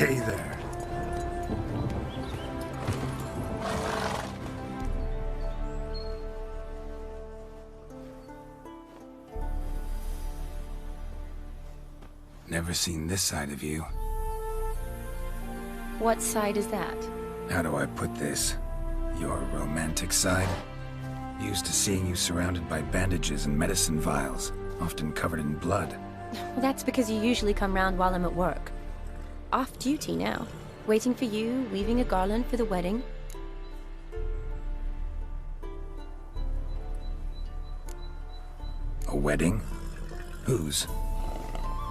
Hey there. Never seen this side of you. What side is that? How do I put this? Your romantic side? Used to seeing you surrounded by bandages and medicine vials, often covered in blood. Well, that's because you usually come round while I'm at work. Off duty now. Waiting for you, weaving a garland for the wedding. A wedding? Whose?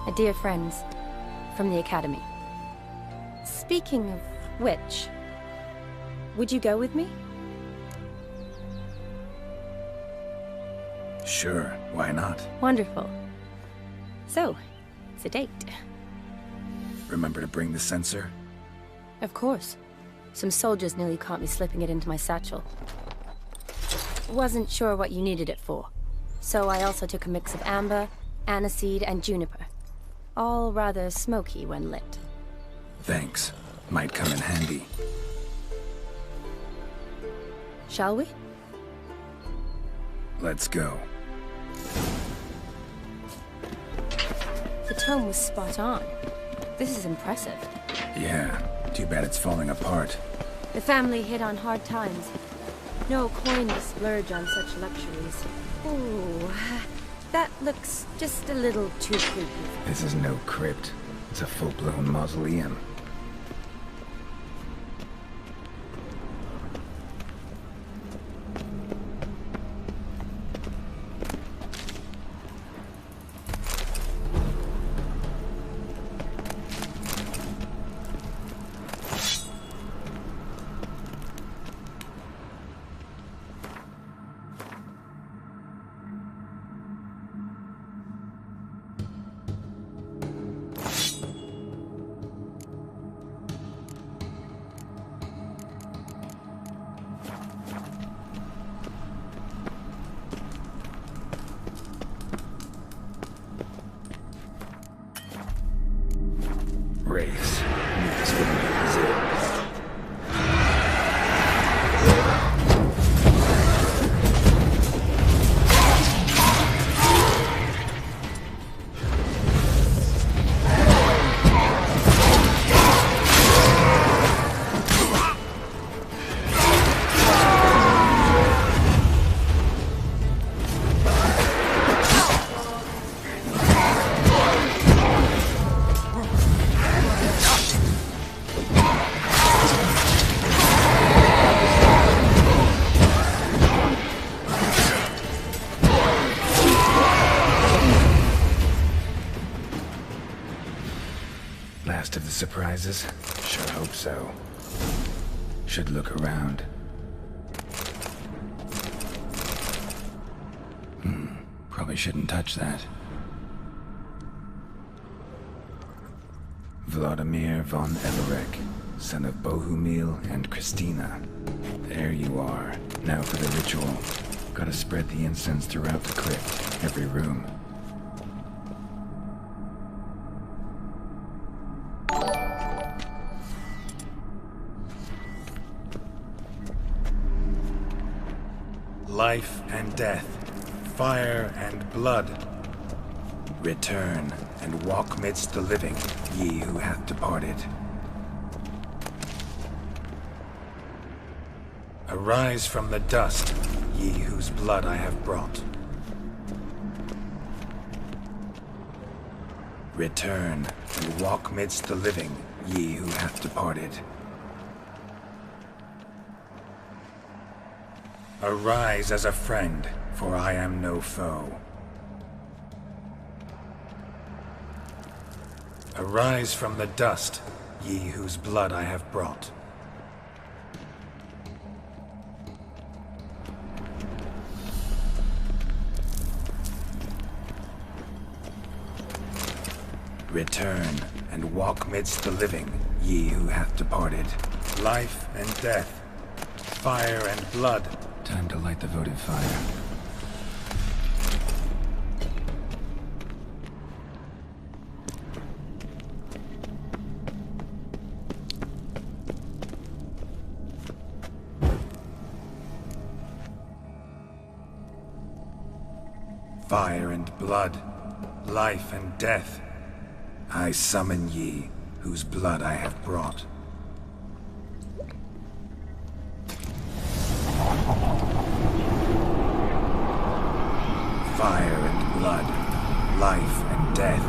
A dear friend's. From the academy. Speaking of which, would you go with me? Sure, why not? Wonderful. So, it's a date. Remember to bring the sensor? Of course. Some soldiers nearly caught me slipping it into my satchel. Wasn't sure what you needed it for. So I also took a mix of amber, aniseed, and juniper. All rather smoky when lit. Thanks. Might come in handy. Shall we? Let's go. The tome was spot on. This is impressive. Yeah, too bad it's falling apart. The family hit on hard times. No coin to splurge on such luxuries. Ooh, that looks just a little too creepy. This is no crypt. It's a full-blown mausoleum. Race. This wouldn't be easy. Last of the surprises? Sure hope so. Should look around. Probably shouldn't touch that. Vladimir von Everek, son of Bohumil and Christina. There you are. Now for the ritual. Gotta spread the incense throughout the crypt, every room. Life and death, fire and blood. Return and walk midst the living, ye who hath departed. Arise from the dust, ye whose blood I have brought. Return and walk midst the living, ye who hath departed. Arise as a friend, for I am no foe. Arise from the dust, ye whose blood I have brought. Return and walk midst the living, ye who hath departed. Life and death, fire and blood. Time to light the votive fire. Fire and blood, life and death. I summon ye, whose blood I have brought. Fire and blood, life and death.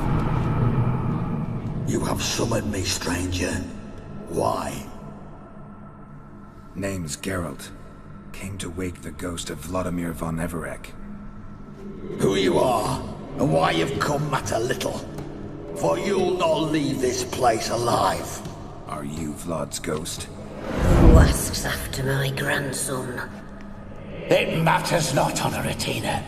You have summoned me, stranger. Why? Name's Geralt. Came to wake the ghost of Vladimir von Everec. Who you are, and why you've come matter little. For you'll not leave this place alive. Are you Vlad's ghost? Who asks after my grandson? It matters not, Honoratina.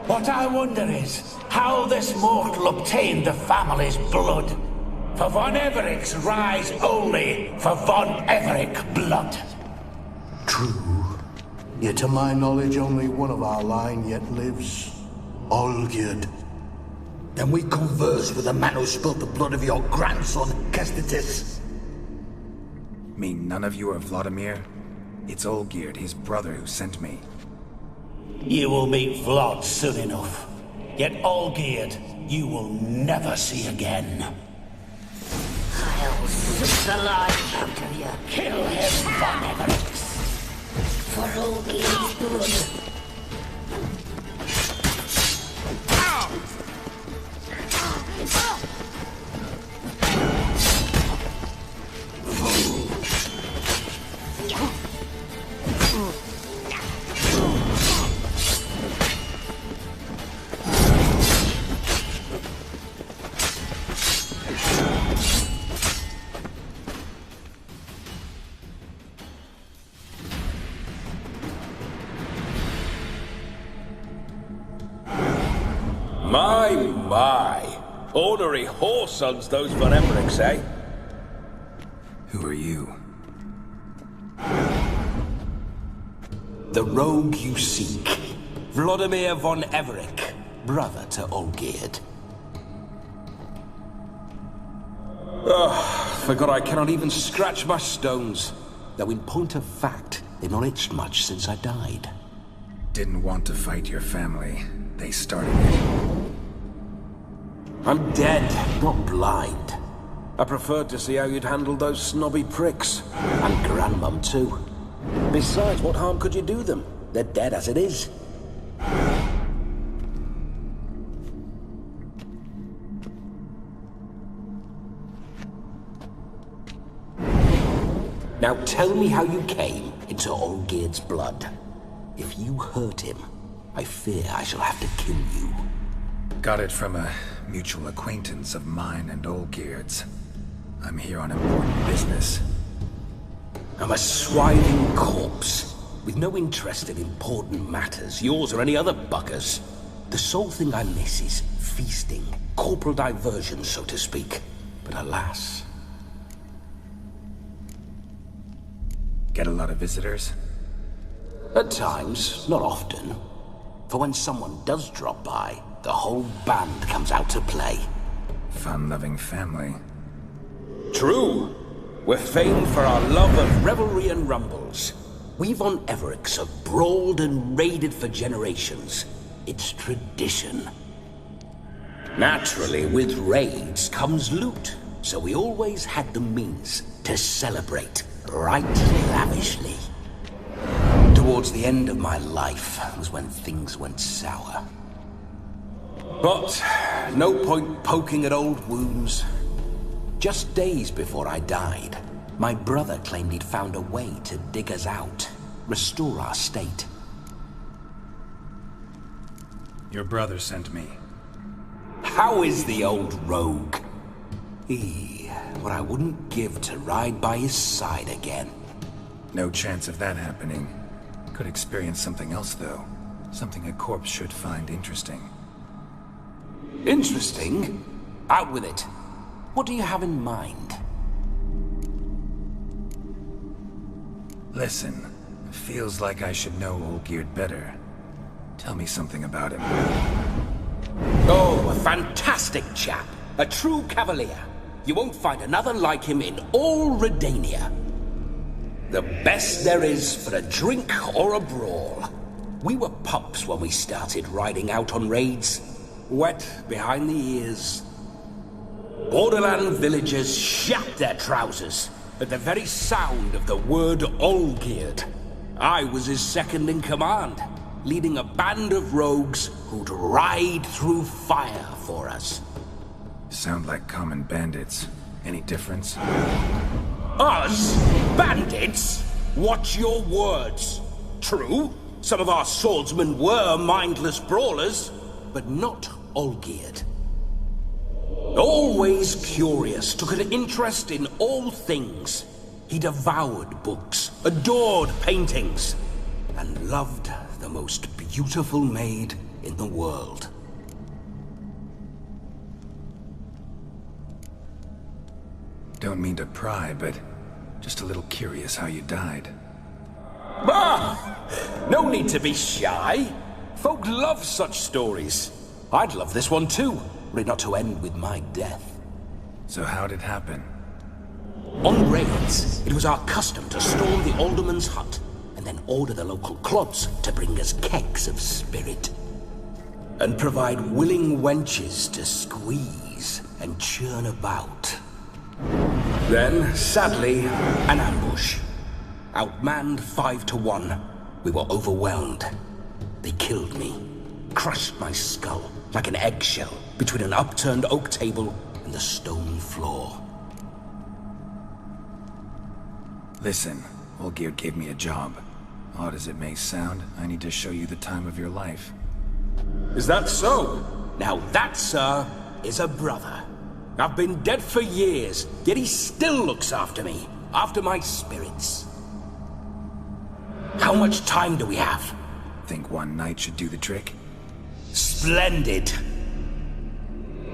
What I wonder is how this mortal obtained the family's blood. For von Everec's rise only for von Everec blood. True. Yet to my knowledge, only one of our line yet lives. Olgierd. Then we converse with the man who spilled the blood of your grandson, Kestitis. Mean none of you are Vladimir? It's Olgierd, his brother, who sent me. You will meet Vlad soon enough. Yet Olgierd, you will never see again. I'll suck the life out of you. Kill him, von Everec. For Olgierd's blood. My. Ornery whoresons those von Everecs, eh? Who are you? The rogue you seek. Vladimir von Everec, brother to Olgierd. Forgot I cannot even scratch my stones. Though in point of fact, they've not itched much since I died. Didn't want to fight your family. They started it. I'm dead, not blind. I preferred to see how you'd handled those snobby pricks. And Grandmum, too. Besides, what harm could you do them? They're dead as it is. Now tell me how you came into Olgierd's blood. If you hurt him, I fear I shall have to kill you. Got it from a mutual acquaintance of mine and Olgierd's. I'm here on important business. I'm a swiving corpse, with no interest in important matters, yours or any other buggers. The sole thing I miss is feasting, corporal diversion, so to speak. But alas... Get a lot of visitors? At times, not often. For when someone does drop by, the whole band comes out to play. Fun-loving family. True. We're famed for our love of revelry and rumbles. We von Everecs have brawled and raided for generations. It's tradition. Naturally, with raids comes loot, so we always had the means to celebrate right lavishly. Towards the end of my life was when things went sour. But no point poking at old wounds. Just days before I died, my brother claimed he'd found a way to dig us out, restore our state. Your brother sent me. How is the old rogue? What I wouldn't give to ride by his side again. No chance of that happening. Could experience something else, though. Something a corpse should find interesting. Interesting? Out with it. What do you have in mind? Listen, feels like I should know Olgierd better. Tell me something about him. Oh, a fantastic chap. A true cavalier. You won't find another like him in all Redania. The best there is for a drink or a brawl. We were pups when we started riding out on raids. Wet behind the ears. Borderland villagers shat their trousers at the very sound of the word Olgierd. I was his second in command, leading a band of rogues who'd ride through fire for us. Sound like common bandits. Any difference? Us? Bandits? Watch your words. True, some of our swordsmen were mindless brawlers, but not Olgierd. Always curious, took an interest in all things. He devoured books, adored paintings, and loved the most beautiful maid in the world. Don't mean to pry, but just a little curious how you died. No need to be shy. Folk love such stories. I'd love this one too, were it not to end with my death. So how'd it happen? On raids, it was our custom to storm the alderman's hut, and then order the local clods to bring us kegs of spirit. And provide willing wenches to squeeze and churn about. Then, sadly, an ambush. Outmanned 5 to 1, we were overwhelmed. They killed me, crushed my skull like an eggshell between an upturned oak table and the stone floor. Listen, Olgierd gave me a job. Odd as it may sound, I need to show you the time of your life. Is that so? Now that, sir, is a brother. I've been dead for years, yet he still looks after me, after my spirits. How much time do we have? Think one night should do the trick? Splendid!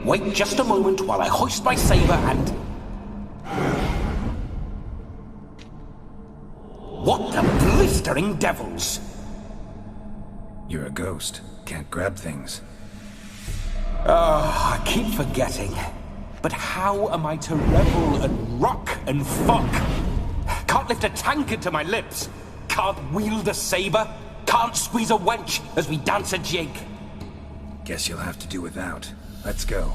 Wait just a moment while I hoist my saber and... What the blistering devils! You're a ghost. Can't grab things. I keep forgetting. But how am I to revel and rock and fuck? Can't lift a tankard to my lips. Can't wield a saber. Can't squeeze a wench as we dance a jig. Guess you'll have to do without. Let's go.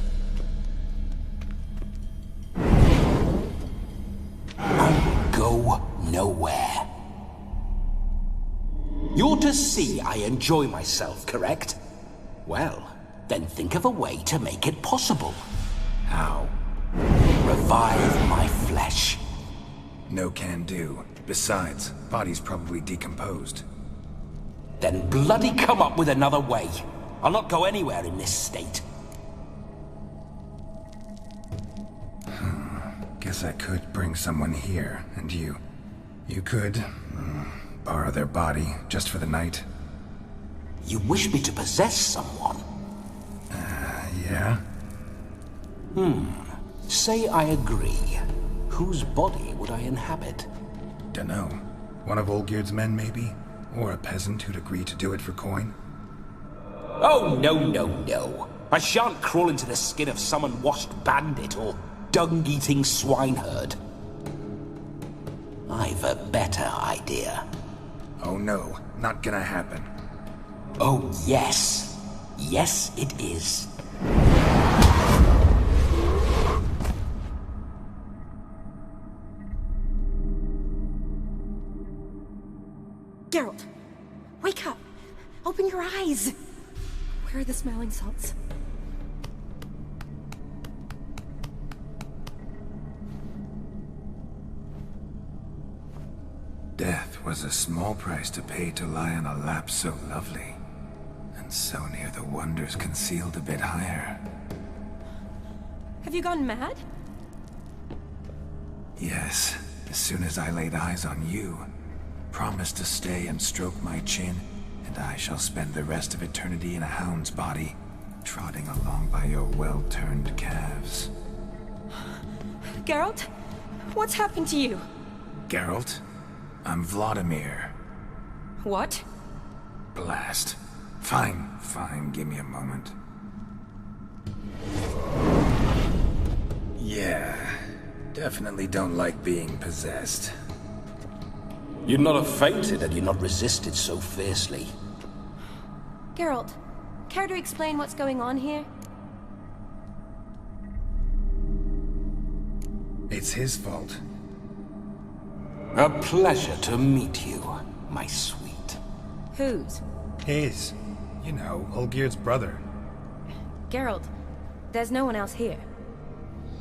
I will go nowhere. You're to see I enjoy myself, correct? Well, then think of a way to make it possible. How? Revive my flesh. No can do. Besides, body's probably decomposed. Then bloody come up with another way. I'll not go anywhere in this state. Guess I could bring someone here, and you could borrow their body just for the night. You wish me to possess someone? Yeah? Say I agree. Whose body would I inhabit? Dunno. One of Olgierd's men, maybe? Or a peasant who'd agree to do it for coin? Oh, no. I shan't crawl into the skin of some unwashed bandit or dung-eating swineherd. I've a better idea. Oh no, not gonna happen. Oh, yes. Yes, it is. Geralt, wake up! Open your eyes! Where are the smelling salts? Death was a small price to pay to lie on a lap so lovely, and so near the wonders concealed a bit higher. Have you gone mad? Yes, as soon as I laid eyes on you, promise to stay and stroke my chin, and I shall spend the rest of eternity in a hound's body, trotting along by your well-turned calves. Geralt? What's happened to you? Geralt? I'm Vladimir. What? Blast. Fine, give me a moment. Yeah, definitely don't like being possessed. You'd not have fainted had you not resisted so fiercely. Geralt, care to explain what's going on here? It's his fault. A pleasure to meet you, my sweet. Whose? His. You know, Olgerd's brother. Geralt, there's no one else here.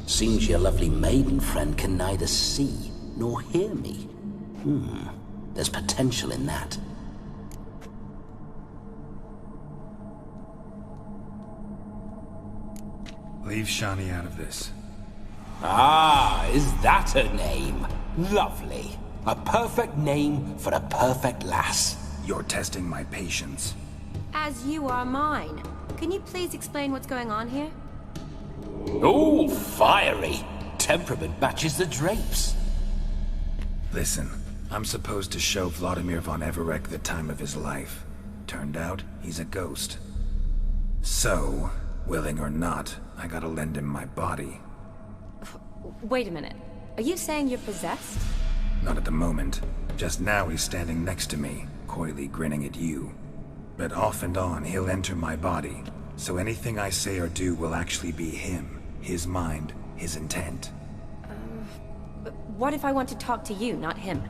Seems your lovely maiden friend can neither see nor hear me. There's potential in that. Leave Shani out of this. Ah, is that her name? Lovely. A perfect name for a perfect lass. You're testing my patience. As you are mine. Can you please explain what's going on here? Oh, fiery. Temperament matches the drapes. Listen, I'm supposed to show Vladimir von Everec the time of his life. Turned out, he's a ghost. So, willing or not, I gotta lend him my body. Wait a minute. Are you saying you're possessed? Not at the moment. Just now he's standing next to me, coyly grinning at you. But off and on, he'll enter my body. So anything I say or do will actually be him. His mind, his intent. But what if I want to talk to you, not him?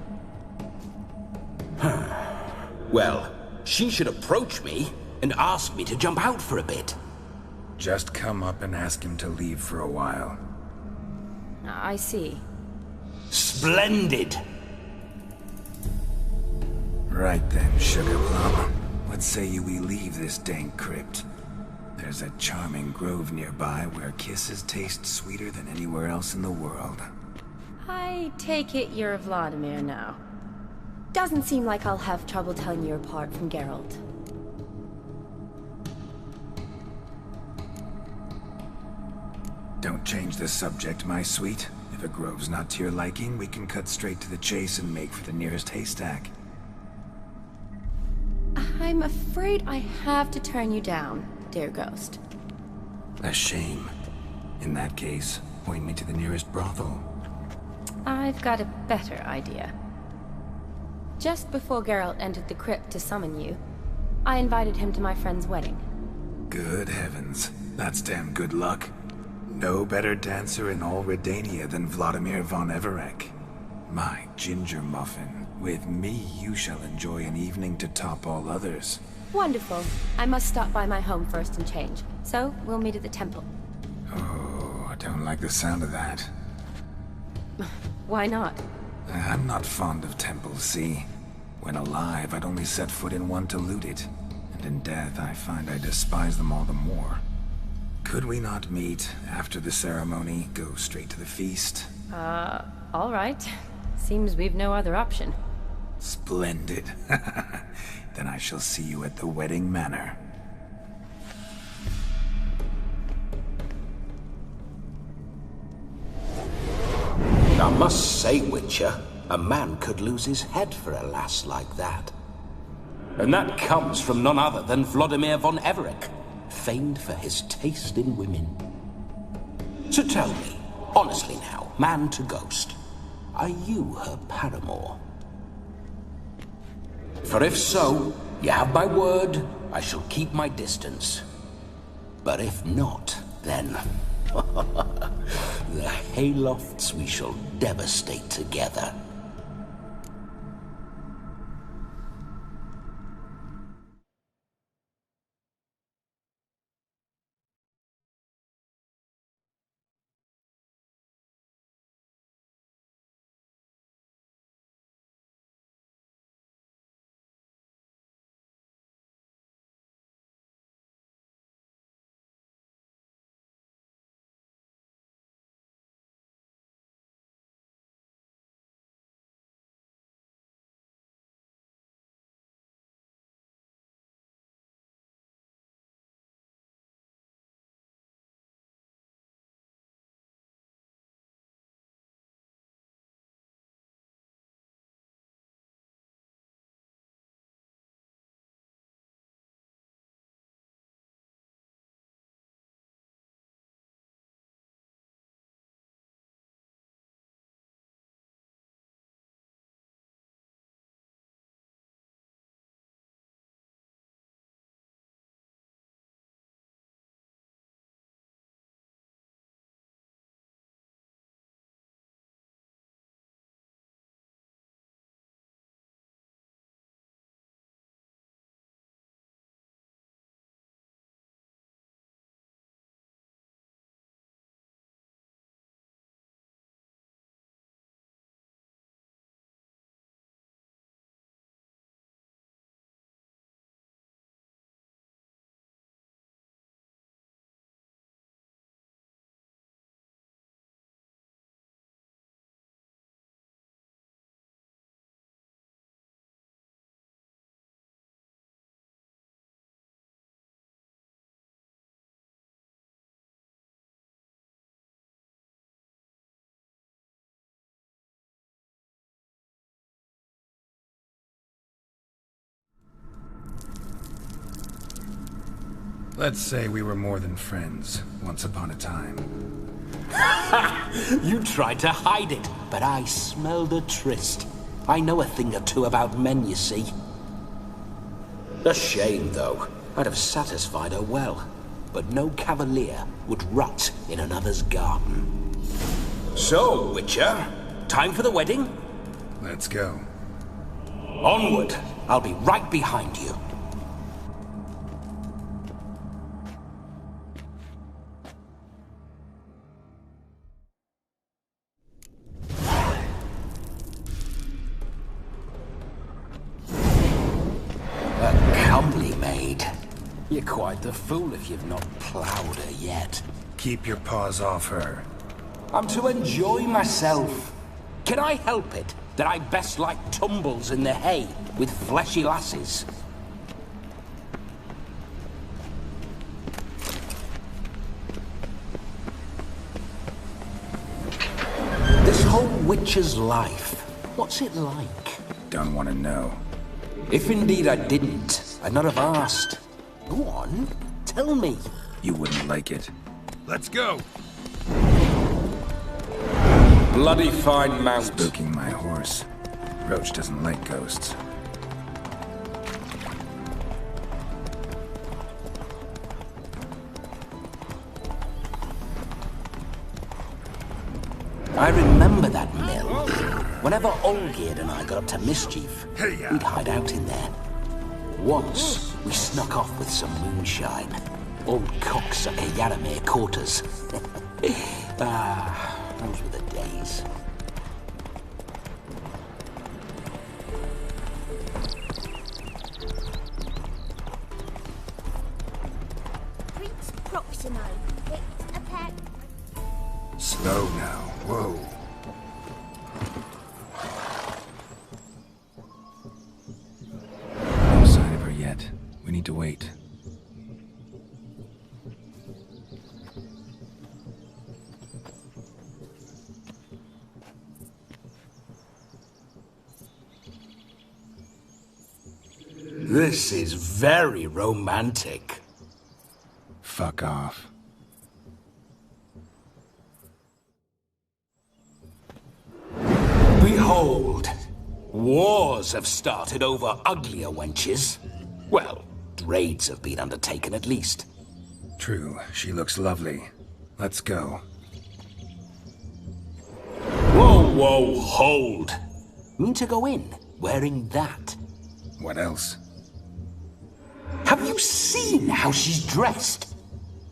Well, she should approach me and ask me to jump out for a bit. Just come up and ask him to leave for a while. I see. Splendid! Right then, Sugar Plum. What say you we leave this dank crypt? There's a charming grove nearby where kisses taste sweeter than anywhere else in the world. I take it you're Vladimir now. Doesn't seem like I'll have trouble telling you apart from Geralt. Don't change the subject, my sweet. If a grove's not to your liking, we can cut straight to the chase and make for the nearest haystack. I'm afraid I have to turn you down, dear ghost. A shame. In that case, point me to the nearest brothel. I've got a better idea. Just before Geralt entered the crypt to summon you, I invited him to my friend's wedding. Good heavens. That's damn good luck. No better dancer in all Redania than Vladimir von Everec. My ginger muffin. With me, you shall enjoy an evening to top all others. Wonderful. I must stop by my home first and change. So, we'll meet at the temple. Oh, I don't like the sound of that. Why not? I'm not fond of temples, see? When alive, I'd only set foot in one to loot it. And in death, I find I despise them all the more. Could we not meet after the ceremony, go straight to the feast? All right. Seems we've no other option. Splendid. Then I shall see you at the wedding manor. I must say, Witcher, a man could lose his head for a lass like that. And that comes from none other than Vladimir von Everec, famed for his taste in women. So tell me, honestly now, man to ghost, are you her paramour? For if so, you have my word, I shall keep my distance. But if not, then the haylofts we shall devastate together. Let's say we were more than friends, once upon a time. You tried to hide it, but I smelled a tryst. I know a thing or two about men, you see. A shame, though. I'd have satisfied her well. But no cavalier would rot in another's garden. So, Witcher, time for the wedding? Let's go. Onward! I'll be right behind you. You're quite the fool if you've not plowed her yet. Keep your paws off her. I'm to enjoy myself. Can I help it that I best like tumbles in the hay with fleshy lasses? This whole witcher's life, what's it like? Don't want to know. If indeed I didn't, I'd not have asked. Go on, tell me. You wouldn't like it. Let's go! Bloody fine mount. Spooking my horse. Roach doesn't like ghosts. I remember that mill. Whenever Olgierd and I got up to mischief, we'd hide out in there. Once, we snuck off with some moonshine. Old cocksucker Yaramir caught us. Those were the days. Prince Proximo, it's a pack. Slow now. Whoa. No sign of her yet. We need to wait. This is very romantic. Fuck off. Behold, wars have started over uglier wenches. Well, raids have been undertaken at least. True, she looks lovely. Let's go. Whoa, whoa, hold! Mean to go in, wearing that? What else? Have you seen how she's dressed?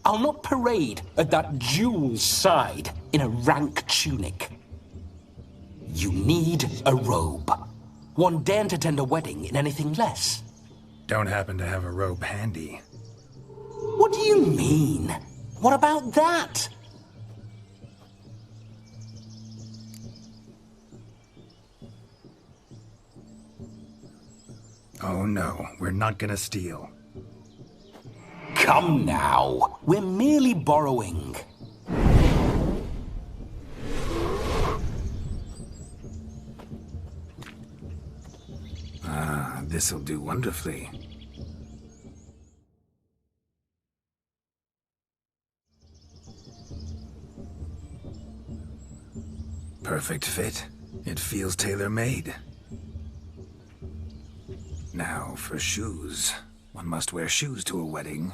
I'll not parade at that jewel's side in a rank tunic. You need a robe. One daren't attend a wedding in anything less. Don't happen to have a robe handy. What do you mean? What about that? Oh no, we're not gonna steal. Come now, we're merely borrowing. This'll do wonderfully. Perfect fit. It feels tailor-made. Now, for shoes. One must wear shoes to a wedding.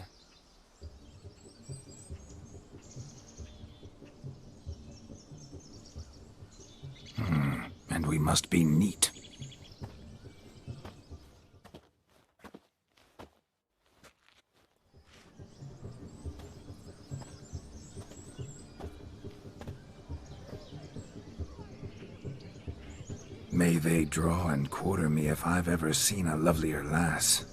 And we must be neat. May they draw and quarter me if I've ever seen a lovelier lass.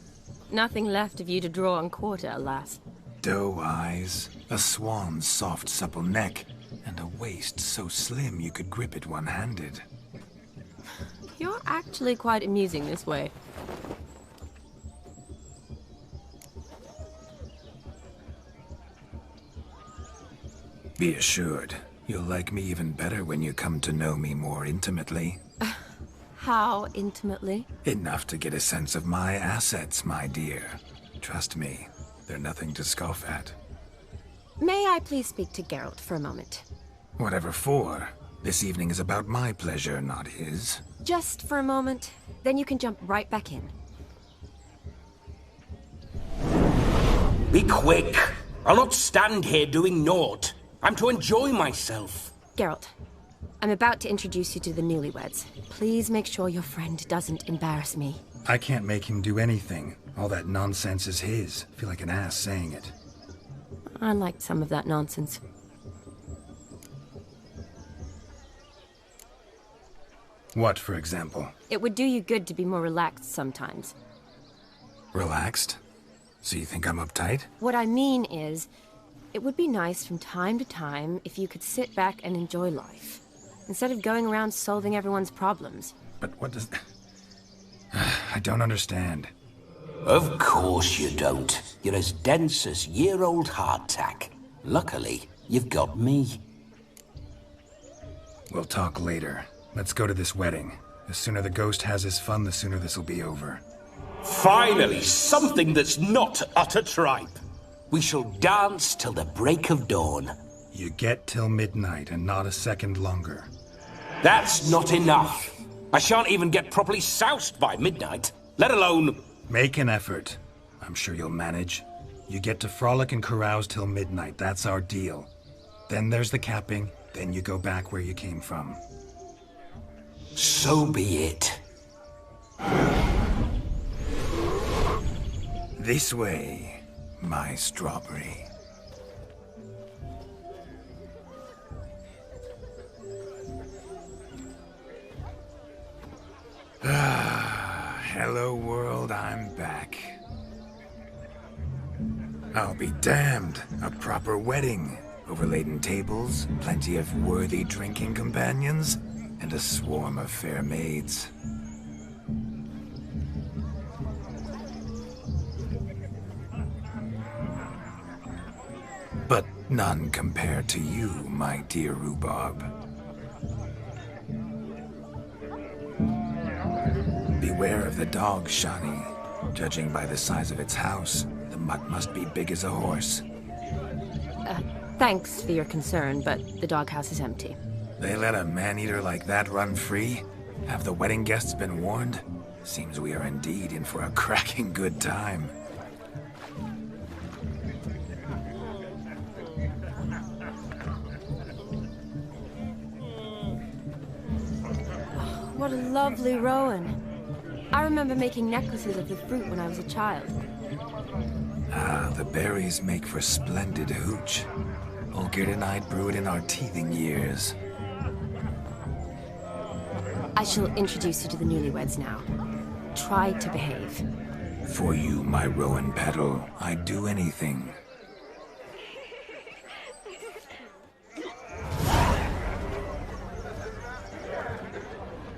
Nothing left of you to draw and quarter, alas. Doe eyes, a swan's soft supple neck, and a waist so slim you could grip it one-handed. You're actually quite amusing this way. Be assured, you'll like me even better when you come to know me more intimately. How intimately? Enough to get a sense of my assets, my dear. Trust me. They're nothing to scoff at. May I please speak to Geralt for a moment? Whatever for. This evening is about my pleasure, not his. Just for a moment, then you can jump right back in. Be quick! I'll not stand here doing naught. I'm to enjoy myself. Geralt, I'm about to introduce you to the newlyweds. Please make sure your friend doesn't embarrass me. I can't make him do anything. All that nonsense is his. I feel like an ass saying it. I liked some of that nonsense. What, for example? It would do you good to be more relaxed sometimes. Relaxed? So you think I'm uptight? What I mean is, it would be nice from time to time if you could sit back and enjoy life, instead of going around solving everyone's problems. But what does... I don't understand. Of course you don't. You're as dense as year-old hardtack. Luckily, you've got me. We'll talk later. Let's go to this wedding. The sooner the ghost has his fun, the sooner this'll be over. Finally, something that's not utter tripe. We shall dance till the break of dawn. You get till midnight and not a second longer. That's not enough. I shan't even get properly soused by midnight, let alone... Make an effort. I'm sure you'll manage. You get to frolic and carouse till midnight. That's our deal. Then there's the capping. Then you go back where you came from. So be it. This way, my strawberry. Hello world, I'm back. I'll be damned. A proper wedding. Overladen tables, plenty of worthy drinking companions, and a swarm of fair maids. But none compared to you, my dear rhubarb. Beware of the dog, Shani. Judging by the size of its house, the mutt must be big as a horse. Thanks for your concern, but the doghouse is empty. They let a man-eater like that run free? Have the wedding guests been warned? Seems we are indeed in for a cracking good time. What a lovely rowan. I remember making necklaces of the fruit when I was a child. Ah, the berries make for splendid hooch. Olgerd and I brewed in our teething years. I shall introduce you to the newlyweds now. Try to behave. For you, my rowan petal, I'd do anything.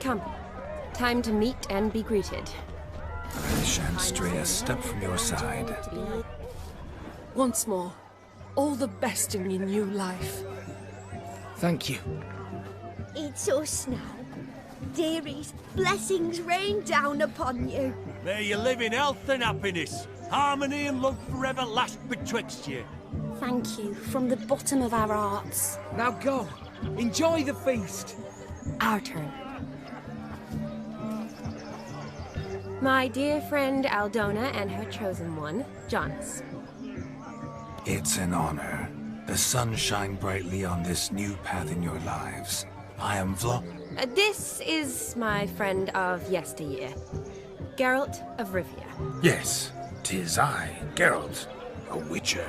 Come. Time to meet and be greeted. I shan't stray a step from your side. Once more, all the best in your new life. Thank you. It's us now. Dearies, blessings rain down upon you. May you live in health and happiness. Harmony and love forever last betwixt you. Thank you from the bottom of our hearts. Now go. Enjoy the feast. Our turn. My dear friend Aldona and her chosen one, Jonas. It's an honor. The sun shine brightly on this new path in your lives. I am This is my friend of yesteryear, Geralt of Rivia. Yes, 'tis I, Geralt, a witcher.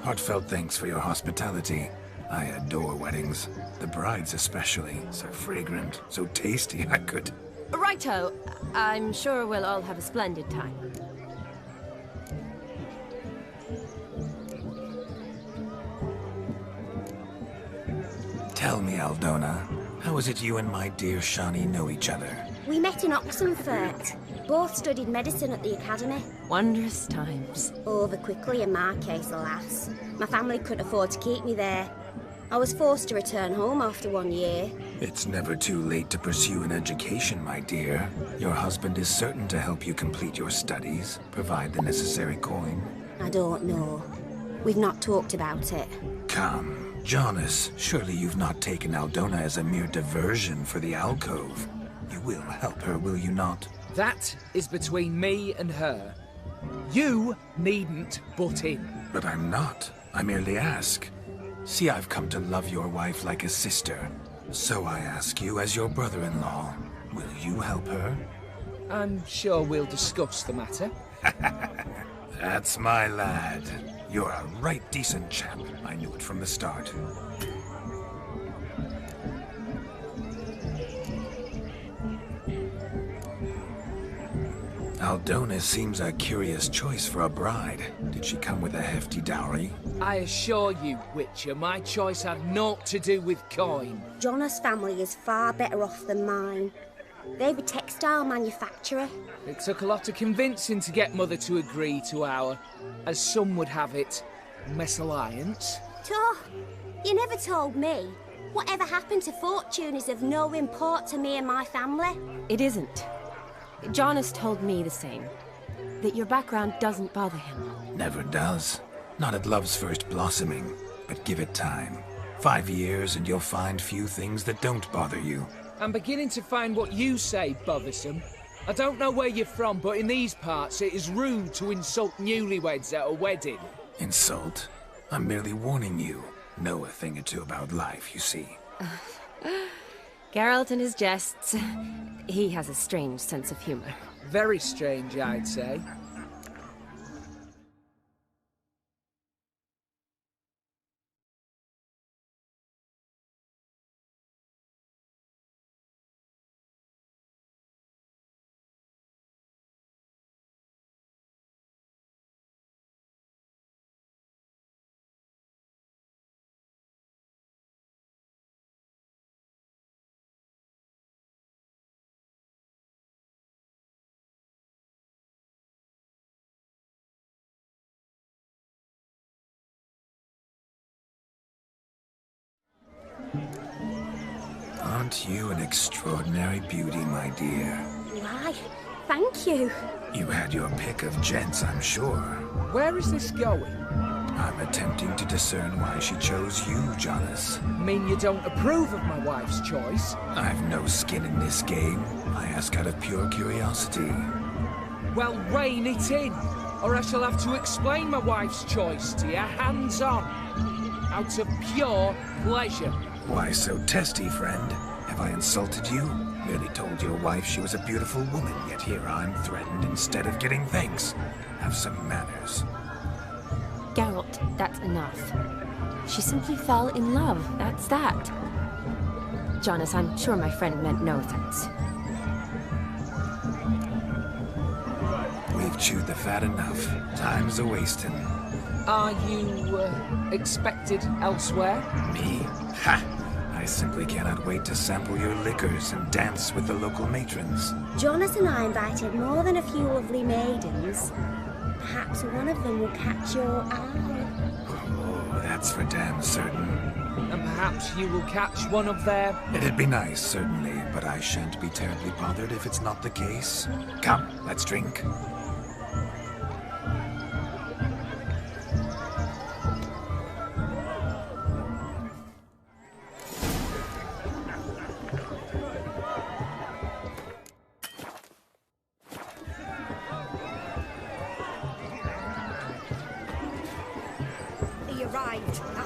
Heartfelt thanks for your hospitality. I adore weddings. The brides especially. So fragrant, so tasty, I could... Righto. I'm sure we'll all have a splendid time. Tell me, Aldona, how is it you and my dear Shani know each other? We met in Oxenfurt. Both studied medicine at the academy. Wondrous times. Over quickly in my case, alas. My family couldn't afford to keep me there. I was forced to return home after 1 year. It's never too late to pursue an education, my dear. Your husband is certain to help you complete your studies, provide the necessary coin. I don't know. We've not talked about it. Come, Jonas, surely you've not taken Aldona as a mere diversion for the alcove. You will help her, will you not? That is between me and her. You needn't butt in. But I'm not. I merely ask. See, I've come to love your wife like a sister. So I ask you as your brother-in-law, will you help her? I'm sure we'll discuss the matter. That's my lad. You're a right decent chap. I knew it from the start. Aldona seems a curious choice for a bride. Did she come with a hefty dowry? I assure you, Witcher, my choice had naught to do with coin. Jonas' family is far better off than mine. They're a textile manufacturer. It took a lot of convincing to get Mother to agree to our, as some would have it, mesalliance. You never told me. Whatever happened to fortune is of no import to me and my family. It isn't. Jonas told me the same. That your background doesn't bother him. Never does. Not at love's first blossoming. But give it time. 5 years and you'll find few things that don't bother you. I'm beginning to find what you say bothersome. I don't know where you're from, but in these parts it is rude to insult newlyweds at a wedding. Insult? I'm merely warning you. Know a thing or two about life, you see. Geralt and his jests. He has a strange sense of humor. Very strange, I'd say. Aren't you an extraordinary beauty, my dear? Why, thank you. You had your pick of gents, I'm sure. Where is this going? I'm attempting to discern why she chose you, Jonas. Mean you don't approve of my wife's choice? I've no skin in this game. I ask out of pure curiosity. Well, rein it in, or I shall have to explain my wife's choice to you hands-on. Out of pure pleasure. Why so testy, friend? Have I insulted you? Merely told your wife she was a beautiful woman, yet here I'm threatened instead of getting thanks. Have some manners. Geralt, that's enough. She simply fell in love, that's that. Jonas, I'm sure my friend meant no offense. We've chewed the fat enough. Time's a-wasting. Are you, expected elsewhere? Me? Ha! I simply cannot wait to sample your liquors and dance with the local matrons. Jonas and I invited more than a few lovely maidens. Perhaps one of them will catch your eye. Oh, that's for damn certain. And perhaps you will catch one of their... It'd be nice, certainly, but I shan't be terribly bothered if it's not the case. Come, let's drink.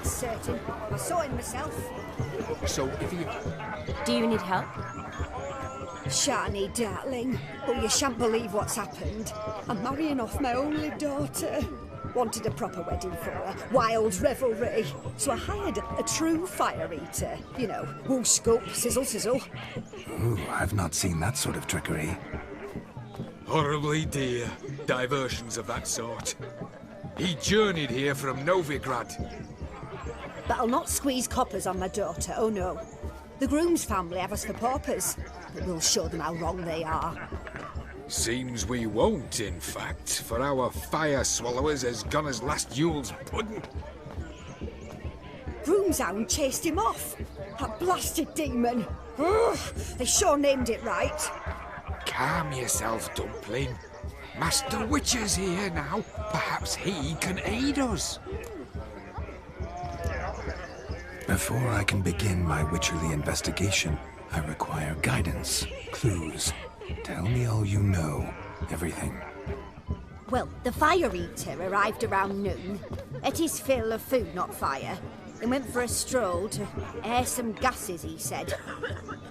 Certain. I saw him myself. So, if you... Do you need help? Shani, darling. Oh, you shan't believe what's happened. I'm marrying off my only daughter. Wanted a proper wedding for her. Wild revelry. So I hired a true fire eater. You know, woo scoop, sizzle, sizzle. Ooh, I've not seen that sort of trickery. Horribly dear diversions of that sort. He journeyed here from Novigrad. But I'll not squeeze coppers on my daughter, oh no. The groom's family have us for paupers, but we'll show them how wrong they are. Seems we won't, in fact, for our fire swallowers has gone as last Yule's pudding. Groom's hound chased him off. That blasted demon. Ugh, they sure named it right. Calm yourself, Dumpling. Master Witcher's here now. Perhaps he can aid us. Before I can begin my witcherly investigation, I require guidance, clues. Tell me all you know. Everything. Well, the Fire Eater arrived around noon, ate his fill of food, not fire, and went for a stroll to air some gases, he said.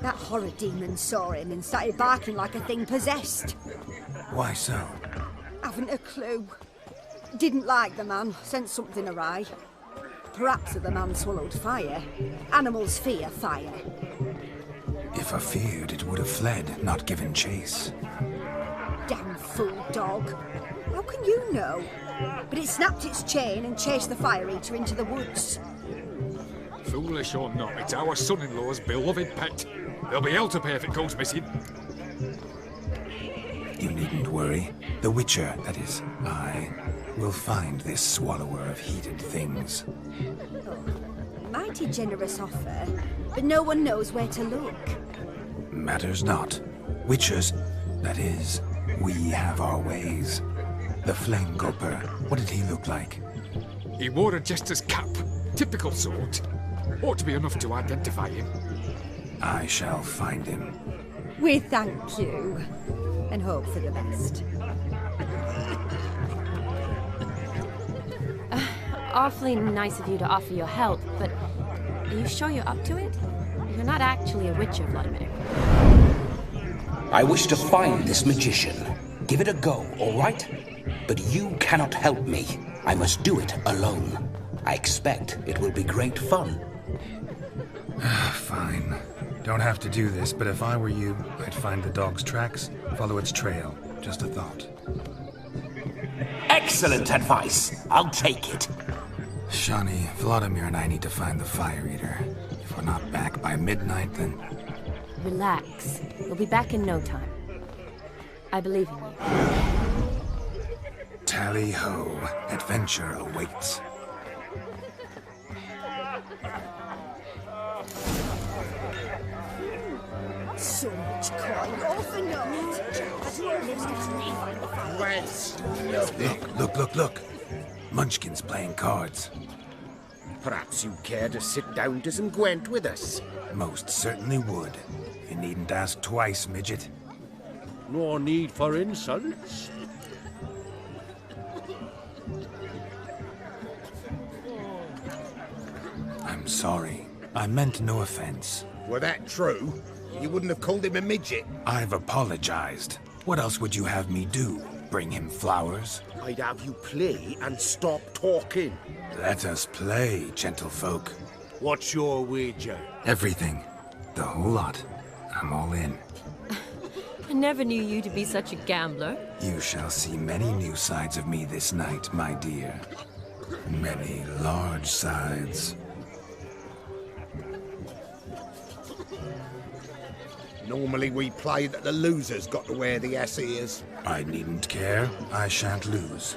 That horror demon saw him and started barking like a thing possessed. Why so? Haven't a clue. Didn't like the man, sent something awry. Perhaps the man swallowed fire. Animals fear fire. If I feared, it would have fled, not given chase. Damn fool dog. How can you know? But it snapped its chain and chased the Fire Eater into the woods. Foolish or not, it's our son-in-law's beloved pet. There'll be hell to pay if it goes missing. You needn't worry. The Witcher, that is, I, will find this swallower of heated things. Oh, mighty generous offer, but no one knows where to look. Matters not. Witchers, that is, we have our ways. The Flame Gulper, what did he look like? He wore a jester's cap. Typical sort. Ought to be enough to identify him. I shall find him. We thank you, and hope for the best. Awfully nice of you to offer your help, but are you sure you're up to it? You're not actually a Witcher, Vladimir. I wish to find this magician. Give it a go, all right? But you cannot help me. I must do it alone. I expect it will be great fun. Fine. Don't have to do this, but if I were you, I'd find the dog's tracks, follow its trail. Just a thought. Excellent advice. I'll take it. Shani, Vladimir and I need to find the Fire Eater. If we're not back by midnight, then... Relax. We'll be back in no time. I believe in you. Tally-ho. Adventure awaits. So much coin, all for nothing. Look. Munchkin's playing cards. Perhaps you'd care to sit down to some Gwent with us? Most certainly would. You needn't ask twice, midget. No need for insults. I'm sorry. I meant no offense. Were that true, you wouldn't have called him a midget. I've apologized. What else would you have me do? Bring him flowers? I'd have you play and stop talking. Let us play, gentlefolk. What's your wager? Everything. The whole lot. I'm all in. I never knew you to be such a gambler. You shall see many new sides of me this night, my dear. Many large sides. Normally we play that the loser's got to wear the ass ears. I needn't care. I shan't lose.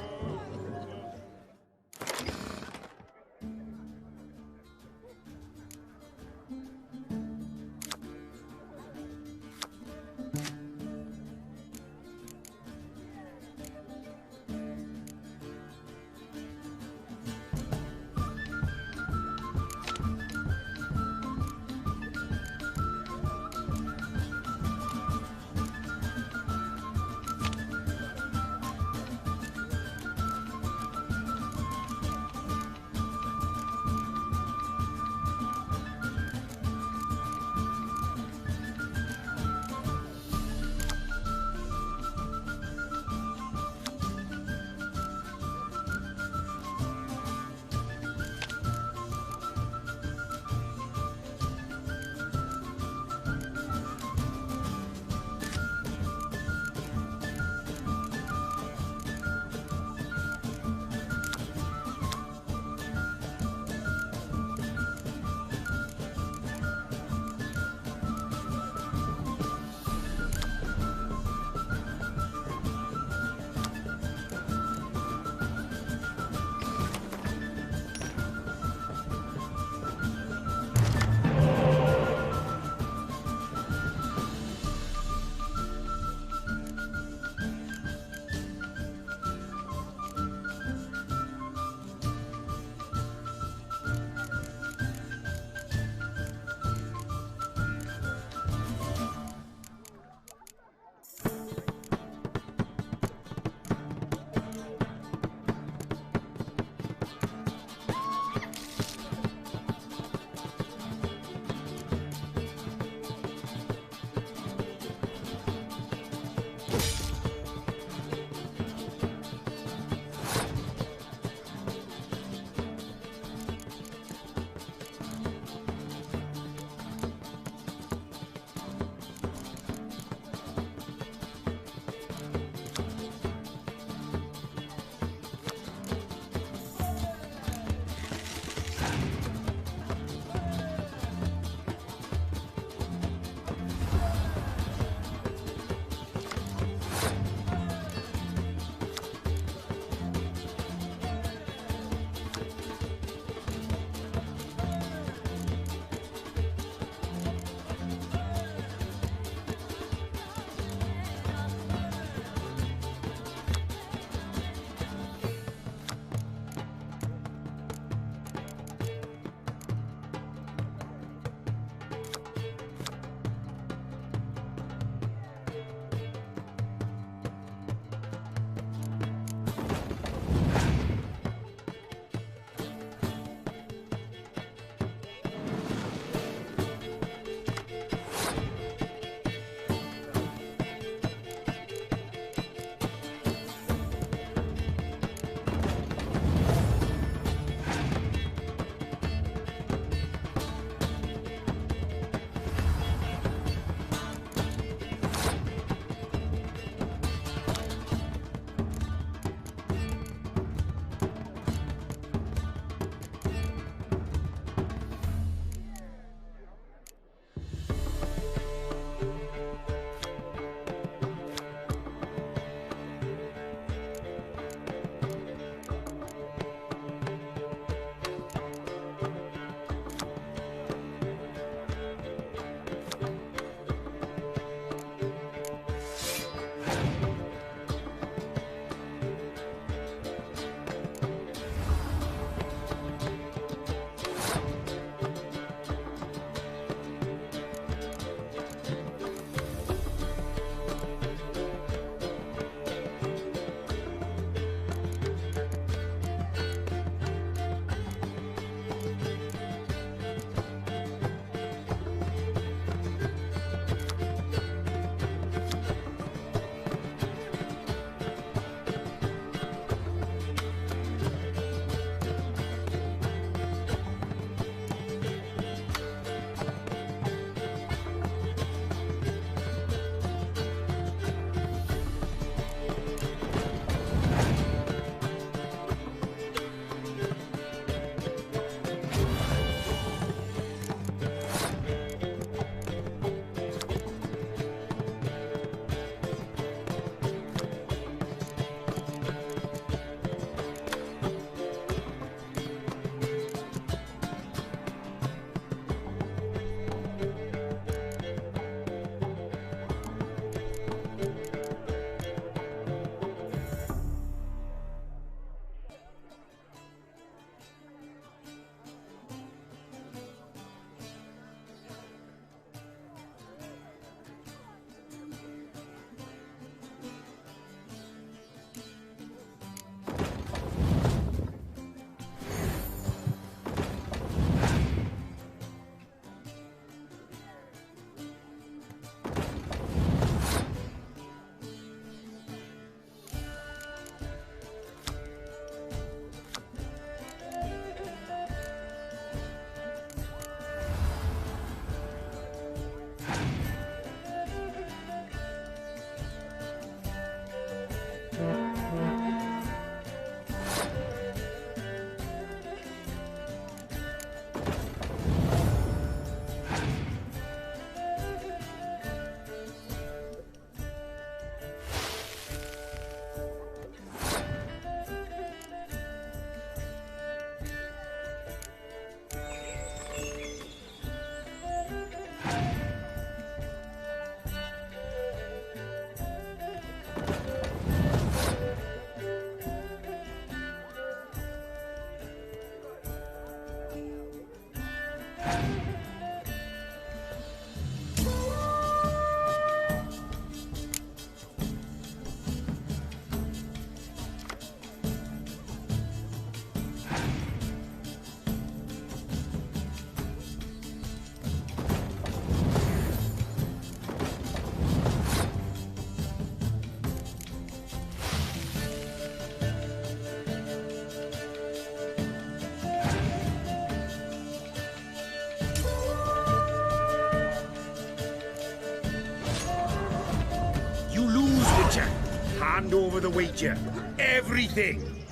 hand over the wager. Everything.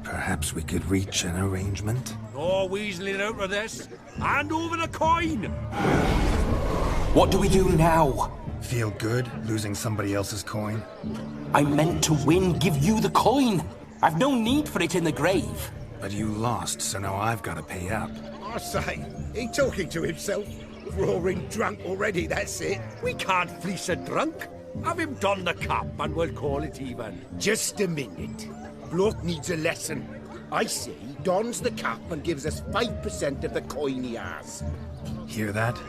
Perhaps we could reach an arrangement? No weaseling out of this. Hand over the coin! What do we do now? Feel good losing somebody else's coin? I meant to win, give you the coin. I've no need for it in the grave. But you lost, so now I've got to pay up. I say, he talking to himself. Roaring drunk already, that's it. We can't fleece a drunk. Have him don the cap and we'll call it even. Just a minute. Bloke needs a lesson. I say he dons the cap and gives us 5% of the coin he has. Hear that?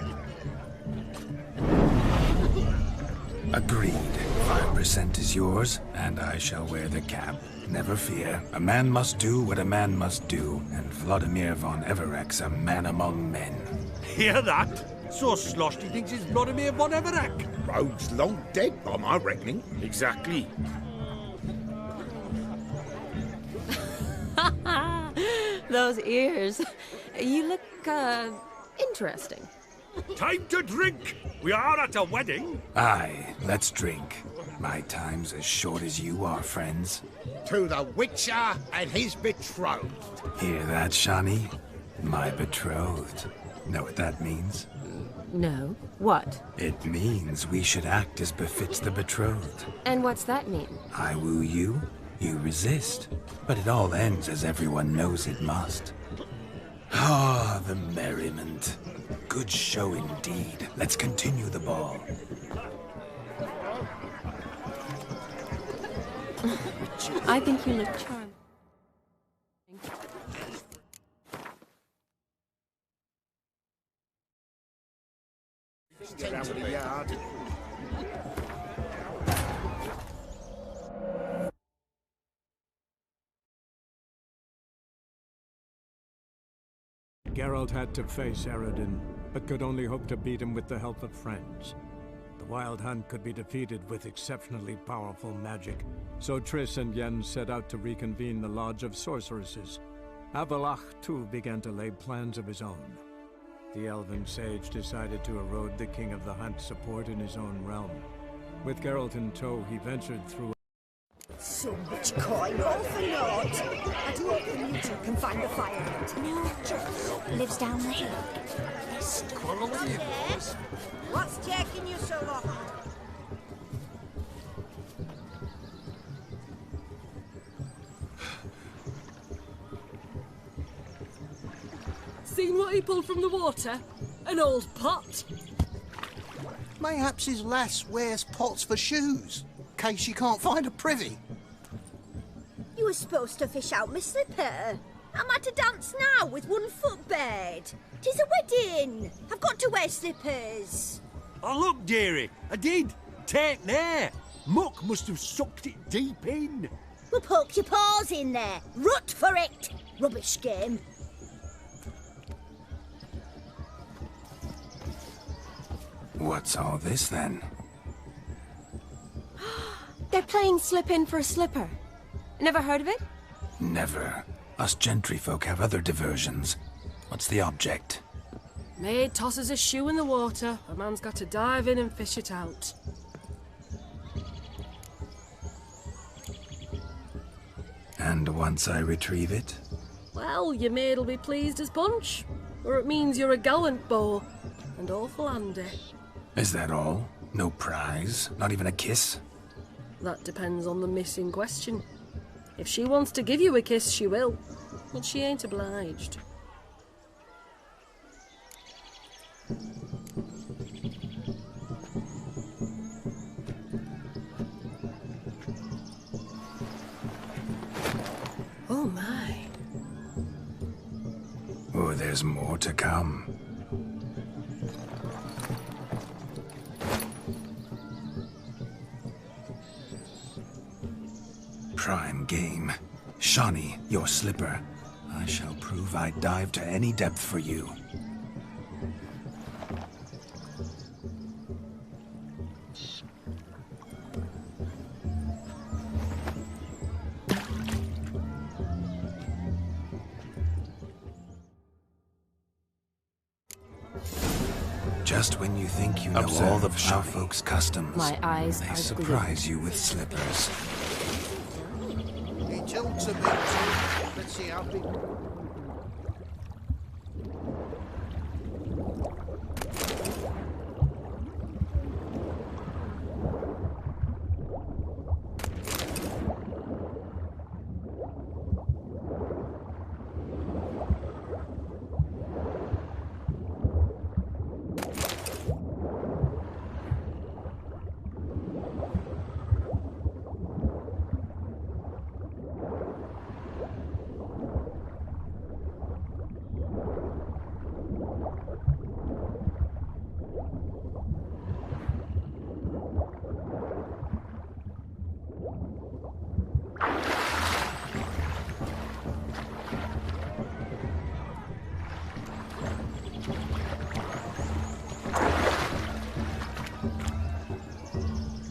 Agreed. 5% is yours, and I shall wear the cap. Never fear. A man must do what a man must do, and Vladimir von Everek's a man among men. Hear that? So sloshed he thinks he's Vladimir von Everek. Rogue's long dead, by my reckoning. Exactly. Those ears. You look, interesting. Time to drink! We are at a wedding. Aye, let's drink. My time's as short as you are, friends. To the Witcher and his betrothed. Hear that, Shani? My betrothed. Know what that means? No. What? It means we should act as befits the betrothed. And what's that mean? I woo you, you resist. But it all ends as everyone knows it must. Ah, the merriment. Good show indeed. Let's continue the ball. I think you look charming. Down to the yard. Geralt had to face Eredin, but could only hope to beat him with the help of friends. The Wild Hunt could be defeated with exceptionally powerful magic, so Triss and Yen set out to reconvene the Lodge of Sorceresses. Avalach, too, began to lay plans of his own. The Elven Sage decided to erode the King of the Hunt's support in his own realm. With Geralt in tow, he ventured through... So much coin, all for naught. I do hope the mutant can find the fire ant. No, lives down the hill. What's taking you so long? Seen what he pulled from the water? An old pot. Mayhaps his lass wears pots for shoes, in case she can't find a privy. You were supposed to fish out my slipper. I'm at a dance now with one foot bared. 'Tis a wedding. I've got to wear slippers. Oh, look, dearie. I did. Take there. Muck must have sucked it deep in. Well, poke your paws in there. Rut for it. Rubbish game. What's all this, then? They're playing slip in for a slipper. Never heard of it? Never. Us gentry folk have other diversions. What's the object? Maid tosses a shoe in the water. A man's got to dive in and fish it out. And once I retrieve it? Well, your maid'll be pleased as punch. Or it means you're a gallant beau. And awful handy. Is that all? No prize? Not even a kiss? That depends on the miss in question. If she wants to give you a kiss, she will. But she ain't obliged. Oh my. Oh, there's more to come. Prime game. Shani, your slipper. I shall prove I'd dive to any depth for you. Just when you think you know all the our folks' customs, My eyes they are surprise you with slippers. He talks a bit too. Let's see how big.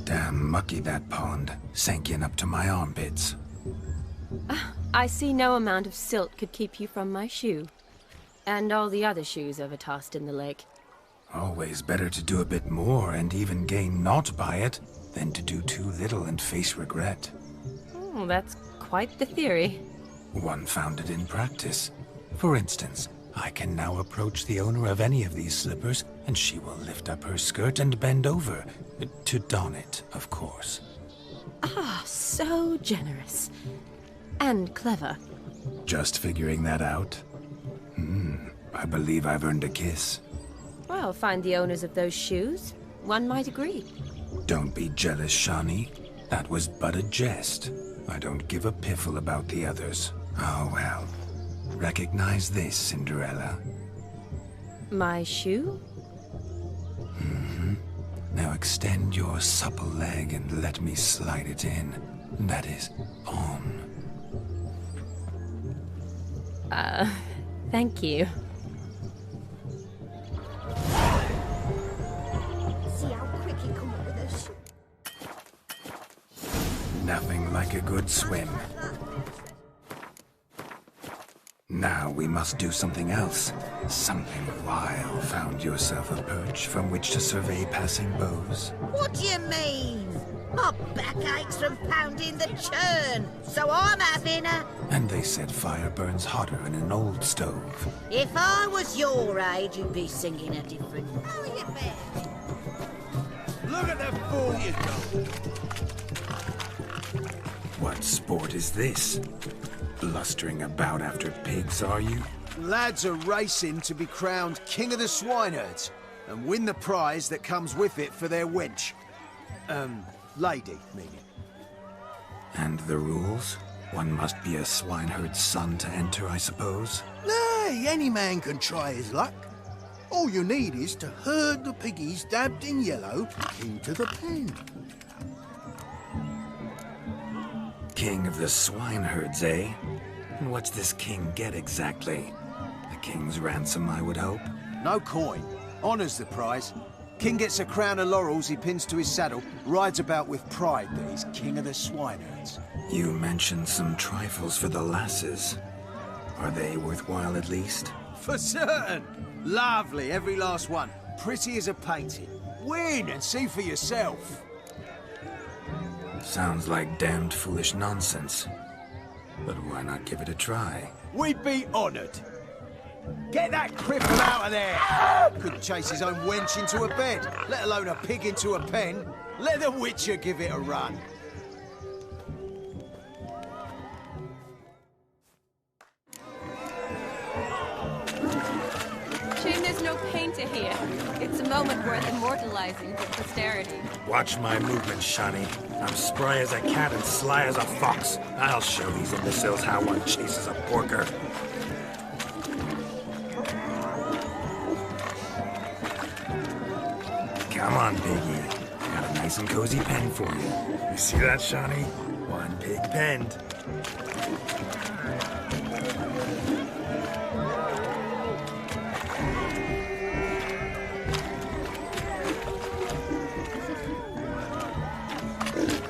Damn mucky, that pond. Sank in up to my armpits. I see no amount of silt could keep you from my shoe. And all the other shoes ever tossed in the lake. Always better to do a bit more and even gain naught by it than to do too little and face regret. Oh, that's quite the theory. One founded in practice. For instance, I can now approach the owner of any of these slippers, and she will lift up her skirt and bend over. To don it, of course. Ah, so generous. And clever. Just figuring that out? I believe I've earned a kiss. Well, find the owners of those shoes. One might agree. Don't be jealous, Shani. That was but a jest. I don't give a piffle about the others. Oh well. Recognize this, Cinderella. My shoe? Now extend your supple leg and let me slide it in. That is, on. Thank you. See how quick he come up with us. Nothing like a good swim. Now we must do something else. Something vile. Found yourself a perch from which to survey passing beaux. What do you mean? My back aches from pounding the churn, so I'm having a... And they said fire burns hotter in an old stove. If I was your age, you'd be singing a different... Oh, you bet. Look at the fool you got. What sport is this? Blustering about after pigs, are you? Lads are racing to be crowned King of the Swineherds and win the prize that comes with it for their wench. Lady, meaning. And the rules? One must be a swineherd's son to enter, I suppose? Nay, any man can try his luck. All you need is to herd the piggies dabbed in yellow into the pen. King of the swineherds, eh? And what's this king get exactly? The king's ransom, I would hope? No coin. Honours the prize. King gets a crown of laurels he pins to his saddle, rides about with pride that he's king of the swineherds. You mentioned some trifles for the lasses. Are they worthwhile at least? For certain! Lovely, every last one. Pretty as a painting. Win and see for yourself. Sounds like damned foolish nonsense. But why not give it a try? We'd be honoured. Get that cripple out of there! Couldn't chase his own wench into a bed, let alone a pig into a pen. Let the Witcher give it a run. Shame there's no painter here. It's a moment worth immortalizing for posterity. Watch my movements, Shani. I'm spry as a cat and sly as a fox. I'll show these imbeciles how one chases a porker. Come on, Piggy. Got a nice and cozy pen for you. You see that, Shani? One pig penned.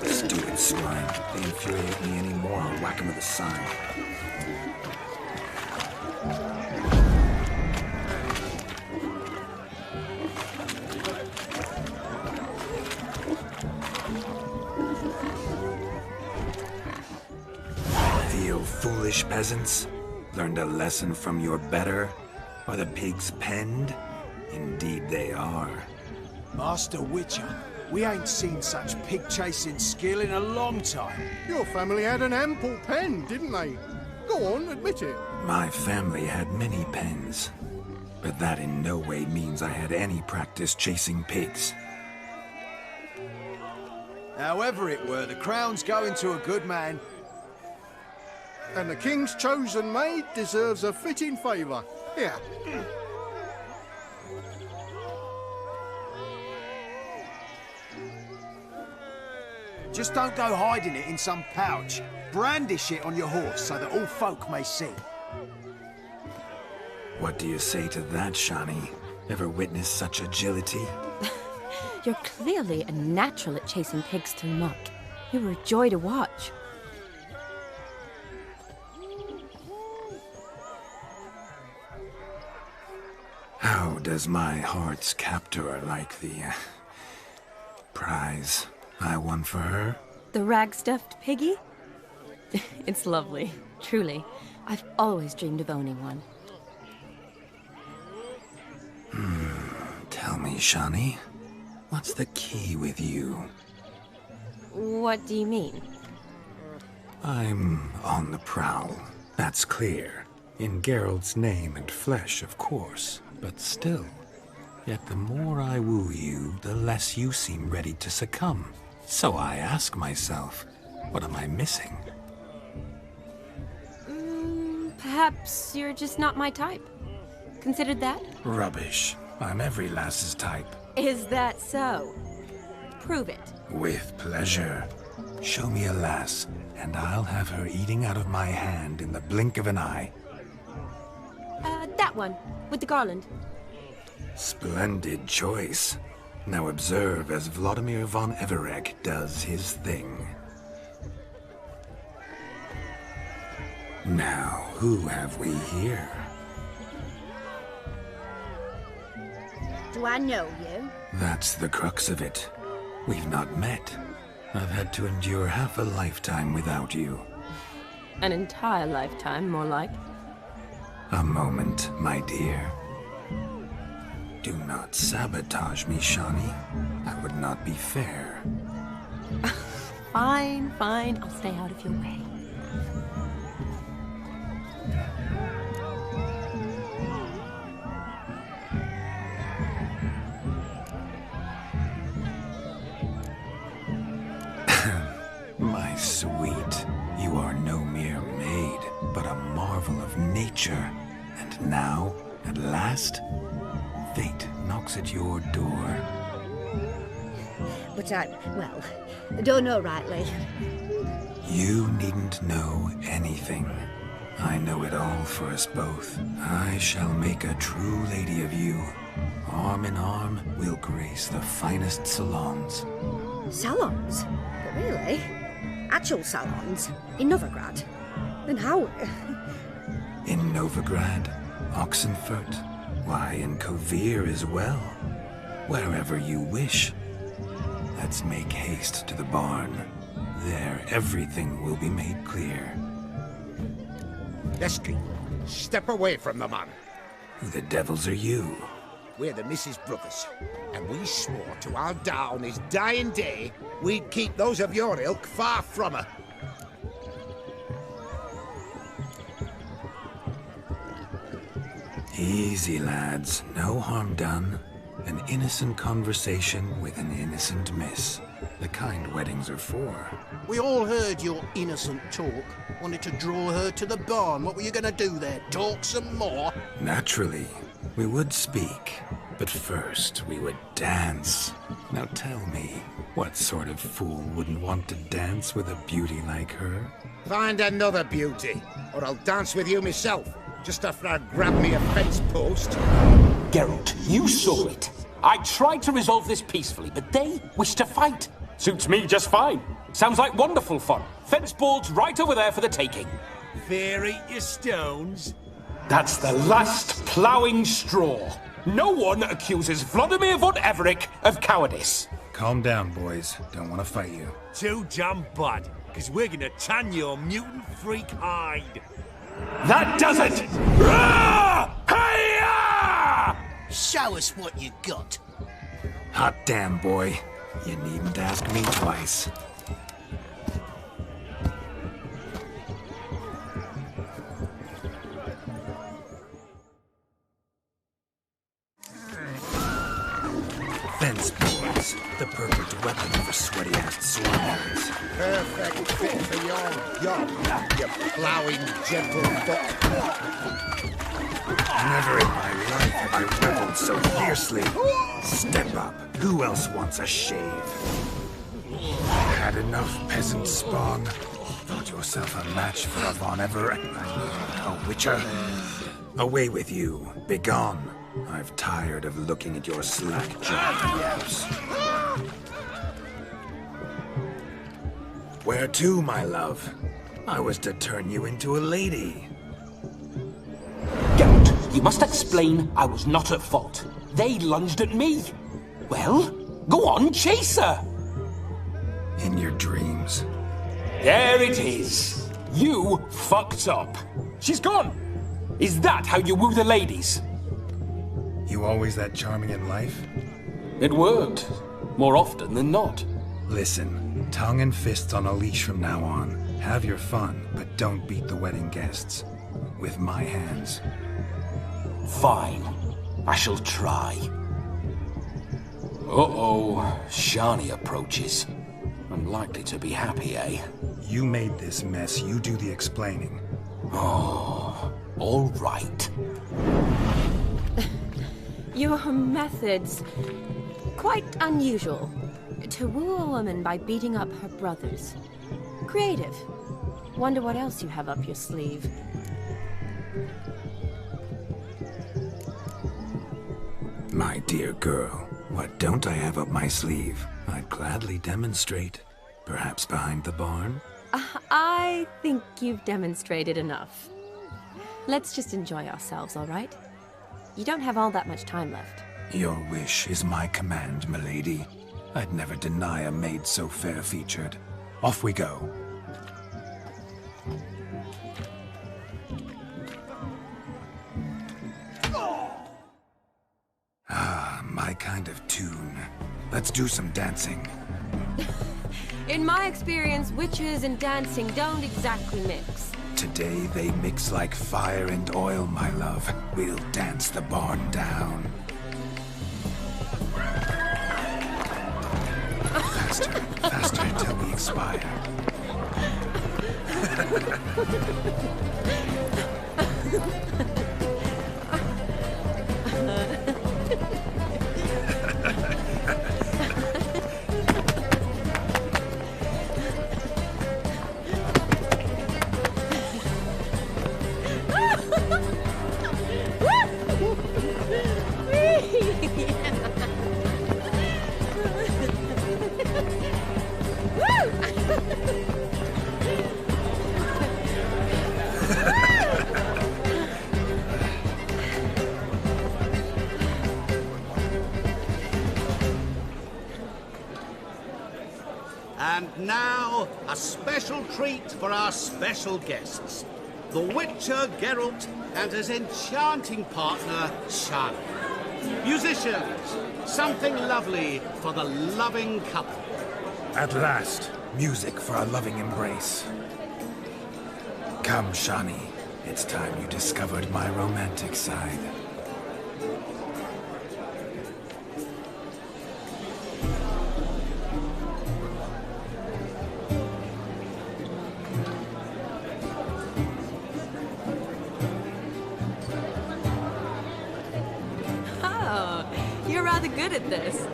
Stupid swine. They infuriate me anymore. I'll whack him with a sign. foolish peasants? Learned a lesson from your better? Are the pigs penned? Indeed they are. Master Witcher, we ain't seen such pig-chasing skill in a long time. Your family had an ample pen, didn't they? Go on, admit it. My family had many pens, but that in no way means I had any practice chasing pigs. However it were, the crown's going to a good man. And the king's chosen maid deserves a fitting favour. Here. Just don't go hiding it in some pouch. Brandish it on your horse so that all folk may see. What do you say to that, Shani? Ever witnessed such agility? You're clearly a natural at chasing pigs through muck. You were a joy to watch. How does my heart's captor like the prize I won for her? The rag-stuffed piggy? It's lovely, truly. I've always dreamed of owning one. Tell me, Shani, what's the key with you? What do you mean? I'm on the prowl, that's clear. In Geralt's name and flesh, of course, but still. Yet the more I woo you, the less you seem ready to succumb. So I ask myself, what am I missing? Perhaps you're just not my type. Considered that? Rubbish. I'm every lass's type. Is that so? Prove it. With pleasure. Show me a lass, and I'll have her eating out of my hand in the blink of an eye. That one, with the garland. Splendid choice. Now observe as Vladimir von Everec does his thing. Now, who have we here? Do I know you? That's the crux of it. We've not met. I've had to endure half a lifetime without you. An entire lifetime, more like. A moment, my dear. Do not sabotage me, Shani. That would not be fair. Fine, fine. I'll stay out of your way. My sweet, you are no mere maid, but a marvel of nature. And now, at last, fate knocks at your door. But I don't know rightly. You needn't know anything. I know it all for us both. I shall make a true lady of you. Arm in arm, we'll grace the finest salons. Salons? But really? Actual salons? In Novigrad? Then how? In Novigrad, Oxenfurt, why, in Kovir as well. Wherever you wish. Let's make haste to the barn. There, everything will be made clear. Lesky, step away from the man. Who the devils are you? We're the Mrs. Brothers, and we swore to our da on his dying day we'd keep those of your ilk far from her. Easy, lads. No harm done. An innocent conversation with an innocent miss. The kind weddings are for. We all heard your innocent talk. Wanted to draw her to the barn. What were you going to do there? Talk some more? Naturally. We would speak. But first, we would dance. Now tell me, what sort of fool wouldn't want to dance with a beauty like her? Find another beauty, or I'll dance with you myself, just after I grab me a fence post. Geralt, you saw it. I tried to resolve this peacefully, but they wish to fight. Suits me just fine. Sounds like wonderful fun. Fence boards right over there for the taking. Fair eat your stones. That's the last ploughing straw. No one accuses Vladimir von Everec of cowardice. Calm down, boys. Don't want to fight you. Too damn bad. because we're gonna tan your mutant freak hide. That does it! Hey-ya! Show us what you got. Hot damn, boy. You needn't ask me twice. Fence boards, the perfect weapon for sweaty-ass swordheads. Perfect fit for you plowing gentle foot. Never in my life have I rebelled so fiercely. Step up. Who else wants a shave? Had enough, peasant spawn. Thought yourself a match for a Von Ever... a Witcher? Away with you. Begone. I've tired of looking at your slack-jawed yaps. Where to, my love? I was to turn you into a lady. Geralt, you must explain I was not at fault. They lunged at me. Well, go on, chase her. In your dreams. There it is. You fucked up. She's gone. Is that how you woo the ladies? You always that charming in life? It worked. More often than not. Listen, tongue and fists on a leash from now on. Have your fun, but don't beat the wedding guests. With my hands. Fine. I shall try. Uh-oh. Shani approaches. Unlikely to be happy, eh? You made this mess. You do the explaining. Oh, all right. Your methods... quite unusual. To woo a woman by beating up her brothers. Creative. Wonder what else you have up your sleeve. My dear girl, what don't I have up my sleeve? I'd gladly demonstrate. Perhaps behind the barn? I think you've demonstrated enough. Let's just enjoy ourselves, all right? You don't have all that much time left. Your wish is my command, milady. I'd never deny a maid so fair-featured. Off we go. Ah, my kind of tune. Let's do some dancing. In my experience, witches and dancing don't exactly mix. Today they mix like fire and oil, my love. We'll dance the barn down. Faster, faster until we expire. And now, a special treat for our special guests. The Witcher Geralt and his enchanting partner, Shani. Musicians, something lovely for the loving couple. At last, music for a loving embrace. Come, Shani. It's time you discovered my romantic side. Oh, you're rather good at this.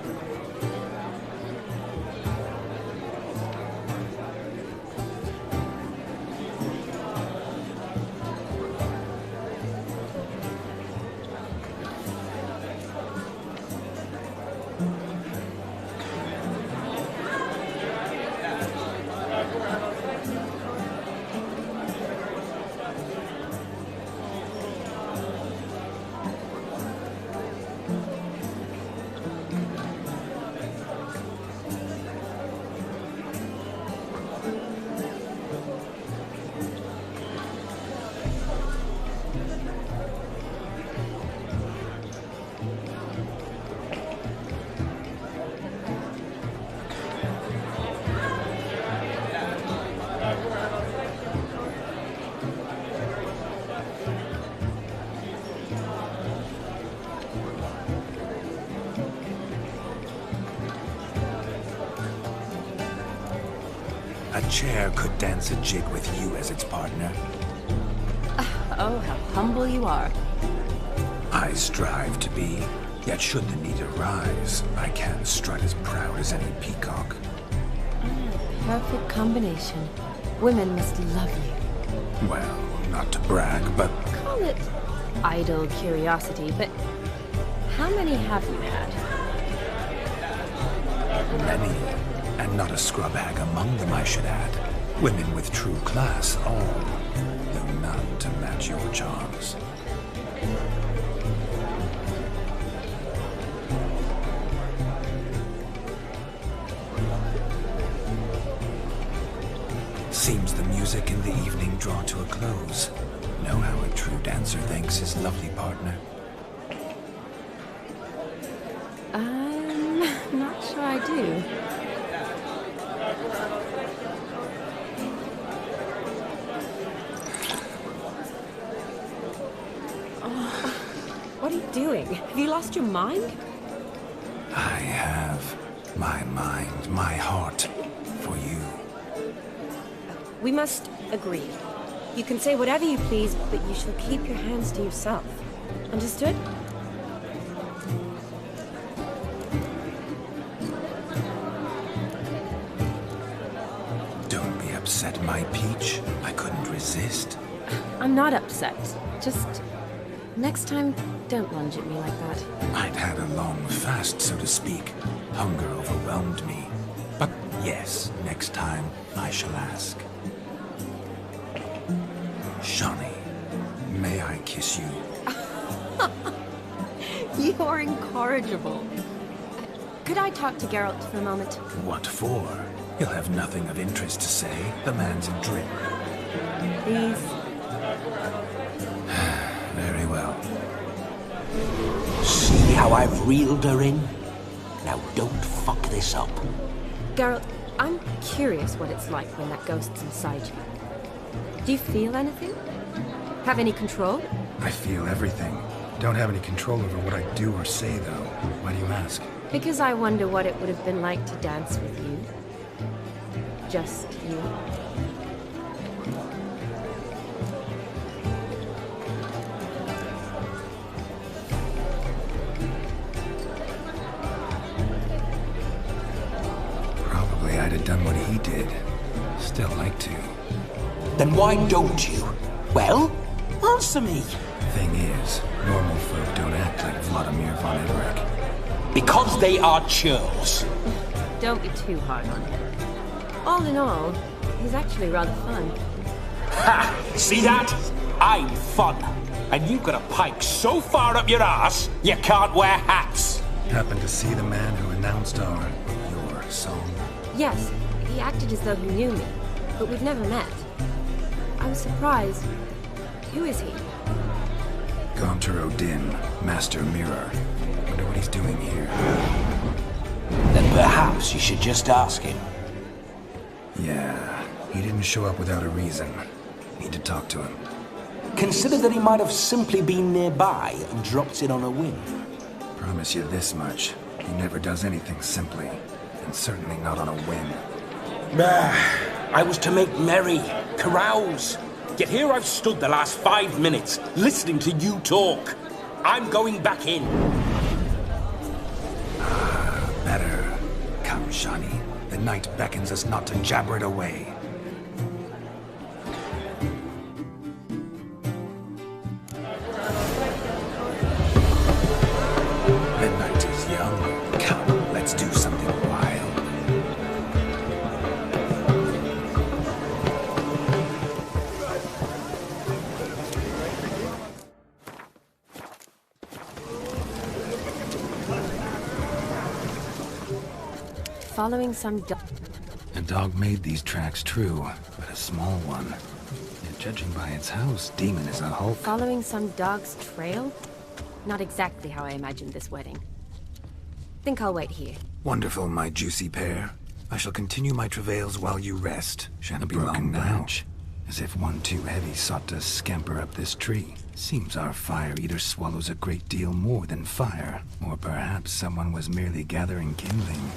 a chair could dance a jig with you as its partner. Oh, how humble you are. I strive to be, yet should the need arise, I can strut as proud as any peacock. Perfect combination. Women must love you. Well, not to brag, but... Call it idle curiosity, but how many have you had? Many, and not a scrub hag among them, I should add. Women with true class, all, though none to match your charms. Seems the music in the evening draw to a close. Know how a true dancer thanks his lovely partner. I'm not sure I do. Oh, what are you doing? Have you lost your mind? I have my mind, my heart for you. We must agree. You can say whatever you please, but you shall keep your hands to yourself. Understood? Don't be upset, my peach. I couldn't resist. I'm not upset. Just next time, don't lunge at me like that. I'd had a long fast, so to speak. Hunger overwhelmed me. But yes, next time I shall ask. Shawnee, may I kiss you? You are incorrigible. Could I talk to Geralt for a moment? What for? He'll have nothing of interest to say. The man's a drip. Please. Very well. See how I've reeled her in? Now don't fuck this up. Geralt, I'm curious what it's like when that ghost's inside you. Do you feel anything? Have any control? I feel everything. Don't have any control over what I do or say, though. Why do you ask? Because I wonder what it would have been like to dance with you. Just you. Probably I'd have done what he did. Still like to. Then why don't you? Well, answer me. Thing is, normal folk don't act like Vladimir von Edric. Because they are churls. Don't be too hard on him. All in all, he's actually rather fun. Ha! See that? I'm fun. And you've got a pike so far up your ass, you can't wear hats. Happened to see the man who announced your song? Yes, he acted as though he knew me, but we've never met. I was surprised. Who is he? Gaunter Odin, Master Mirror. Wonder what he's doing here. Then perhaps you should just ask him. Yeah, he didn't show up without a reason. Need to talk to him. Consider that he might have simply been nearby and dropped in on a whim. Promise you this much. He never does anything simply. And certainly not on a whim. I was to make merry, carouse. Yet here I've stood the last 5 minutes, listening to you talk. I'm going back in. Better. Come, Shawnee. The night beckons us not to jabber it away. The night is young. Come, let's do something wild. Following some A dog made these tracks true, but a small one. And judging by its house, Demon is a hulk. Following some dog's trail? Not exactly how I imagined this wedding. Think I'll wait here. Wonderful, my juicy pair. I shall continue my travails while you rest. Shan't be long now. As if one too heavy sought to scamper up this tree. Seems our fire eater swallows a great deal more than fire. Or perhaps someone was merely gathering kindling.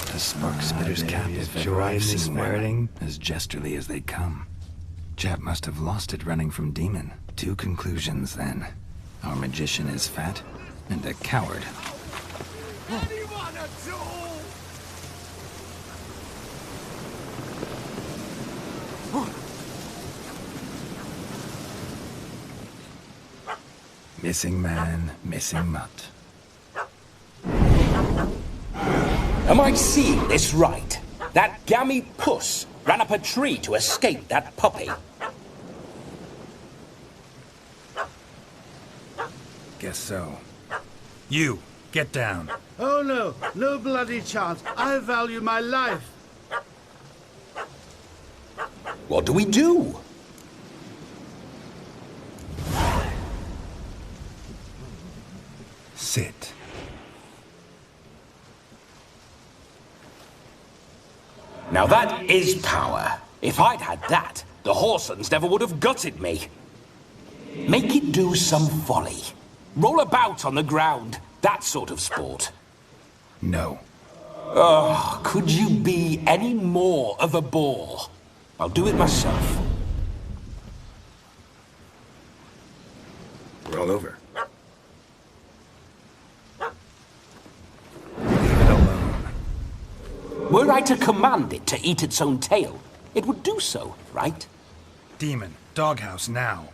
To spark spitters captive, ever I've seen one, as jesterly as they come. Chap must have lost it running from demon. 2 conclusions, then. Our magician is fat, and a coward. Missing man, missing mutt. Am I seeing this right? That gammy puss ran up a tree to escape that puppy. Guess so. You, get down. Oh no, no bloody chance. I value my life. What do we do? Sit. Now that is power. If I'd had that, the Horsons never would have gutted me. Make it do some folly. Roll about on the ground. That sort of sport. No. Oh, could you be any more of a bore? I'll do it myself. Roll over. Were I to command it to eat its own tail, it would do so, right? Demon, doghouse now.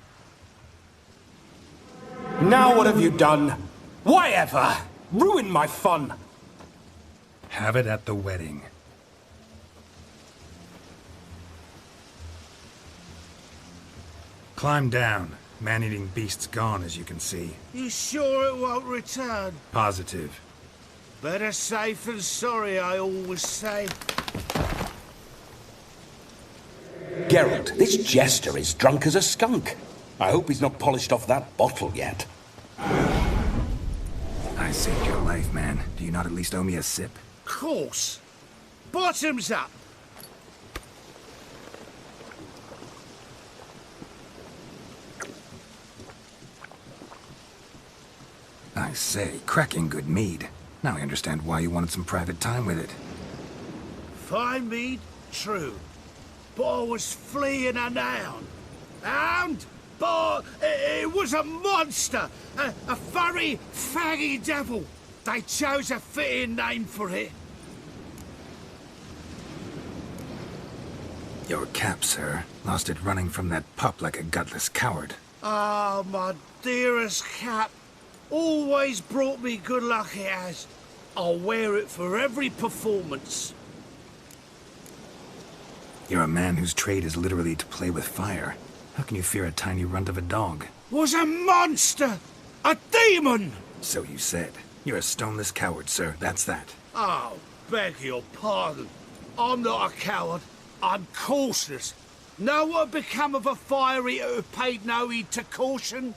Now what have you done? Why ever? Ruin my fun. Have it at the wedding. Climb down. Man-eating beast's gone, as you can see. You sure it won't return? Positive. Better safe than sorry, I always say. Geralt, this jester is drunk as a skunk. I hope he's not polished off that bottle yet. I saved your life, man. Do you not at least owe me a sip? Course. Bottoms up. I say, cracking good mead. Now I understand why you wanted some private time with it. Fine mead, true. But I was fleeing a hound. Hound? But it was a monster. A furry, faggy devil. They chose a fitting name for it. Your cap, sir. Lost it running from that pup like a gutless coward. Ah, my dearest cap. Always brought me good luck, it has. I'll wear it for every performance. You're a man whose trade is literally to play with fire. How can you fear a tiny runt of a dog? Was a monster! A demon! So you said. You're a stoneless coward, sir. That's that. Oh, beg your pardon. I'm not a coward. I'm cautious. Know what had become of a fire eater who paid no heed to caution?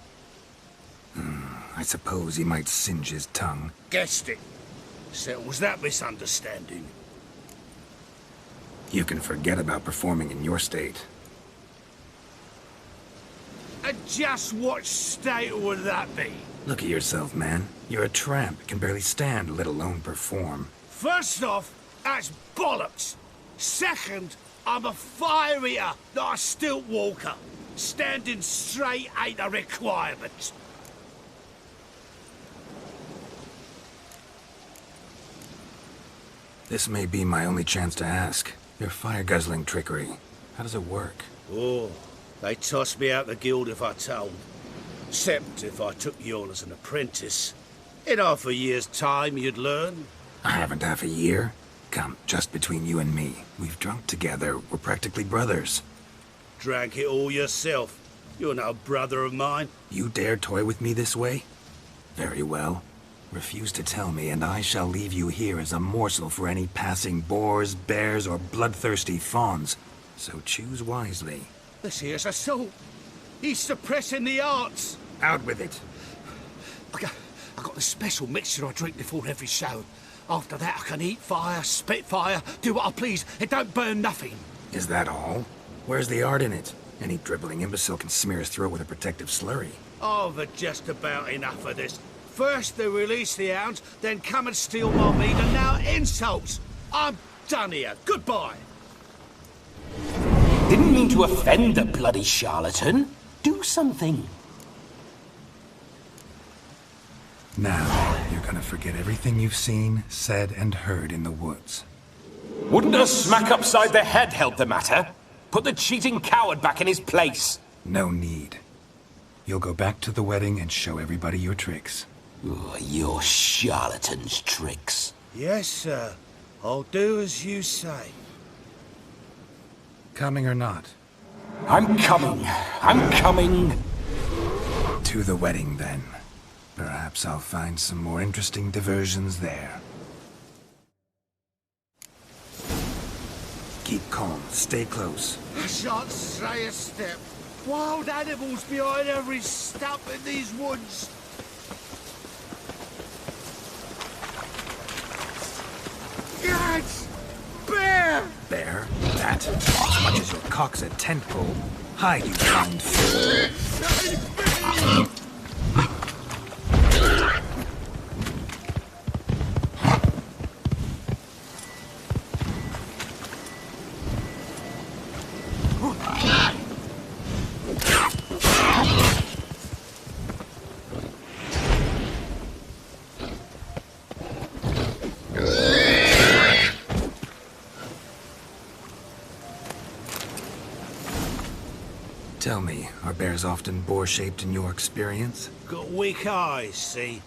I suppose he might singe his tongue. Guessed it. Settles that misunderstanding. You can forget about performing in your state. And just what state would that be? Look at yourself, man. You're a tramp, can barely stand, let alone perform. First off, that's bollocks. Second, I'm a fire eater, not a stilt walker. Standing straight ain't a requirement. This may be my only chance to ask. Your fire-guzzling trickery, how does it work? Oh, they tossed me out the guild if I told. Except if I took you on as an apprentice. In half a year's time, you'd learn. I haven't half a year. Come, just between you and me. We've drunk together. We're practically brothers. Drank it all yourself. You're no brother of mine. You dare toy with me this way? Very well. Refuse to tell me, and I shall leave you here as a morsel for any passing boars, bears, or bloodthirsty fawns. So choose wisely. This here's assault. He's suppressing the arts. Out with it. I got the special mixture I drink before every show. After that, I can eat fire, spit fire, do what I please. It don't burn nothing. Is that all? Where's the art in it? Any dribbling imbecile can smear his throat with a protective slurry. I've had just about enough of this. First they release the hounds, then come and steal my meat, and now insults. I'm done here. Goodbye. Didn't mean to offend the bloody charlatan. Do something. Now, you're gonna forget everything you've seen, said, and heard in the woods. Wouldn't a smack upside the head help the matter? Put the cheating coward back in his place. No need. You'll go back to the wedding and show everybody your tricks. Oh, your charlatan's tricks. Yes, sir. I'll do as you say. Coming or not? I'm coming. I'm coming. To the wedding, then. Perhaps I'll find some more interesting diversions there. Keep calm. Stay close. I shan't stray a step. Wild animals behind every stump in these woods. Yes! Bear! Bear? That? As much as your cock's a tent pole. Hide, you blind fool. Tell me, are bears often boar-shaped in your experience? Got weak eyes, see?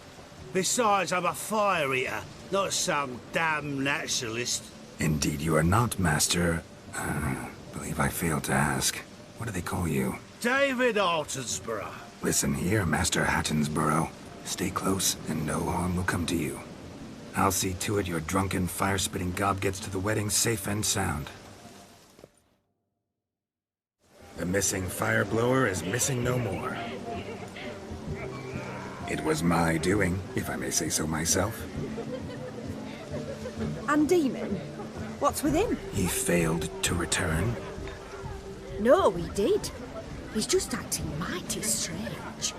Besides, I'm a fire eater, not some damn naturalist. Indeed you are not, Master... believe I failed to ask. What do they call you? David Altonsborough. Listen here, Master Hattonsborough. Stay close, and no harm will come to you. I'll see to it your drunken, fire-spitting gob gets to the wedding safe and sound. The missing fire blower is missing no more. It was my doing, if I may say so myself. And Demon? What's with him? He failed to return. No, he did. He's just acting mighty strange.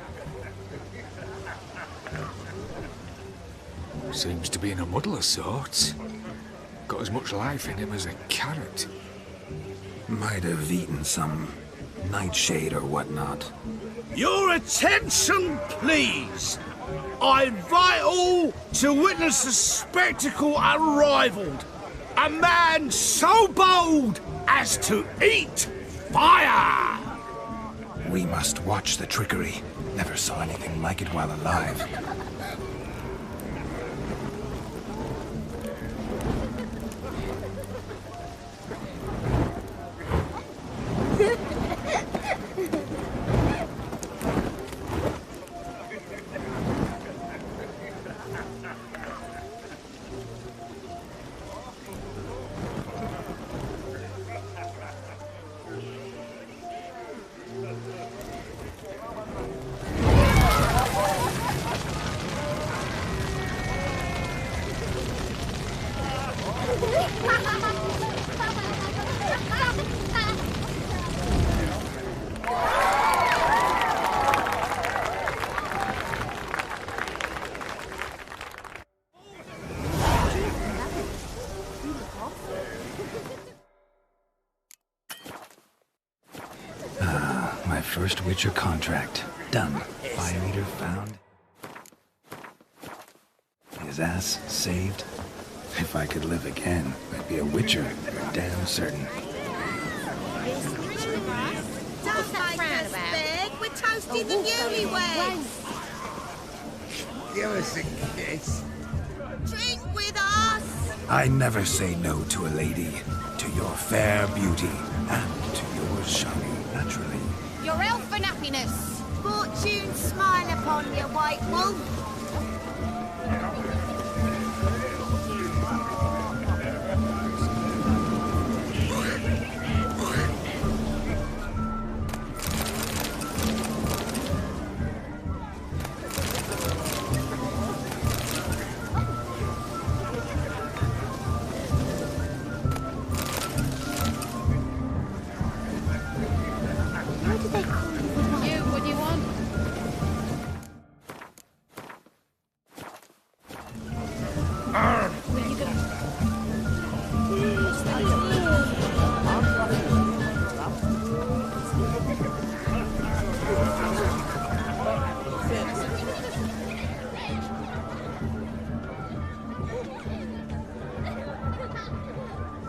Seems to be in a muddle of sorts. Got as much life in him as a carrot. Might have eaten some nightshade or whatnot. Your attention, please! I invite all to witness a spectacle unrivaled. A man so bold as to eat fire! We must watch the trickery. Never saw anything like it while alive. First Witcher contract. Done. Fire eater found. His ass saved. If I could live again, I'd be a Witcher, for damn certain. Don't make us beg. We're toasting the newlyweds. Give us a kiss. Drink with us. I never say no to a lady. To your fair beauty, and to yours, Shani, naturally. Your elfin happiness. Fortune smile upon you, white wolf.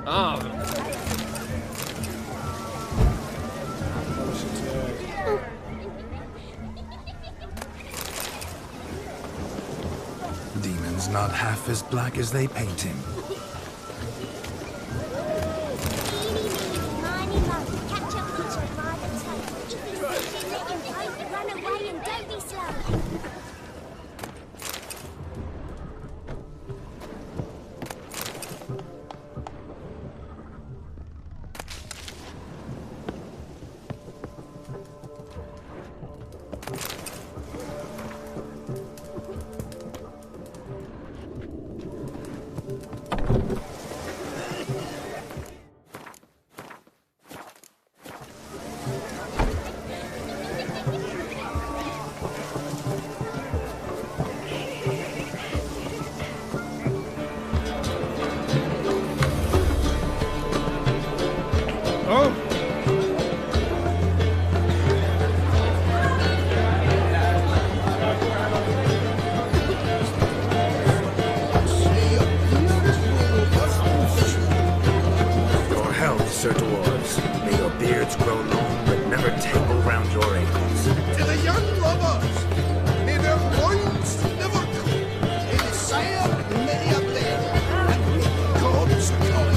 Ah. Demon's not half as black as they paint him. Miny mo, catch a creature by the toe. If he sees you, let him go. Run away and don't be slow. Your health, Sir Dwarves. May your beards grow long, but never tangle round your ankles. To the young lovers, may their loins never cool. May the sire many a bed, and may the gods come.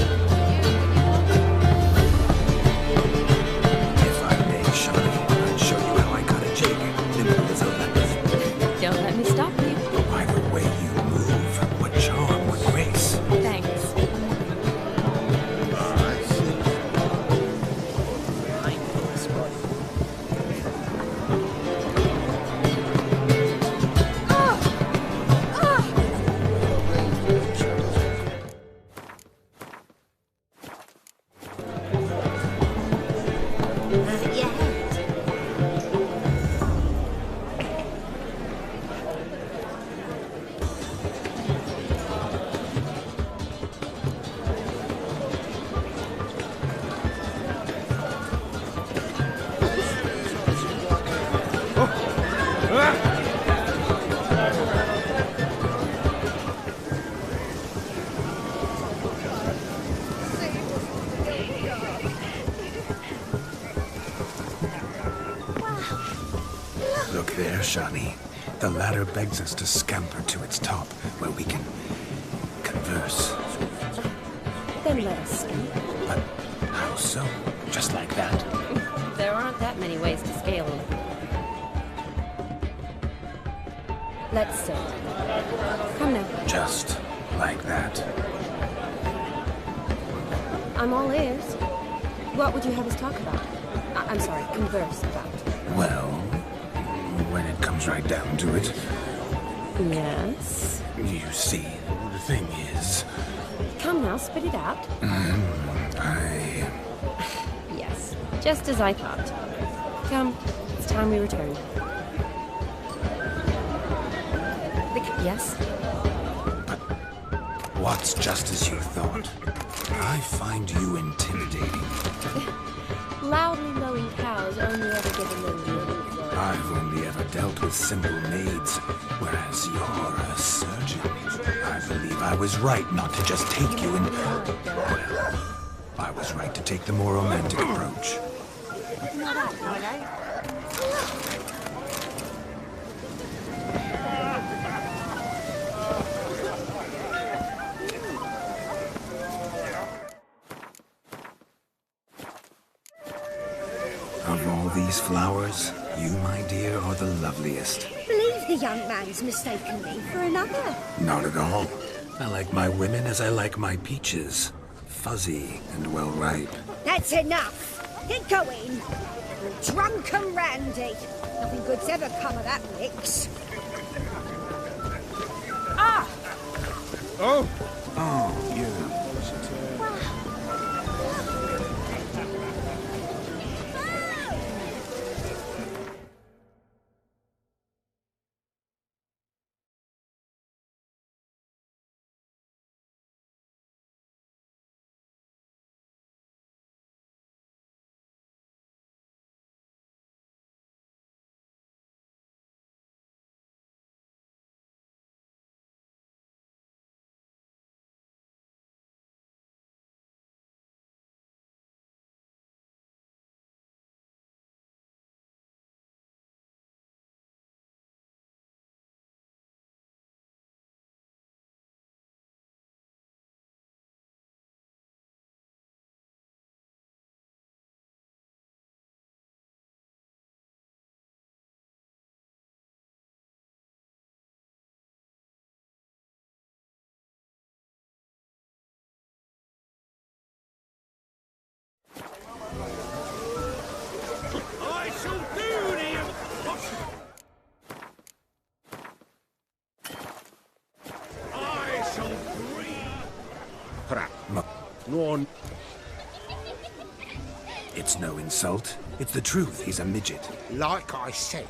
If I may, Shawnee, I'd show you how I cut a jig, nimble as a leopard. Don't let me stop you. By the way you move, what charm, what grace. Thanks. Look there, Shawnee. The ladder begs us to scamper to its top, where we can converse. Then let us speak. But how so? Just like that? There aren't that many ways to scale them. Let's sit. Come now. Just like that? I'm all ears. What would you have us talk about? I'm sorry, converse about. Well, when it comes right down to it. Yes? You see, the thing is... Come now, spit it out. Yes, just as I thought. Come, it's time we return. Yes? What's just as you thought? I find you intimidating. Loudly lowing cows only ever give a little. I've only ever dealt with simple maids, whereas you're a surgeon. I believe I was right not to just take you and... Well, I was right to take the more romantic approach. Of all these flowers, you, my dear, are the loveliest. Believe the young man's mistaken me for another. Not at all. I like my women as I like my peaches. Fuzzy and well ripe. That's enough. Get going. You're drunk and randy. Nothing good's ever come of that mix. Ah! Oh! Oh, you. prat. No. It's no insult. It's the truth. He's a midget. Like I said,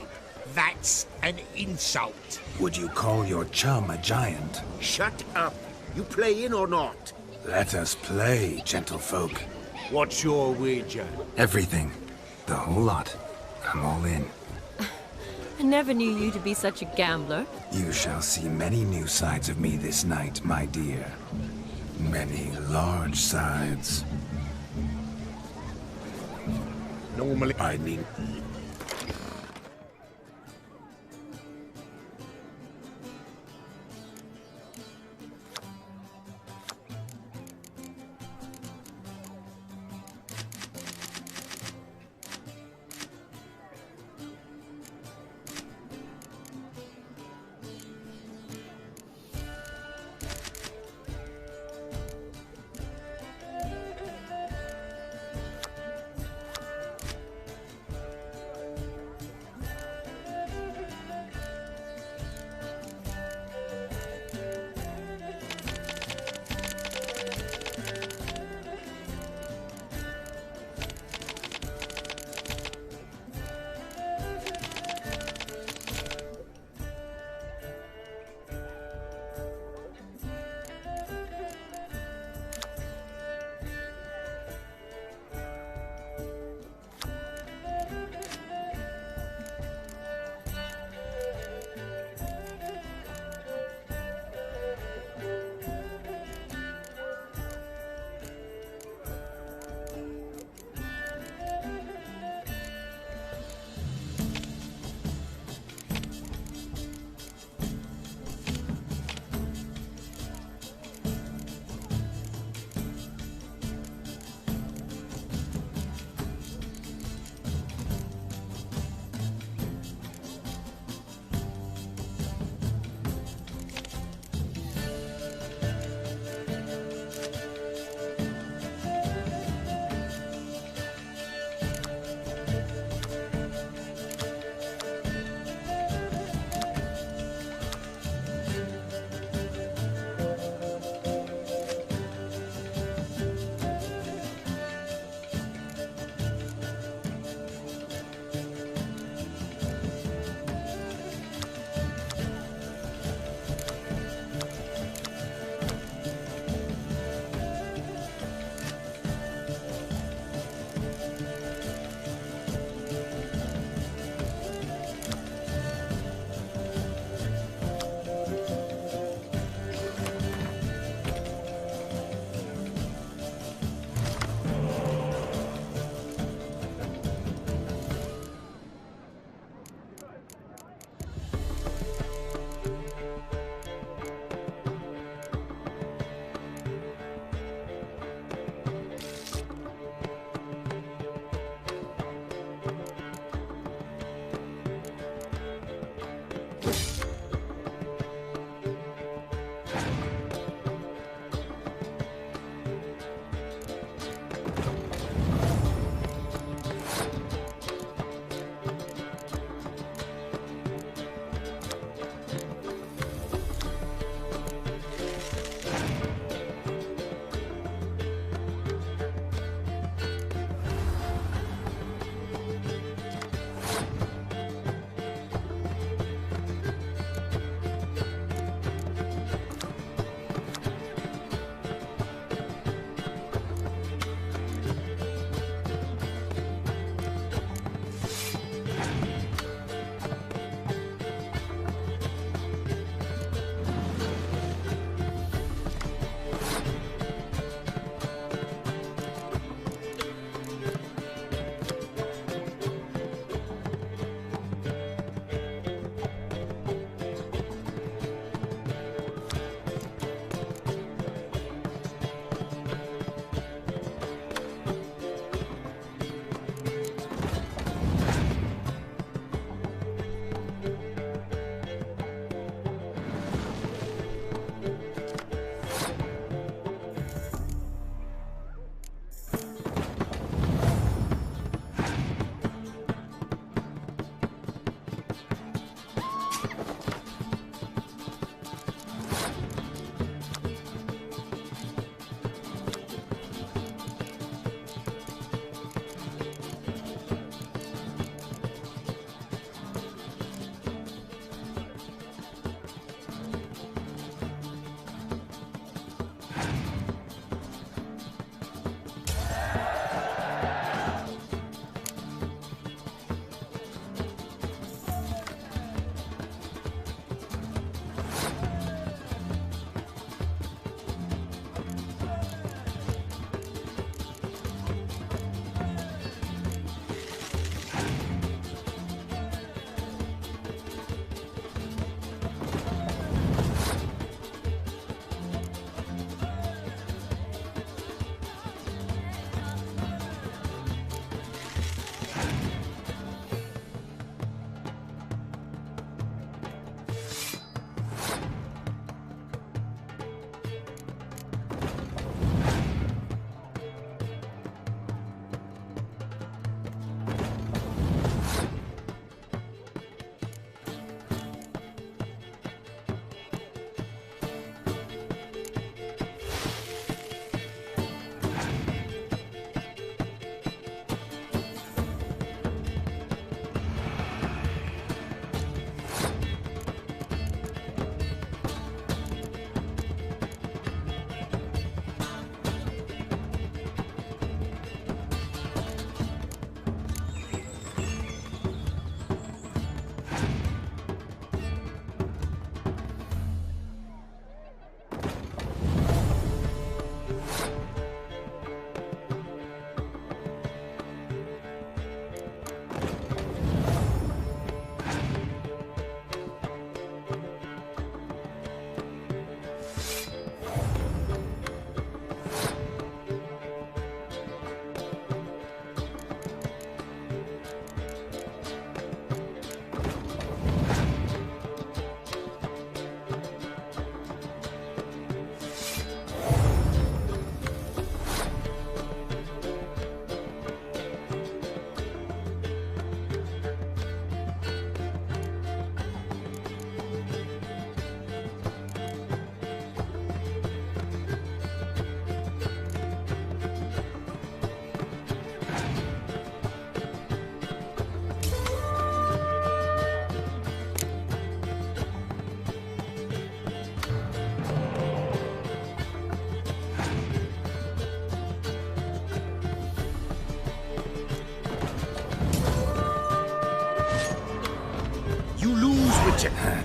that's an insult. Would you call your chum a giant? Shut up. You playing or not? Let us play, gentlefolk. What's your wager? Everything. The whole lot. I'm all in. I never knew you to be such a gambler. You shall see many new sides of me this night, my dear. Many large sides. Normally, I mean...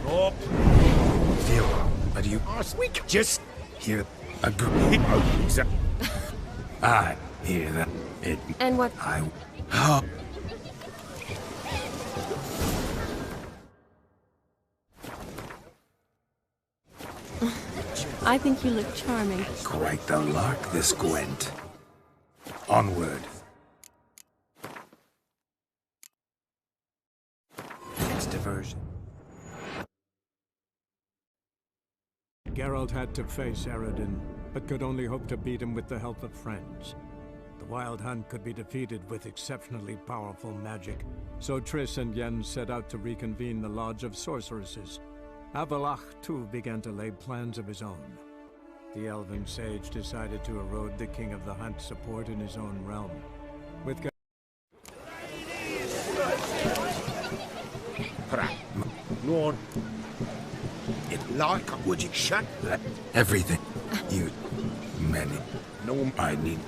Oh. Feel, but you Just hear a good. I hear that. It. And what? Oh. I think you look charming. Quite the lark, this Gwent. Onward. It's diversion. Geralt had to face Eredin, but could only hope to beat him with the help of friends. The Wild Hunt could be defeated with exceptionally powerful magic, so Triss and Yen set out to reconvene the Lodge of Sorceresses. Avallac'h, too, began to lay plans of his own. The Elven Sage decided to erode the King of the Hunt's support in his own realm. With Lord. It like would you shut that? Everything. You. Many. No, I need.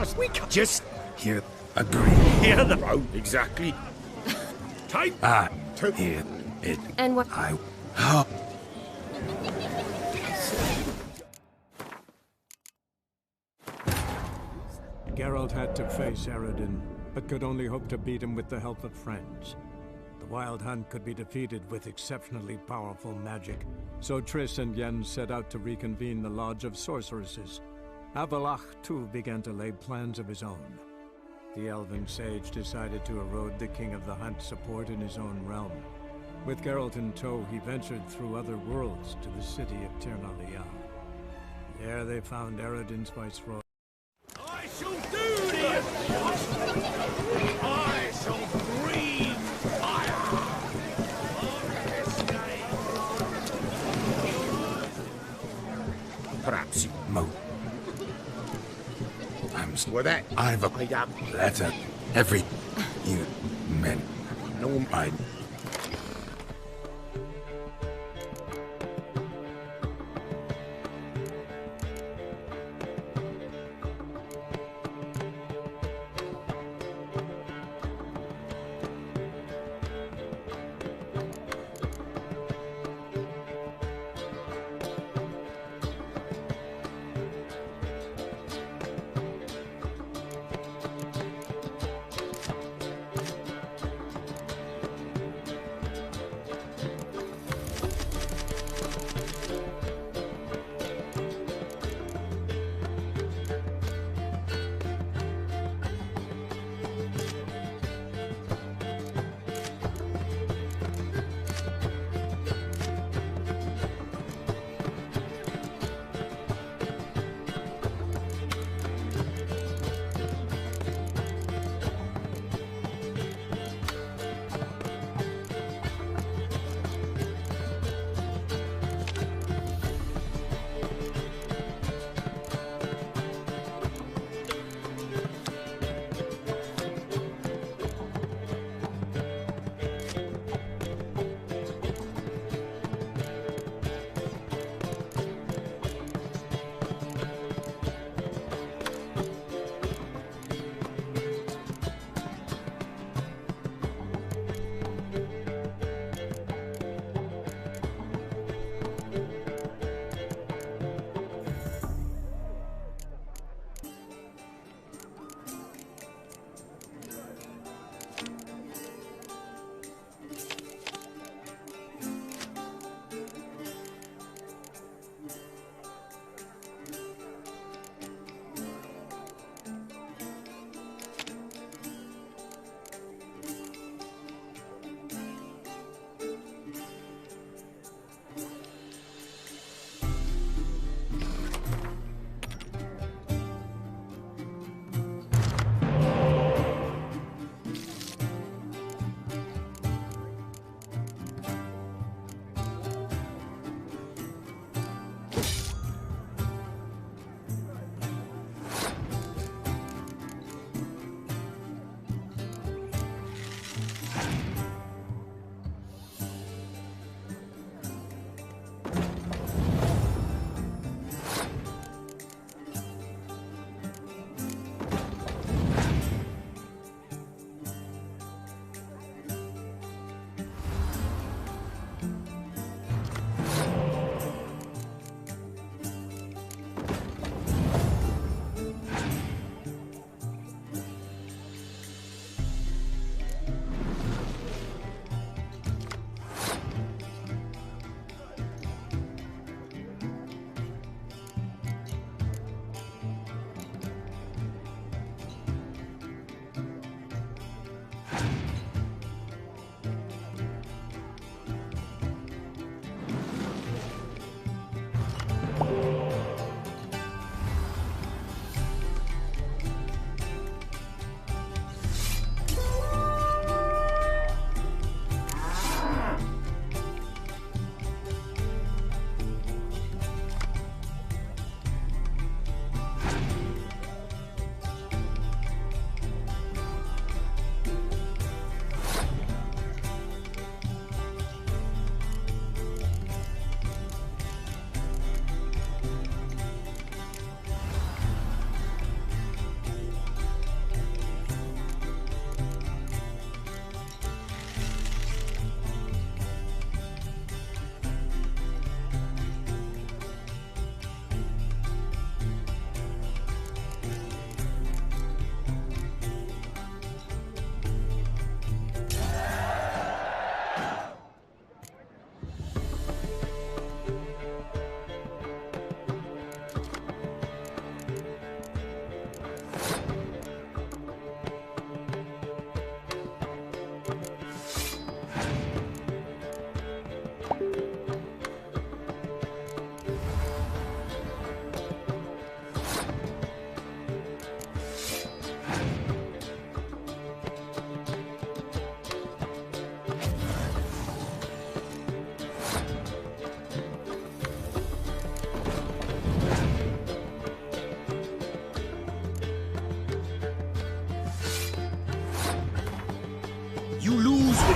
course, we can just Here, agree. hear the road exactly. Type Here, it. And what? Oh. Geralt had to face Eredin, but could only hope to beat him with the help of friends. The Wild Hunt could be defeated with exceptionally powerful magic, so Triss and Yen set out to reconvene the Lodge of Sorceresses. Avallac'h, too, began to lay plans of his own. The elven sage decided to erode the King of the Hunt's support in his own realm. With Geralt in tow, he ventured through other worlds to the city of Tirnalia. There they found Eredin's viceroy. I shall do this! I shall breathe fire! Perhaps you mo. With that, I've a letter. Every you men. No, I.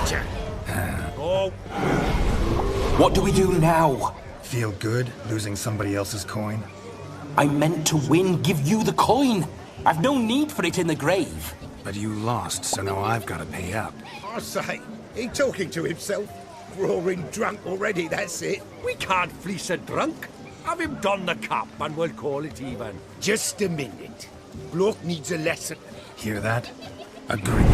Witcher! Oh. What do we do now? Feel good losing somebody else's coin? I meant to win, give you the coin. I've no need for it in the grave. But you lost, so now I've got to pay up. I say, he talking to himself. Roaring drunk already, that's it. We can't fleece a drunk. Have him don the cap and we'll call it even. Just a minute. Bloke needs a lesson. Hear that? Agree.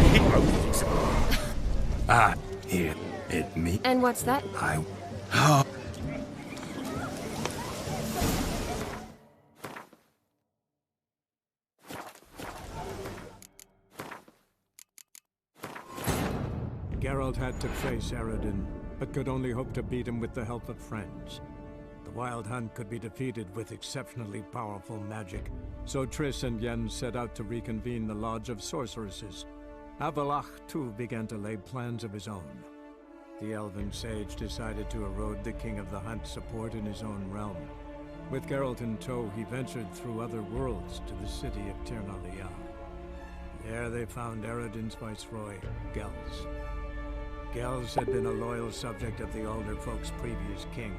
Here, it me. And what's that? Oh. Geralt had to face Eredin, but could only hope to beat him with the help of friends. The Wild Hunt could be defeated with exceptionally powerful magic, so Triss and Yen set out to reconvene the Lodge of Sorceresses. Avallac'h, too, began to lay plans of his own. The elven sage decided to erode the King of the Hunt's support in his own realm. With Geralt in tow, he ventured through other worlds to the city of Tir na Lial. There they found Eredin's viceroy, Gels. Gels had been a loyal subject of the Alder Folk's previous king.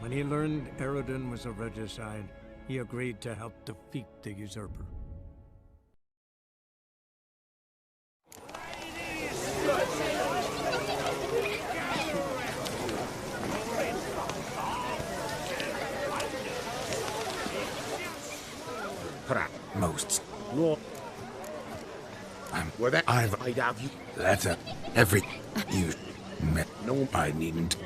When he learned Eredin was a regicide, he agreed to help defeat the usurper. Most. No. I'd have you. That's every you met. No, I needn't.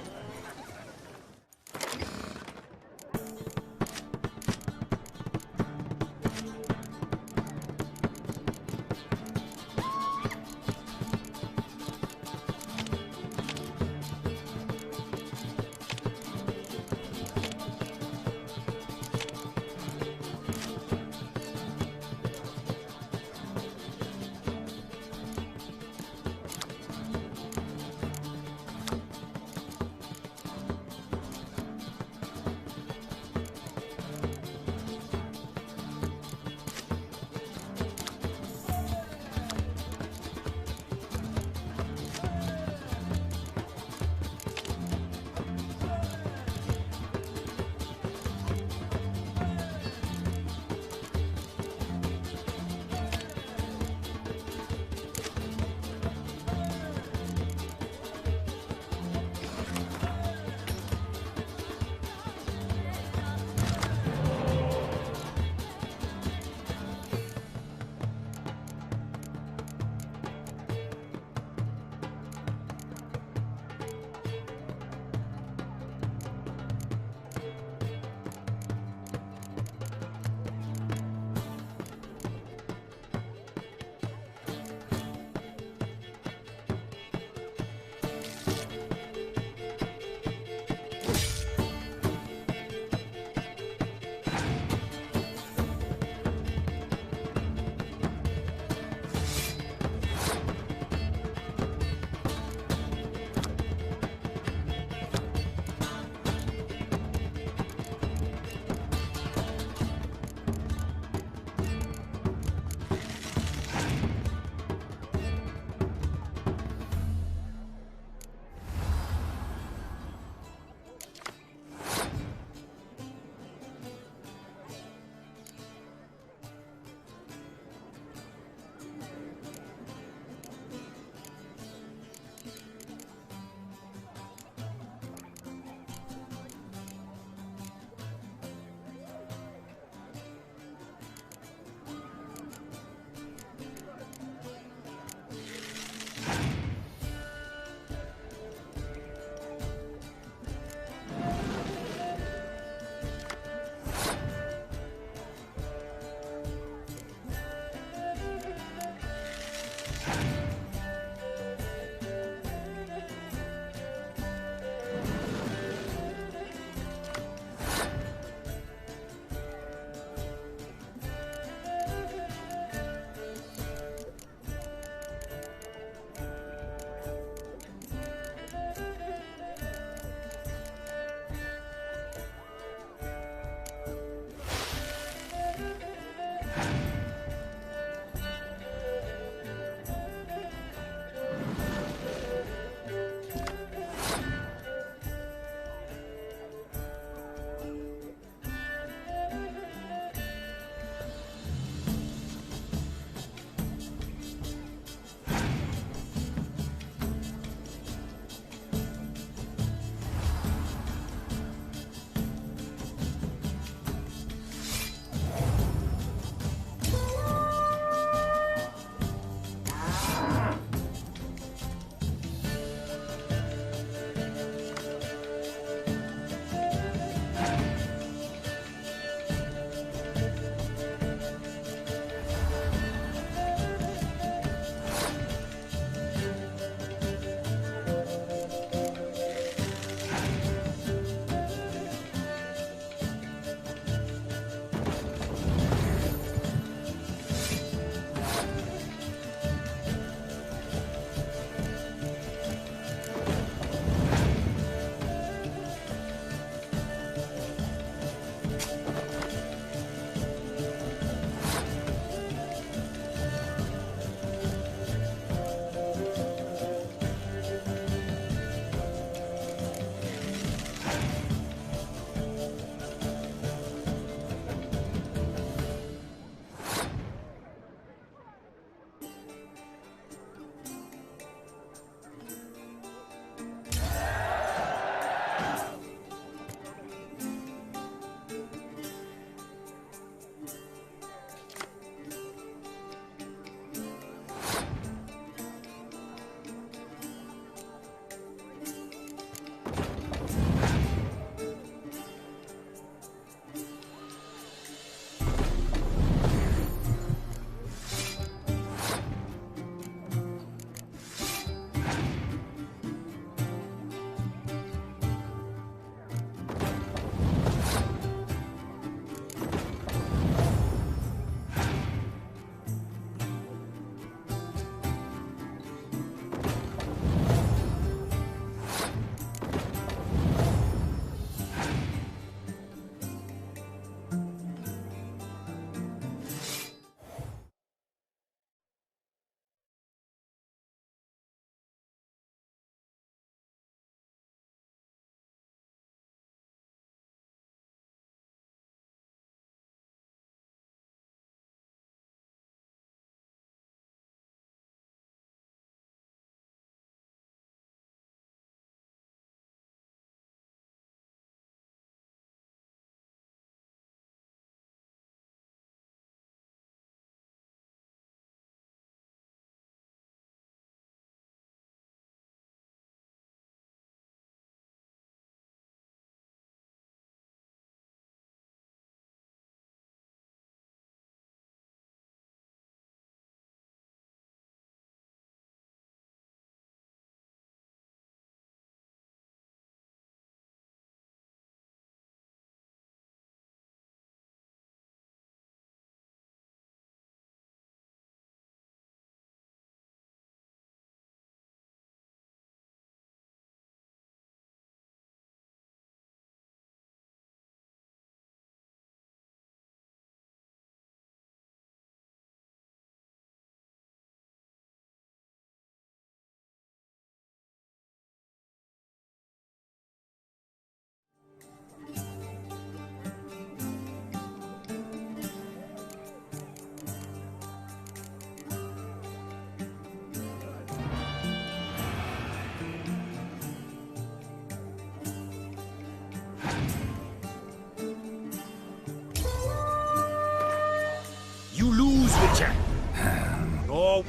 No.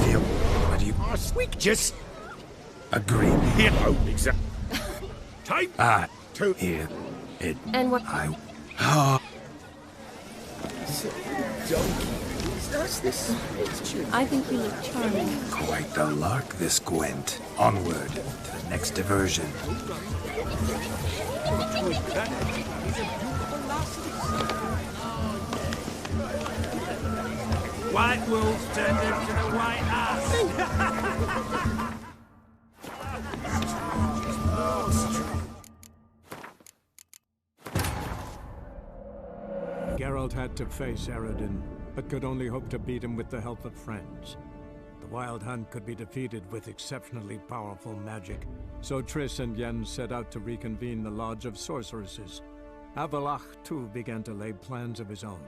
Feel what you We just agree. Yeah, exactly. Time to hear it. And what? I think you look charming. Quite the lark, this Gwent. Onward to the next diversion. White wolves turned into the white ass. Geralt had to face Eredin, but could only hope to beat him with the help of friends. The Wild Hunt could be defeated with exceptionally powerful magic, so Triss and Yen set out to reconvene the Lodge of Sorceresses. Avallac'h, too, began to lay plans of his own.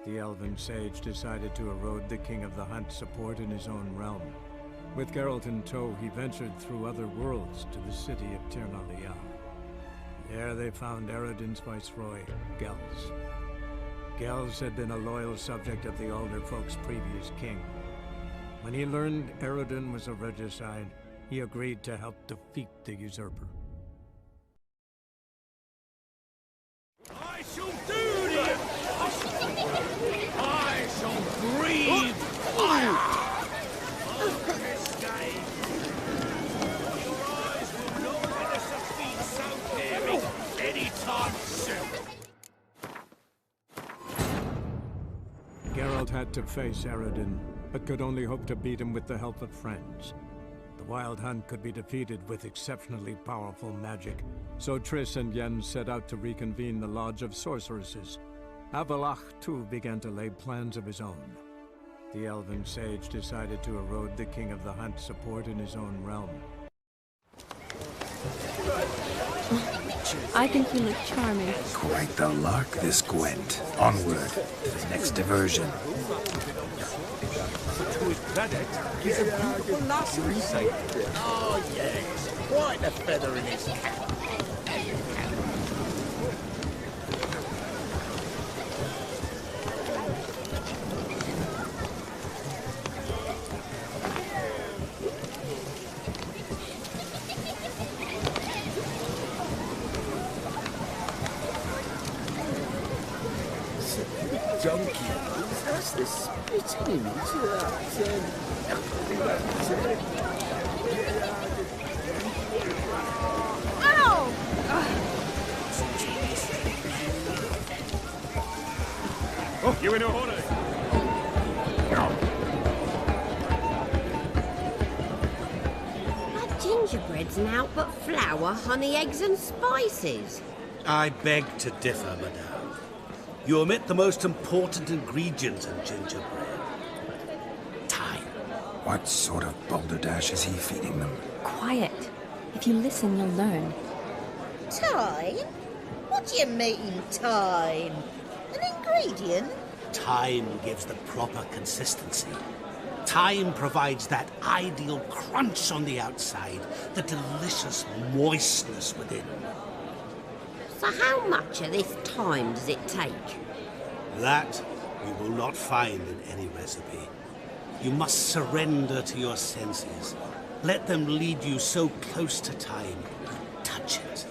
The elven sage decided to erode the King of the Hunt's support in his own realm. With Geralt in tow, he ventured through other worlds to the city of Tir na Liah. There they found Eredin's viceroy, Gels. Gels had been a loyal subject of the Alderfolk's previous king. When he learned Eredin was a regicide, he agreed to help defeat the usurper. I shall do this! I shall breathe fire! This game, your eyes will not witness a feat so daring anytime soon. Geralt had to face Eredin, but could only hope to beat him with the help of friends. The Wild Hunt could be defeated with exceptionally powerful magic, so Triss and Yen set out to reconvene the Lodge of Sorceresses. Avallac'h, too, began to lay plans of his own. The elven sage decided to erode the King of the Hunt's support in his own realm. I think you look charming. Quite the lark, this Gwent. Onward to the next diversion. To his credit, he's a beautiful lassie, we say. Oh, yes. Quite a feather in his cap. Donkey, that's the spitting Oh, you in a hurry? That gingerbread's naught but flour, honey, eggs and spices. I beg to differ, madame. You omit the most important ingredient in gingerbread. Time. What sort of balderdash is he feeding them? Quiet. If you listen, you'll learn. Time? What do you mean, time? An ingredient? Time gives the proper consistency. Time provides that ideal crunch on the outside, the delicious moistness within. So how much of this time does it take? That you will not find in any recipe. You must surrender to your senses. Let them lead you so close to time. You touch it.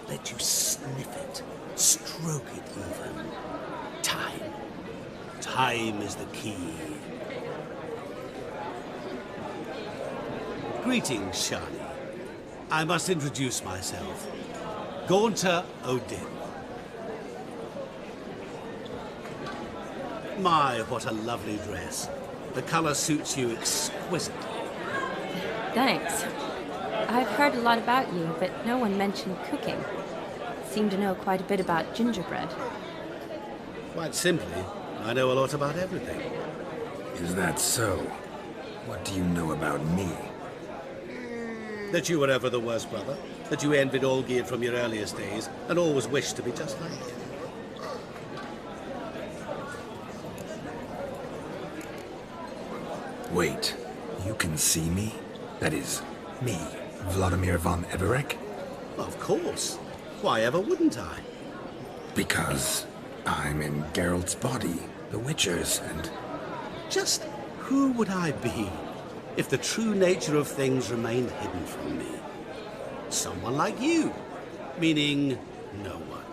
Let you sniff it. Stroke it even. Time. Time is the key. Greetings, Shani. I must introduce myself. Gaunter Odin. My, what a lovely dress. The color suits you exquisitely. Thanks. I've heard a lot about you, but no one mentioned cooking. Seem to know quite a bit about gingerbread. Quite simply, I know a lot about everything. Is that so? What do you know about me? That you were ever the worst brother. That you envied Olgierd from your earliest days, and always wished to be just like him. Wait, you can see me? That is, me, Vladimir von Everec? Of course. Why ever wouldn't I? Because I'm in Geralt's body, the Witcher's, and... Just who would I be if the true nature of things remained hidden from me? Someone like you, meaning no one.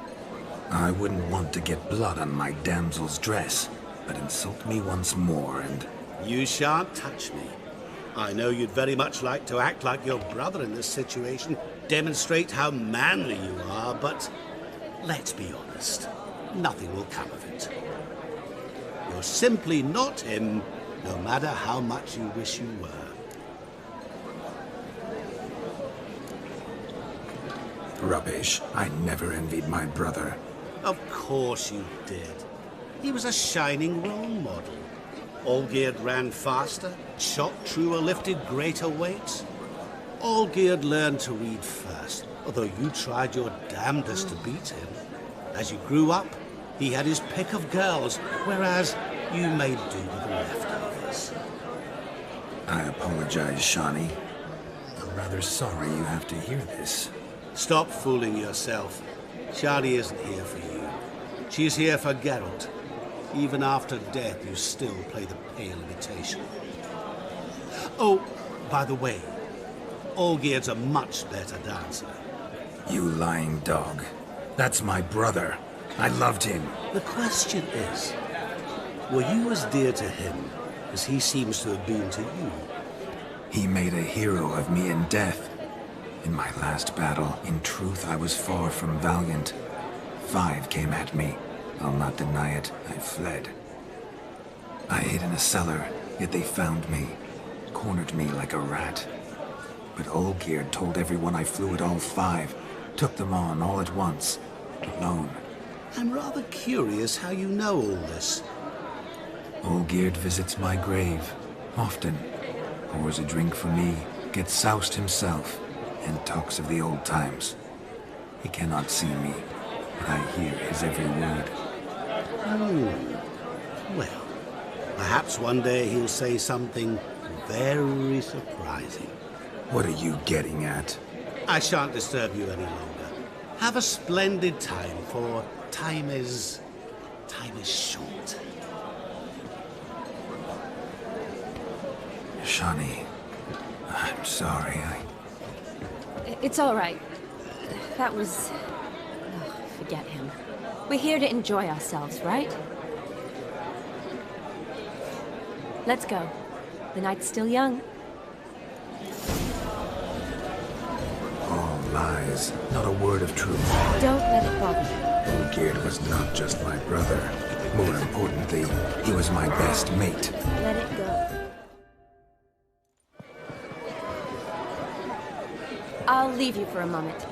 I wouldn't want to get blood on my damsel's dress, but insult me once more and... You shan't touch me. I know you'd very much like to act like your brother in this situation, demonstrate how manly you are, but let's be honest, nothing will come of it. You're simply not him, no matter how much you wish you were. Rubbish. I never envied my brother. Of course you did. He was a shining role model. Olgierd ran faster, shot truer, lifted greater weights. Olgierd learned to read first, although you tried your damnedest to beat him. As you grew up, he had his pick of girls, whereas you made do with the leftovers. I apologize, Shawnee. I'm rather sorry you have to hear this. Stop fooling yourself. Shani isn't here for you. She's here for Geralt. Even after death, you still play the pale imitation. Oh, by the way, Olgierd's a much better dancer. You lying dog. That's my brother. I loved him. The question is, were you as dear to him as he seems to have been to you? He made a hero of me in death. In my last battle, in truth, I was far from valiant. 5 came at me. I'll not deny it, I fled. I hid in a cellar, yet they found me, cornered me like a rat. But Olgierd told everyone I flew at all 5, took them on all at once, alone. I'm rather curious how you know all this. Olgierd visits my grave, often. Pours a drink for me, gets soused himself, and talks of the old times. He cannot see me, but I hear his every word. Well, perhaps one day he'll say something very surprising. What are you getting at? I shan't disturb you any longer. Have a splendid time, for time is short. Shawnee, I'm sorry, It's all right. That was... Oh, forget him. We're here to enjoy ourselves, right? Let's go. The night's still young. All lies, not a word of truth. Don't let it bother you. Olgierd was not just my brother. More importantly, he was my best mate. Let it go. I'll leave you for a moment.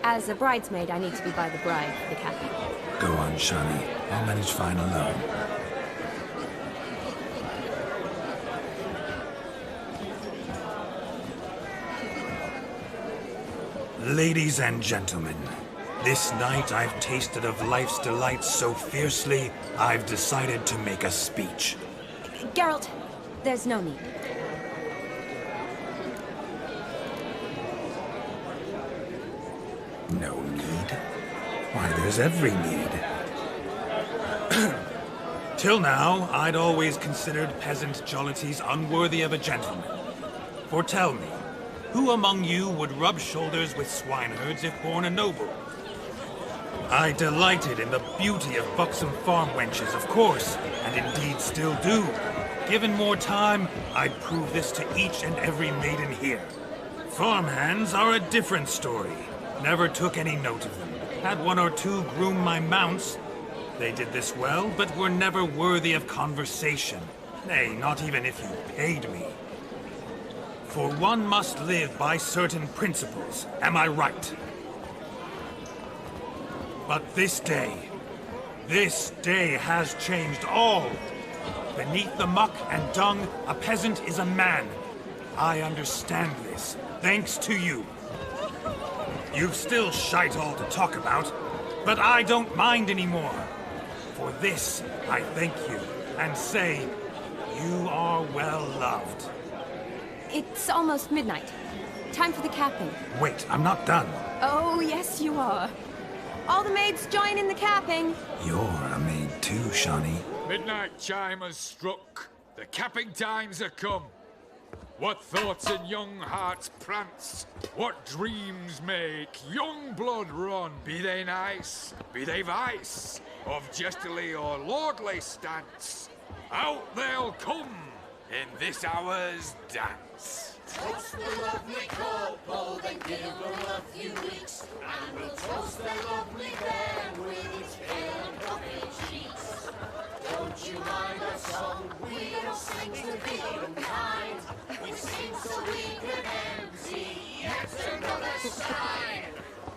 As a bridesmaid, I need to be by the bride for the capping. Go on, Shawnee. I'll manage fine alone. Ladies and gentlemen, this night I've tasted of life's delights so fiercely, I've decided to make a speech. Geralt, there's no need. No need? Why, there's every need. Till now, I'd always considered peasant jollities unworthy of a gentleman. For tell me, who among you would rub shoulders with swineherds if born a noble? I delighted in the beauty of buxom farm wenches, of course, and indeed still do. Given more time, I'd prove this to each and every maiden here. Farmhands are a different story. Never took any note of them. Had 1 or 2 groom my mounts. They did this well, but were never worthy of conversation. Nay, not even if you paid me. For one must live by certain principles, am I right? But this day has changed all. Beneath the muck and dung, a peasant is a man. I understand this, thanks to you. You've still shite all to talk about, but I don't mind anymore. For this, I thank you, and say, you are well loved. It's almost midnight. Time for the capping. Wait, I'm not done. Oh, yes, you are. All the maids join in the capping. You're a maid too, Shawnee. Midnight chime has struck. The capping times are come. What thoughts in young hearts prance? What dreams make young blood run? Be they nice, be they vice, of jestly or lordly stance, out they'll come in this hour's dance. Toast the lovely couple, then give them a few weeks, and we'll toast their lovely bed with its pale and puffy cheeks. Don't you mind our song? We don't sing to be unkind. We sing so we can empty yet another shrine.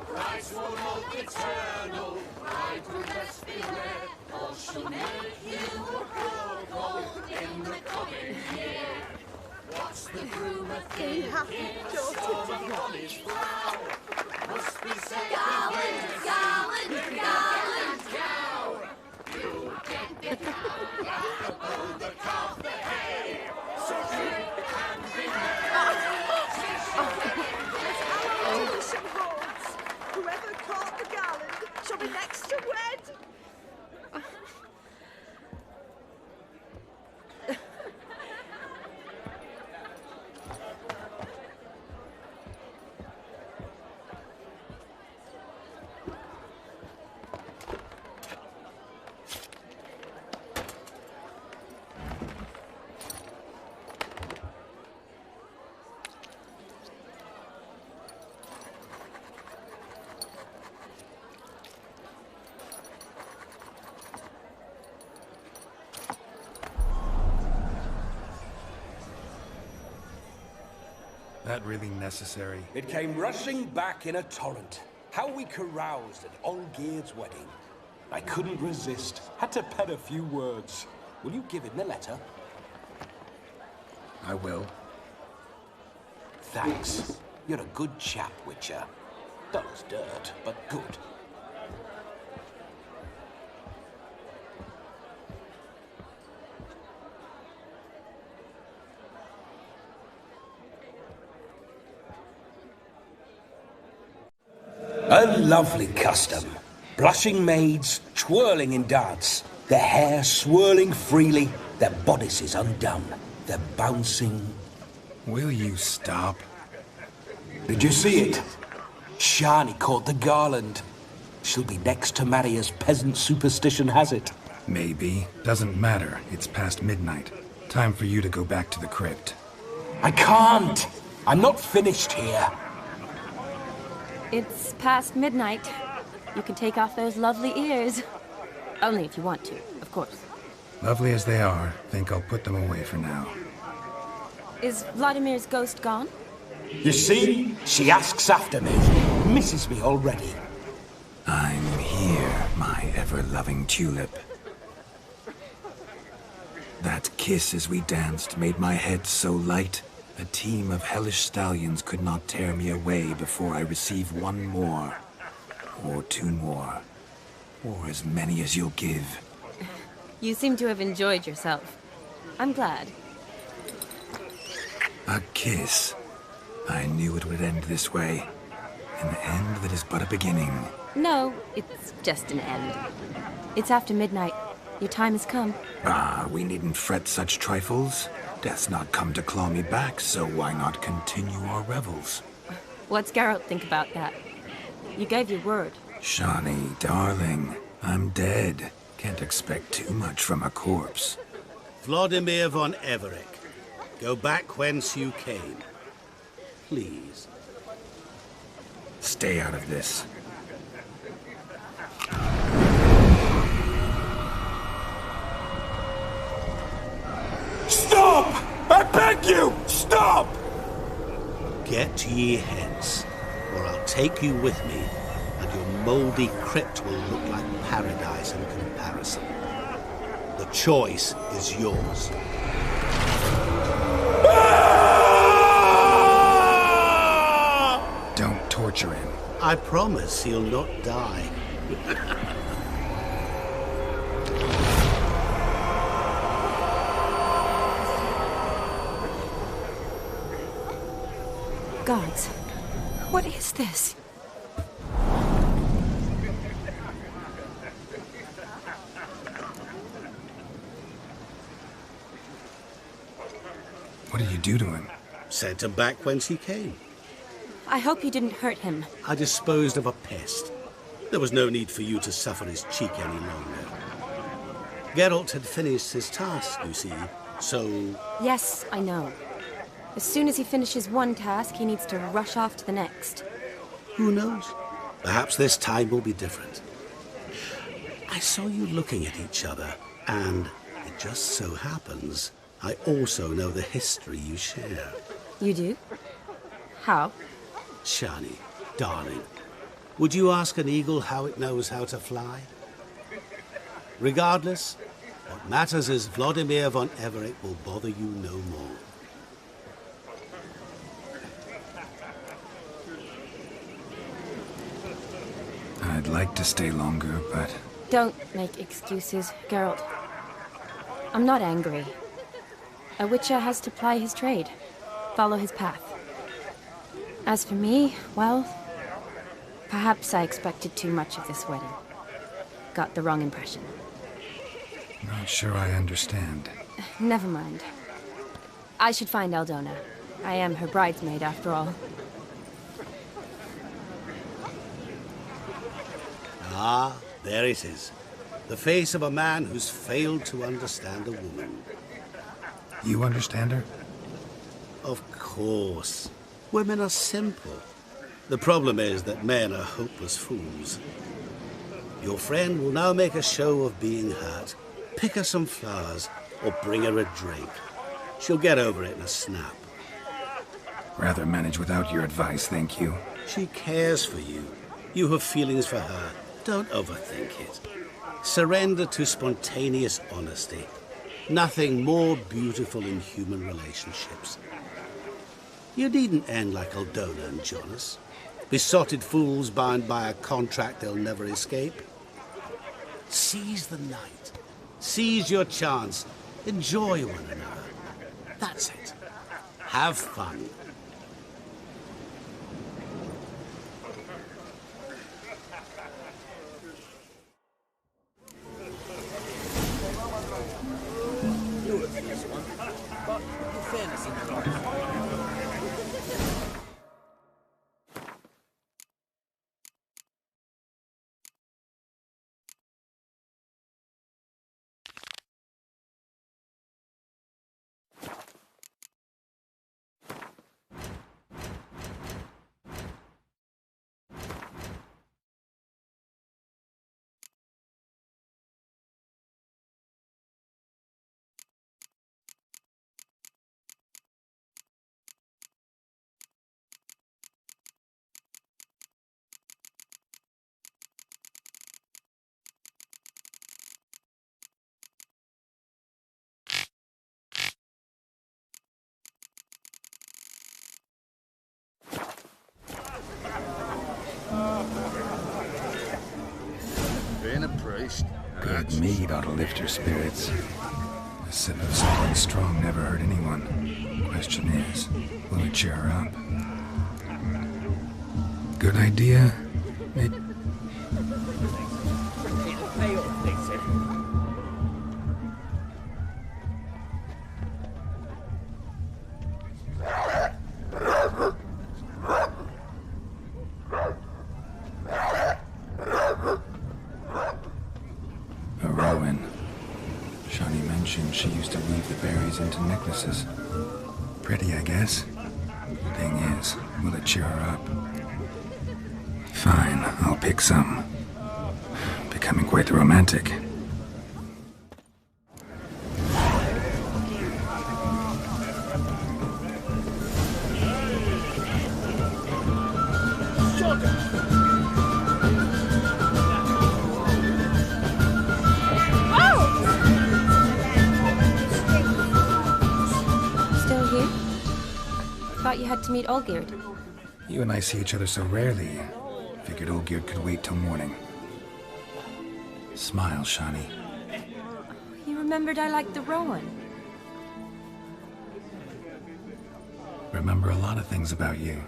Christ will look eternal, bride will best beware, or she'll make you a couple in the coming year. What's the groom a thinking? Stolen on his plow. Must be said Garland, Garland, Garland. cow. You get the cow, oh, the calf, the hay. So drink and be Our tradition holds. Whoever caught the Garland shall be next to wed. That really necessary? It came rushing back in a torrent. How we caroused at Olgierd's wedding. I couldn't resist. Had to pen a few words. Will you give him the letter? I will. Thanks. You're a good chap, Witcher. Dull as dirt, but good. A lovely custom. Blushing maids, twirling in dance, their hair swirling freely, their bodices undone, their bouncing... Will you stop? Did you see it? Shani caught the garland. She'll be next to marry as peasant superstition has it. Maybe. Doesn't matter. It's past midnight. Time for you to go back to the crypt. I can't! I'm not finished here. It's past midnight. You can take off those lovely ears. Only if you want to, of course. Lovely as they are, think I'll put them away for now. Is Vladimir's ghost gone? You see? She asks after me. Misses me already. I'm here, my ever-loving tulip. That kiss as we danced made my head so light. A team of hellish stallions could not tear me away before I receive one more. Or two more. Or as many as you'll give. You seem to have enjoyed yourself. I'm glad. A kiss. I knew it would end this way. An end that is but a beginning. No, it's just an end. It's after midnight. Your time has come. Ah, we needn't fret such trifles. Death's not come to claw me back, so why not continue our revels? What's Geralt think about that? You gave your word. Shani, darling, I'm dead. Can't expect too much from a corpse. Vladimir von Everec, go back whence you came. Please. Stay out of this. Stop! I beg you! Stop! Get ye hence, or I'll take you with me, and your mouldy crypt will look like paradise in comparison. The choice is yours. Don't torture him. I promise he'll not die. Gods, what is this? did you do to him? Sent him back whence he came. I hope you didn't hurt him. I disposed of a pest. There was no need for you to suffer his cheek any longer. Geralt had finished his task, you see, so... Yes, I know. As soon as he finishes one task, he needs to rush off to the next. Who knows? Perhaps this time will be different. I saw you looking at each other, and it just so happens I also know the history you share. You do? How? Shani, darling, would you ask an eagle how it knows how to fly? Regardless, what matters is Vladimir von Everett will bother you no more. I'd like to stay longer, but... Don't make excuses, Geralt. I'm not angry. A witcher has to ply his trade, follow his path. As for me, well, perhaps I expected too much of this wedding. Got the wrong impression. Not sure I understand. Never mind. I should find Aldona. I am her bridesmaid, after all. Ah, there it is. The face of a man who's failed to understand a woman. You understand her? Of course. Women are simple. The problem is that men are hopeless fools. Your friend will now make a show of being hurt. Pick her some flowers, or bring her a drink. She'll get over it in a snap. Rather manage without your advice, thank you. She cares for you. You have feelings for her. Don't overthink it. Surrender to spontaneous honesty. Nothing more beautiful in human relationships. You needn't end like Aldona and Jonas. Besotted fools bound by a contract they'll never escape. Seize the night. Seize your chance. Enjoy one another. That's it. Have fun. Being a priest. Good mead ought to lift your spirits. A sip of something strong never hurt anyone. Question is, will it cheer her up? Good idea? She used to weave the berries into necklaces. Pretty, I guess. Thing is, will it cheer her up? Fine, I'll pick some. Becoming quite the romantic. You had to meet Olgierd. You and I see each other so rarely. Figured Olgierd could wait till morning. Smile, Shani. You remembered I liked the Rowan. Remember a lot of things about you.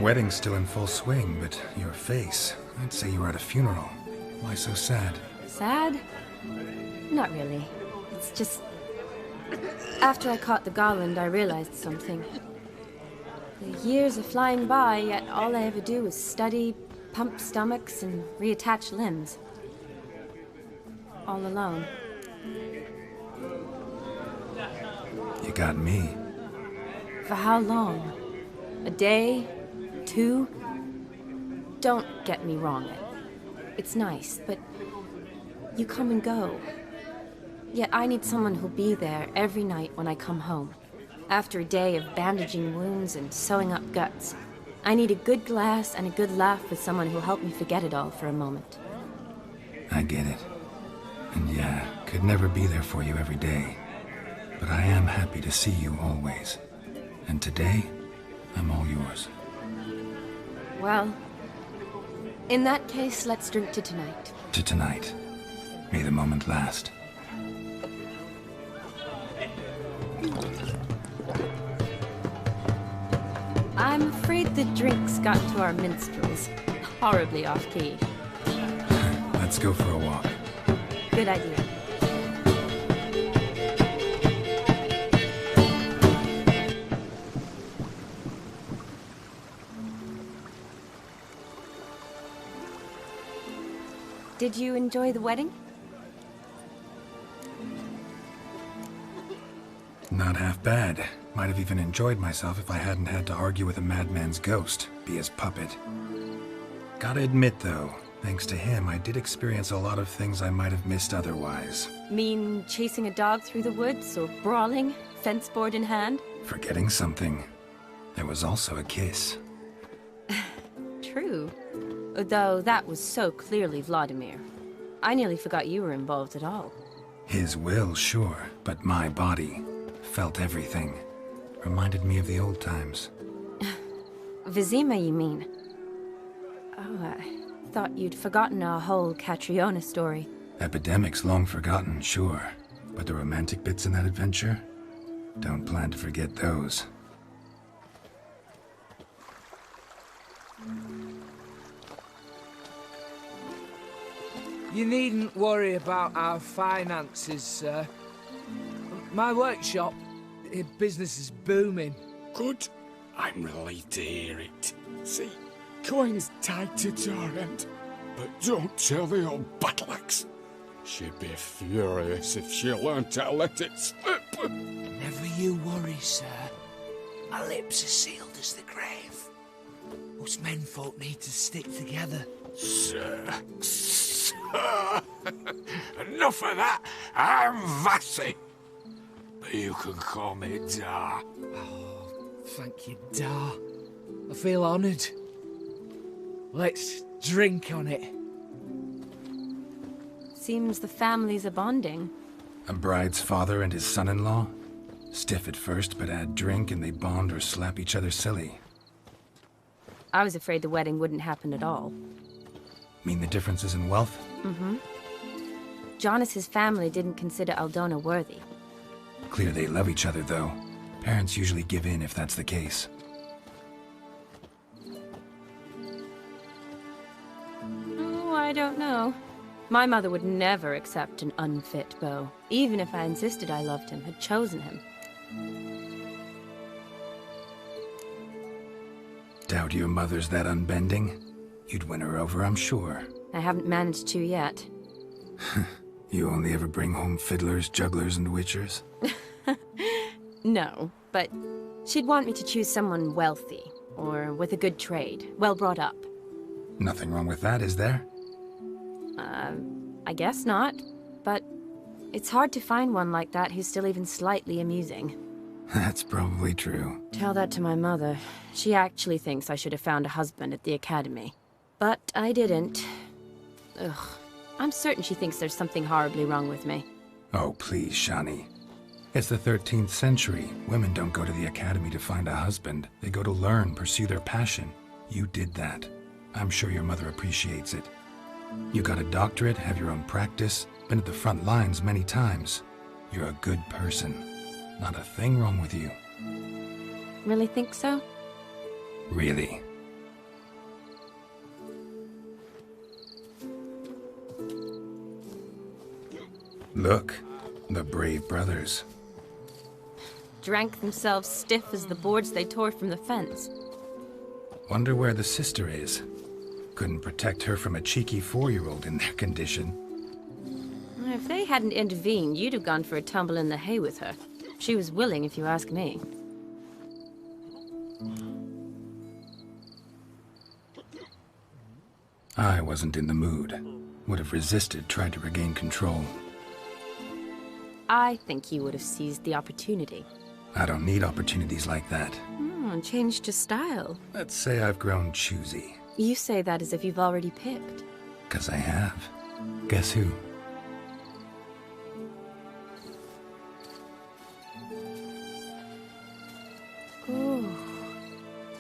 Wedding's still in full swing, but your face, I'd say you were at a funeral. Why so sad? Sad? Not really. It's It's just... After I caught the garland, I realized something. The years are flying by, yet all I ever do is study, pump stomachs, and reattach limbs. All alone. You got me. For how long? A day? 2? Don't get me wrong. It's nice, but you come and go. Yet I need someone who'll be there every night when I come home. After a day of bandaging wounds and sewing up guts, I need a good glass and a good laugh with someone who'll help me forget it all for a moment. I get it. And yeah, could never be there for you every day. But I am happy to see you always. And today, I'm all yours. Well, in that case, let's drink to tonight. To tonight. May the moment last. I'm afraid the drinks got to our minstrels. Horribly off-key. Let's go for a walk. Good idea. Did you enjoy the wedding? Not half bad. Might have even enjoyed myself if I hadn't had to argue with a madman's ghost, be his puppet. Gotta admit, though, thanks to him, I did experience a lot of things I might have missed otherwise. Mean chasing a dog through the woods, or brawling, fence board in hand? Forgetting something. There was also a kiss. True. Though that was so clearly Vladimir. I nearly forgot you were involved at all. His will, sure, but my body felt everything. Reminded me of the old times. Vizima, you mean? Oh, I thought you'd forgotten our whole Catriona story. Epidemics long forgotten, sure. But the romantic bits in that adventure? Don't plan to forget those. You needn't worry about our finances, sir. My workshop, business is booming. Good. I'm relieved to hear it. See, coin's tied to Torrent. But don't tell the old battleaxe. She'd be furious if she learned to let it slip. Never you worry, sir. My lips are sealed as the grave. Us menfolk need to stick together. Sir. Enough of that. I'm Vassy. But you can call me Dar. Oh, thank you, Dar. I feel honoured. Let's drink on it. Seems the families are bonding. A bride's father and his son-in-law? Stiff at first, but add drink and they bond or slap each other silly. I was afraid the wedding wouldn't happen at all. Mean the differences in wealth? Mm-hmm. Jonas's family didn't consider Aldona worthy. Clear they love each other, though. Parents usually give in if that's the case. Oh, I don't know. My mother would never accept an unfit beau, even if I insisted I loved him, had chosen him. Doubt your mother's that unbending? You'd win her over, I'm sure. I haven't managed to yet. You only ever bring home fiddlers, jugglers, and witchers? No, but she'd want me to choose someone wealthy, or with a good trade, well brought up. Nothing wrong with that, is there? I guess not, but it's hard to find one like that who's still even slightly amusing. That's probably true. Tell that to my mother. She actually thinks I should have found a husband at the academy. But I didn't. Ugh. I'm certain she thinks there's something horribly wrong with me. Oh, please, Shani. It's the 13th century. Women don't go to the academy to find a husband. They go to learn, pursue their passion. You did that. I'm sure your mother appreciates it. You got a doctorate, have your own practice, been at the front lines many times. You're a good person. Not a thing wrong with you. Really think so? Really. Look, The brave brothers. Drank themselves stiff as the boards they tore from the fence. Wonder where the sister is. Couldn't protect her from a cheeky 4-year-old in their condition. If they hadn't intervened, you'd have gone for a tumble in the hay with her. She was willing, if you ask me. I wasn't in the mood. Would have resisted, tried to regain control. I think you would have seized the opportunity. I don't need opportunities like that. Changed your style. Let's say I've grown choosy. You say that as if you've already picked. 'Cause I have. Guess who? Ooh,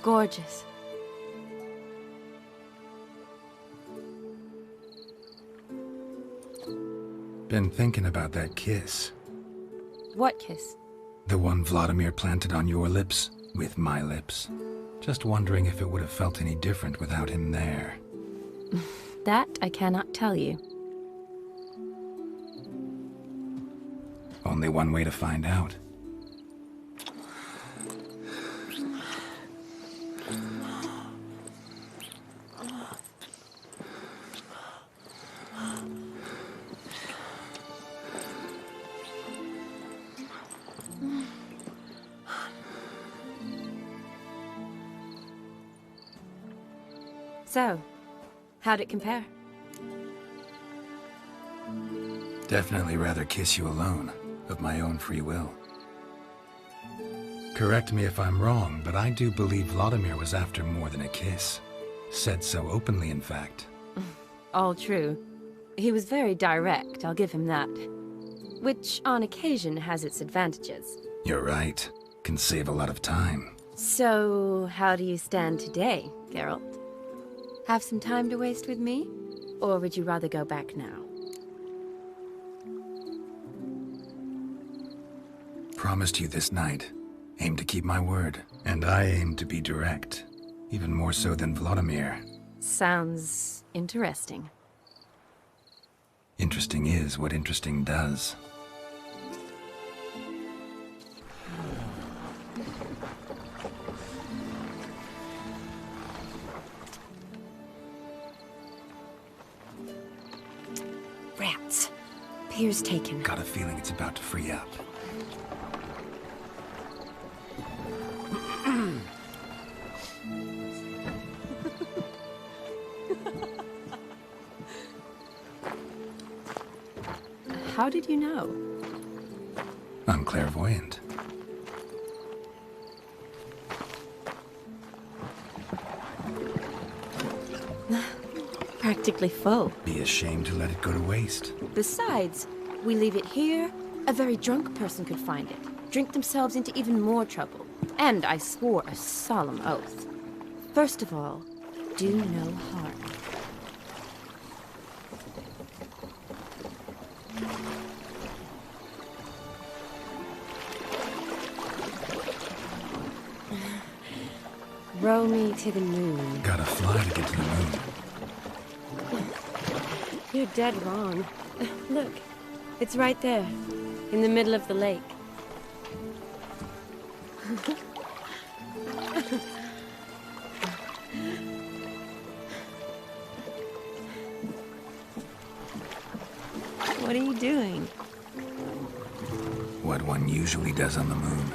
gorgeous. Been thinking about that kiss. What kiss? The one Vladimir planted on your lips, with my lips. Just wondering if it would have felt any different without him there. That I cannot tell you. Only one way to find out. So, how'd it compare? Definitely rather kiss you alone, of my own free will. Correct me if I'm wrong, but I do believe Vladimir was after more than a kiss. Said so openly, in fact. All true. He was very direct, I'll give him that. Which, on occasion, has its advantages. You're right. Can save a lot of time. So, how do you stand today, Geralt? Have some time to waste with me? Or would you rather go back now? Promised you this night. Aim to keep my word. And I aim to be direct. Even more so than Vladimir. Sounds interesting. Interesting is what interesting does. Rats. Pier's taken. Got a feeling it's about to free up. How did you know? I'm clairvoyant. Practically full. Be ashamed to let it go to waste. Besides, we leave it here, a very drunk person could find it, drink themselves into even more trouble. And I swore a solemn oath. First of all, do no harm. Row me to the moon. Gotta fly to get to the moon. You're dead wrong. Look, it's right there, in the middle of the lake. What are you doing? What one usually does on the moon.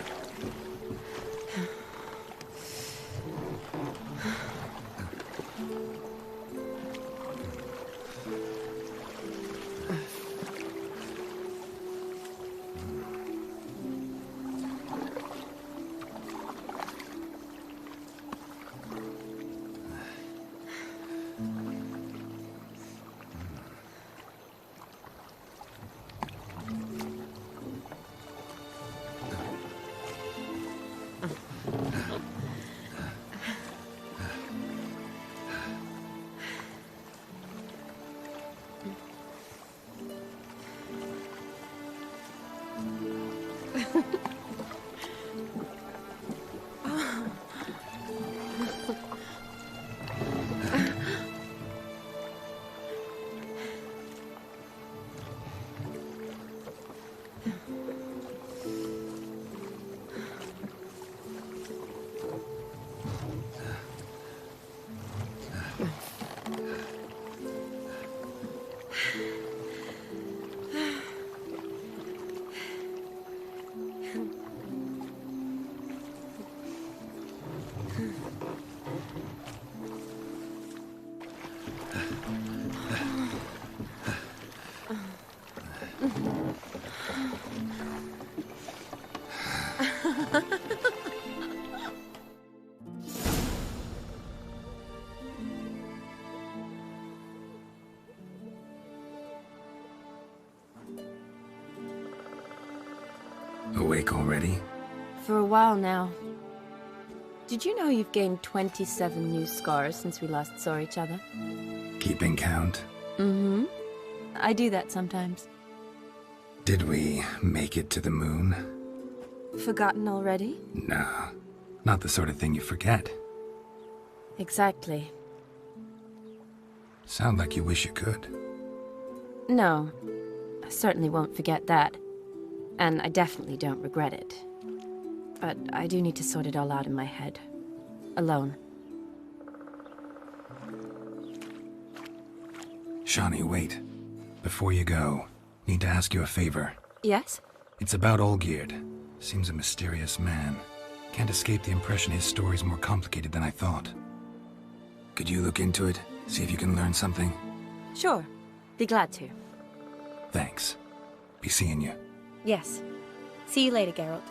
Awake already? For a while now. Did you know you've gained 27 new scars since we last saw each other? Keeping count? Mm-hmm. I do that sometimes. Did we make it to the moon? Forgotten already? No, not the sort of thing you forget. Exactly. Sound like you wish you could. No, I certainly won't forget that. And I definitely don't regret it. But I do need to sort it all out in my head. Alone. Shani, wait. Before you go, need to ask you a favor. Yes? It's about Olgierd. Seems a mysterious man. Can't escape the impression his story's more complicated than I thought. Could you look into it? See if you can learn something? Sure. Be glad to. Thanks. Be seeing you. Yes. See you later, Geralt.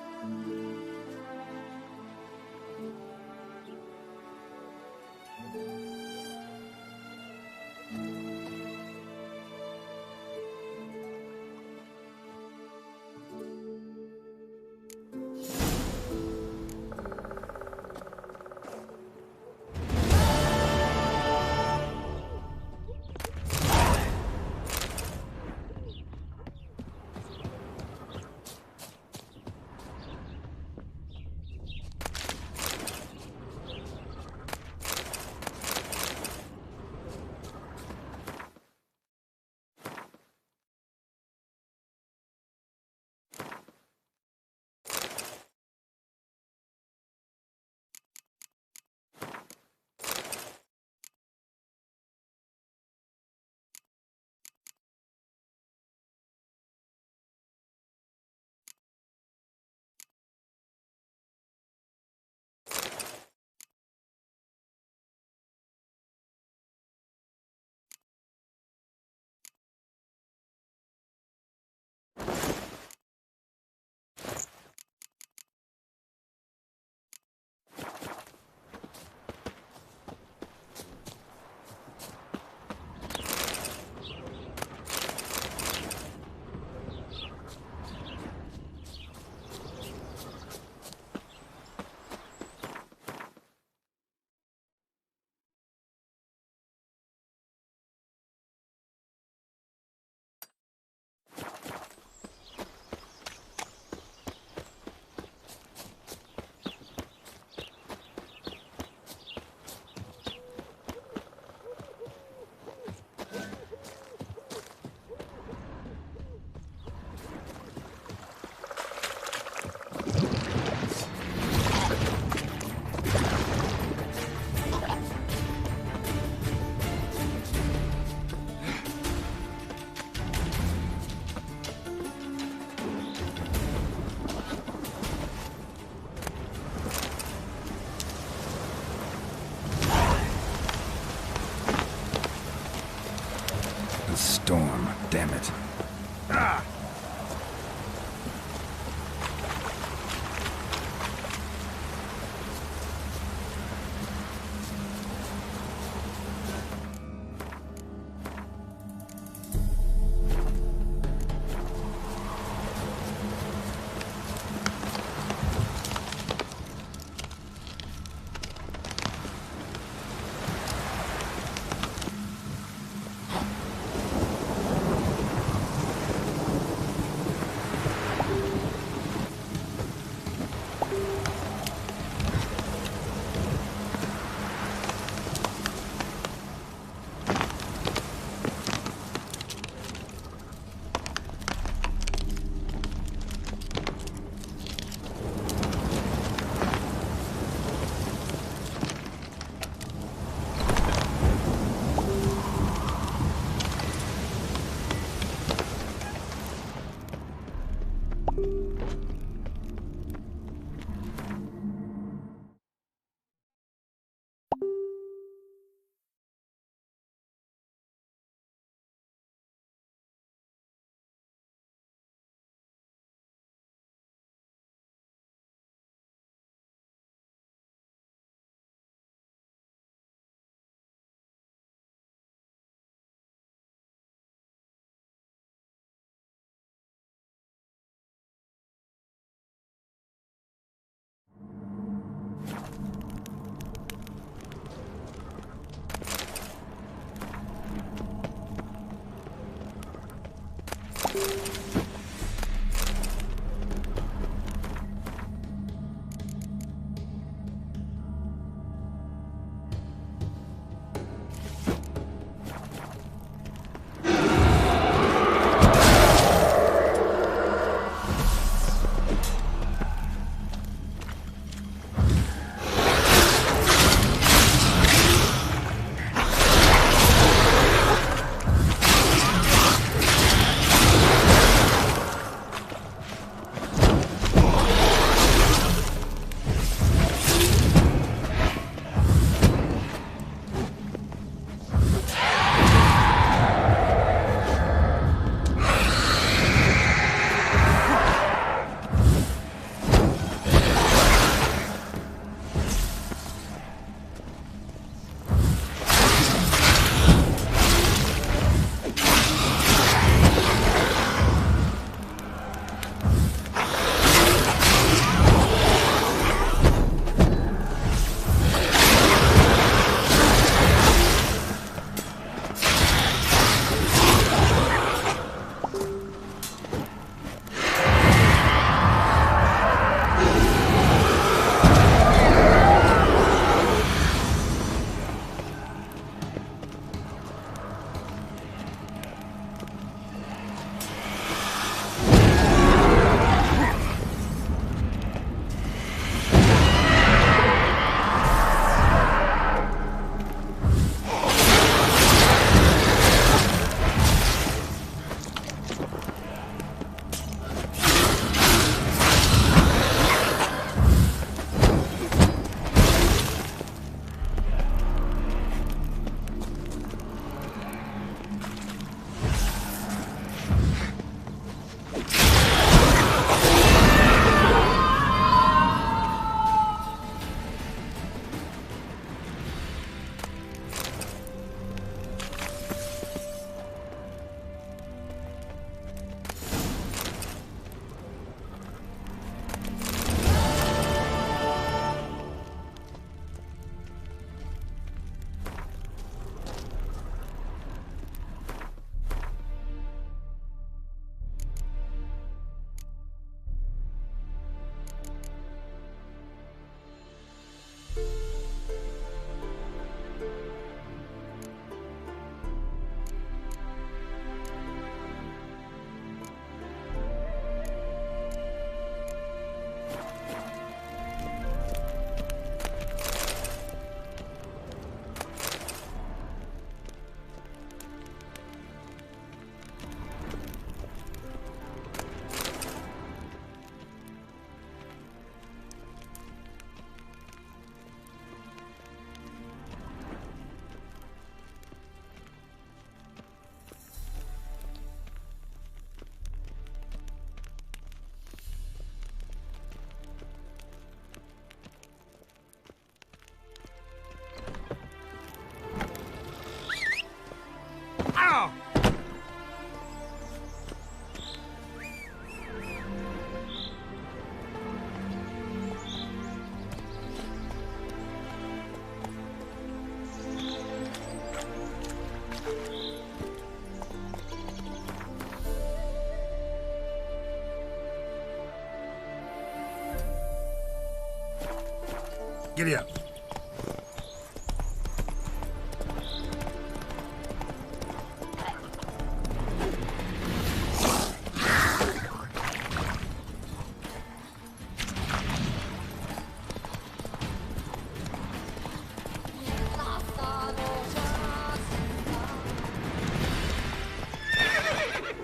Giddy up.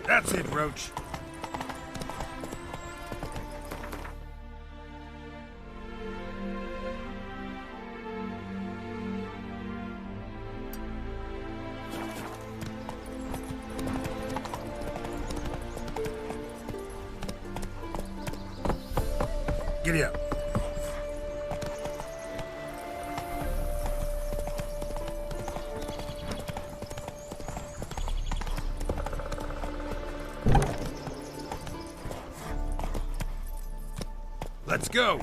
That's it, Roach. Giddy up. Let's go.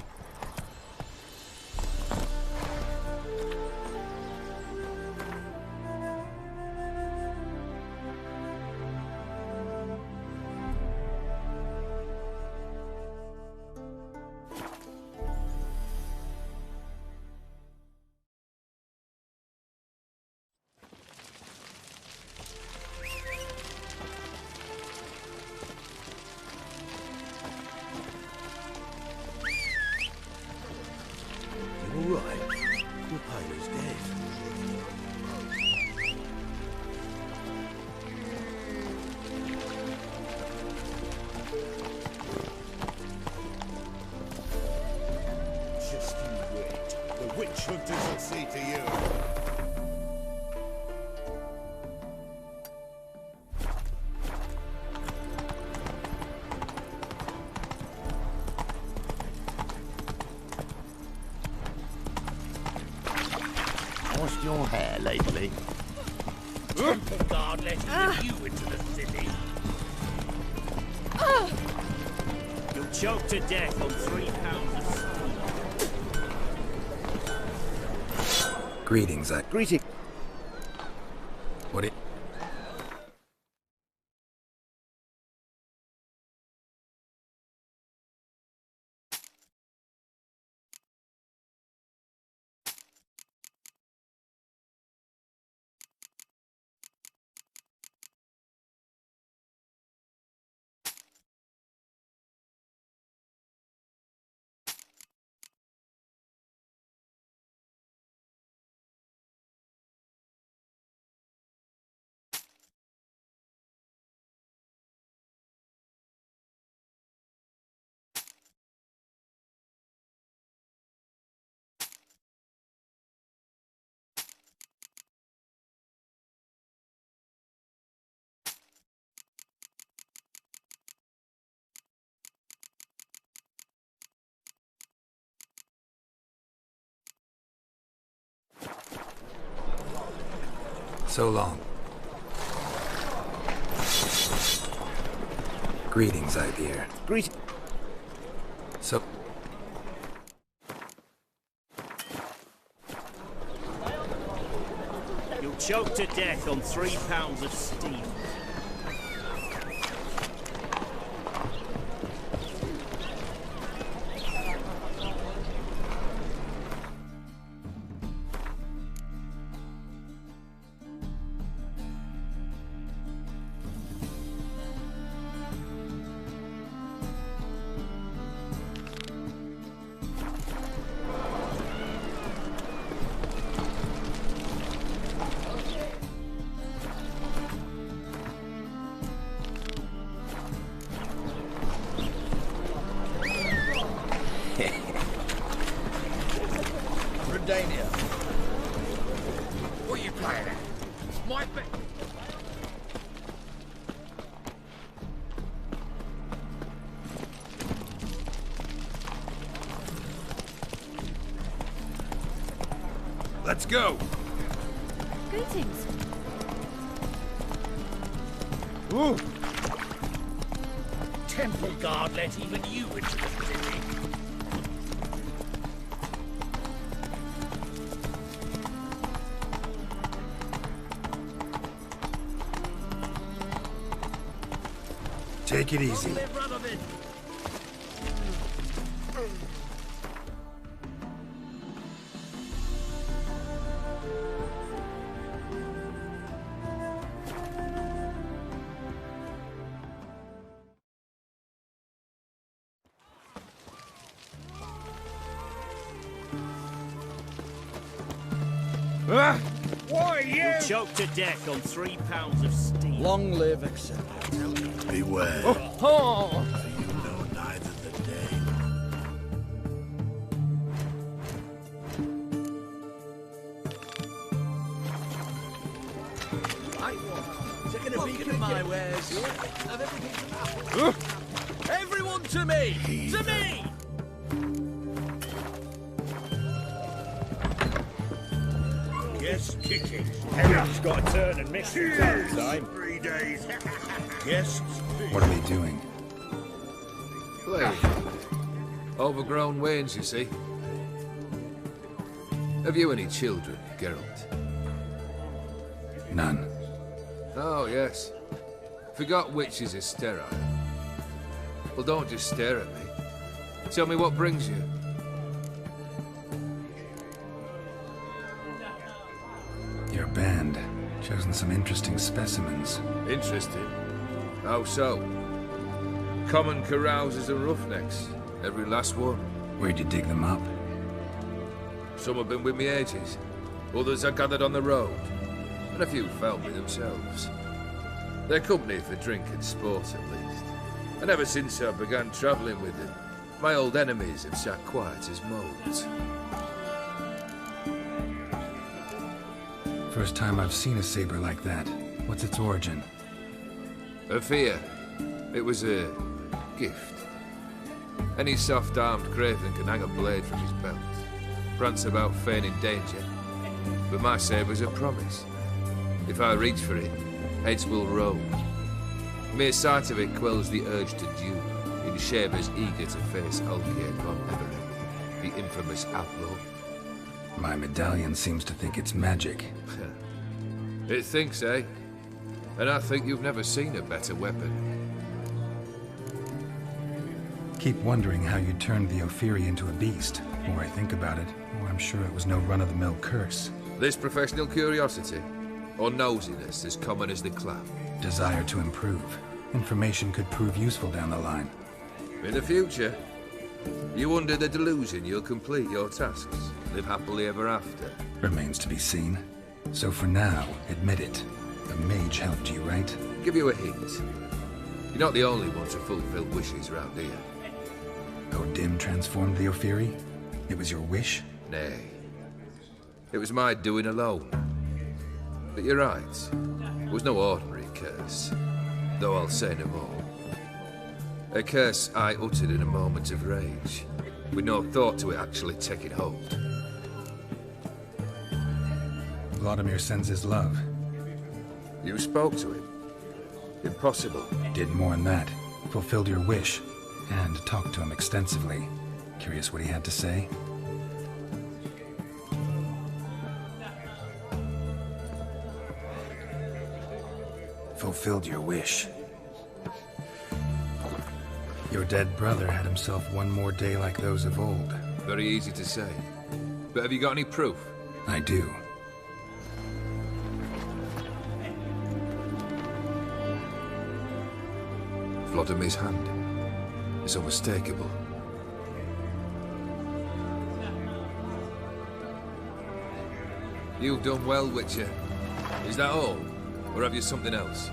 You all right? Your pilot's dead. Just you wait. The witch hunters will see to you. Washed your hair lately? Temple guard let you into the city. You'll choke to death on 3 pounds of steel. Greetings, Greeting. What it... So long. Greetings, I dear. So... You'll choke to death on 3 pounds of steel. Redania. What are you playing at? It's my bet. Let's go. Greetings. Ooh. Temple guard let even you into the city. Take it easy. Why, you? Choked to death on 3 pounds of steel. Long live, etc. Beware. Oh. You know neither the day. Taking a peek at my wares. Everyone to me! To me! Yes, kicking. Everyone's got to turn and miss from time to time. 3 days. Yes. What are they doing? Playing. Overgrown wains, you see. Have you any children, Geralt? None. Oh, yes. Forgot witches are sterile. Well, don't just stare at me. Tell me what brings you. Your band. Chosen some interesting specimens. Interested? How so? Common carousers and roughnecks. Every last one. Where'd you dig them up? Some have been with me ages. Others I gathered on the road. And a few found me themselves. They're company for drink and sport, at least. And ever since I began travelling with them, my old enemies have sat quiet as moles. First time I've seen a saber like that. What's its origin? A fear. It was a gift. Any soft-armed craven can hang a blade from his belt, prance about feigning danger. But my saber's a promise. If I reach for it, heads will roll. Mere sight of it quells the urge to duel, in shavers eager to face Alkier von Everett, the infamous outlaw. My medallion seems to think it's magic. It thinks, eh? And I think you've never seen a better weapon. Keep wondering how you turned the Ophiri into a beast. The more I think about it, the more I'm sure it was no run-of-the-mill curse. This professional curiosity, or nosiness as common as the clap? Desire to improve. Information could prove useful down the line. In the future, you under the delusion you'll complete your tasks, live happily ever after. Remains to be seen. So for now, admit it. The mage helped you, right? Give you a hint. You're not the only one to fulfill wishes round here. Odim transformed the Ophiri? It was your wish? Nay. It was my doing alone. But you're right. It was no ordinary curse. Though I'll say no more. A curse I uttered in a moment of rage, with no thought to it actually taking hold. Vladimir sends his love. You spoke to him? Impossible. Did more than that. Fulfilled your wish. And talked to him extensively. Curious what he had to say? Fulfilled your wish. Your dead brother had himself one more day like those of old. Very easy to say. But have you got any proof? I do. Vladimir's hand. It's unmistakable. You've done well, Witcher. Is that all? Or have you something else?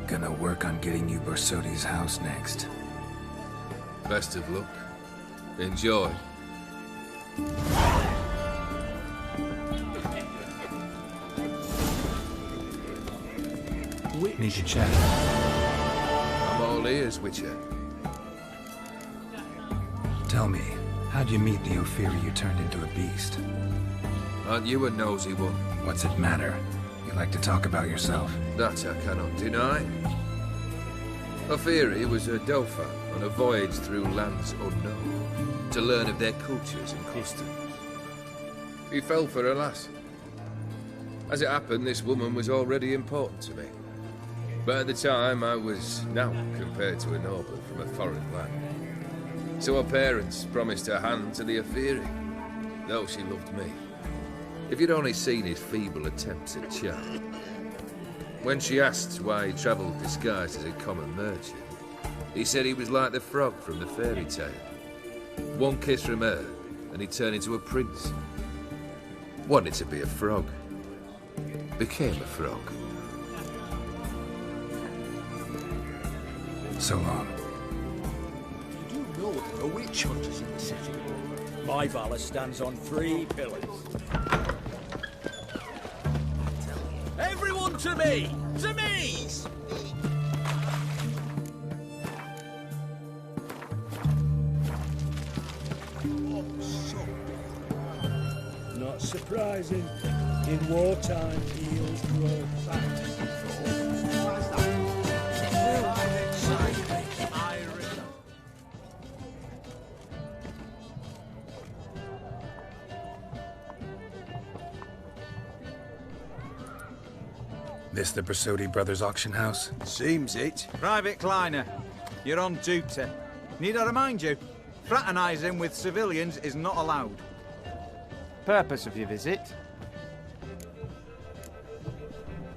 Gonna work on getting you Bersodi's house next. Best of luck. Enjoy. Need to chat. I'm all ears, Witcher. Tell me, how'd you meet the Ophiri you turned into a beast? Aren't you a nosy one? What's it matter? You like to talk about yourself. That I cannot deny. Ophiri was a Dauphin on a voyage through lands unknown, to learn of their cultures and customs. He fell for a lass. As it happened, this woman was already important to me. But at the time, I was naught compared to a noble from a foreign land. So her parents promised her hand to the Ophiri, though she loved me. If you'd only seen his feeble attempts at charm. When she asked why he travelled disguised as a common merchant, he said he was like the frog from the fairy tale. One kiss from her, and he'd turn into a prince. Wanted to be a frog, became a frog. So long. You do know there are witch hunters in the city. My valor stands on 3 pillars. Everyone to me! To me! Not surprising. In wartime, eels grow fat. This the Bersodi Brothers auction house? Seems it. Private Kleiner, you're on duty. Need I remind you, fraternising with civilians is not allowed. Purpose of your visit?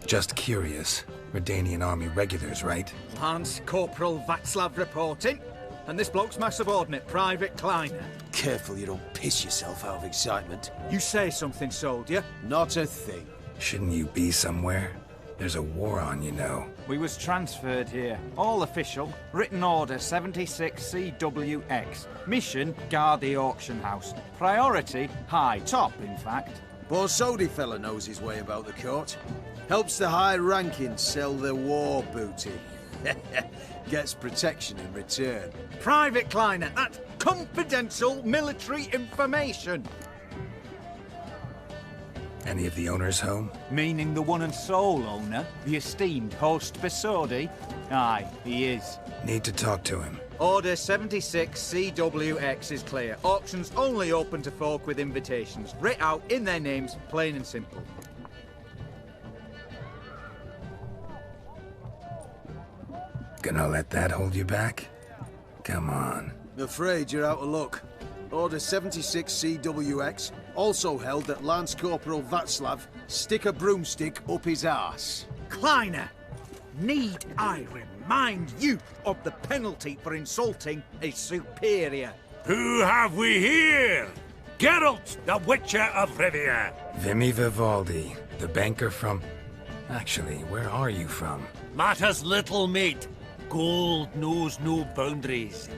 Just curious. Redanian army regulars, right? Lance Corporal Václav reporting. And this bloke's my subordinate, Private Kleiner. Careful you don't piss yourself out of excitement. You say something, soldier? Not a thing. Shouldn't you be somewhere? There's a war on, you know. We was transferred here. All official. Written order 76 CWX. Mission, guard the auction house. Priority, high. Top, in fact. Borsodi fella knows his way about the court. Helps the high-ranking sell their war booty. Gets protection in return. Private Kleiner, that's confidential military information. Any of the owners home? Meaning the one and sole owner, the esteemed host Bersodi? Aye, he is. Need to talk to him. Order 76 CWX is clear. Auctions only open to folk with invitations. Writ out in their names, plain and simple. Gonna let that hold you back? Come on. I'm afraid you're out of luck. Order 76 CWX also held that Lance Corporal Václav stick a broomstick up his arse. Kleiner, need I remind you of the penalty for insulting a superior? Who have we here? Geralt, the Witcher of Rivia. Vimy Vivaldi, the banker from... Actually, where are you from? Matters little, mate. Gold knows no boundaries.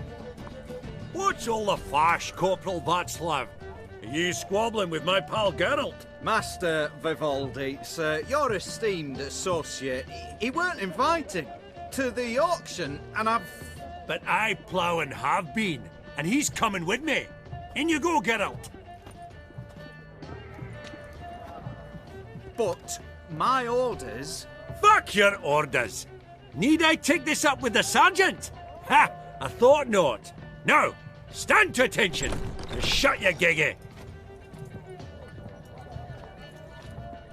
What's all the fash, Corporal Václav? Are you squabbling with my pal Geralt? Master Vivaldi, sir, your esteemed associate, he weren't invited to the auction, and I've... But I plough and have been, and he's coming with me. In you go, Geralt. But my orders... Fuck your orders! Need I take this up with the sergeant? Ha! I thought not. Now, stand to attention and shut your giggy.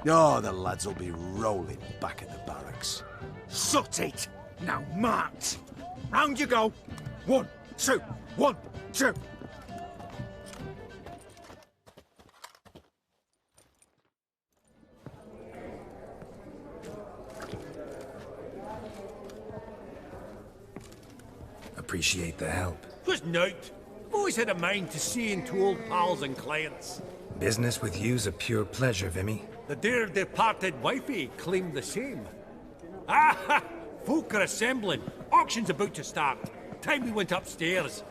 Oh, the lads will be rolling back at the barracks. Sut it! Now march! Round you go! 1, 2, 1, 2! Appreciate the help. Twas nowt. Always had a mind to seeing to old pals and clients. Business with you's a pure pleasure, Vimy. The dear departed wifey claimed the same. Ah! Folk are assembling. Auction's about to start. Time we went upstairs.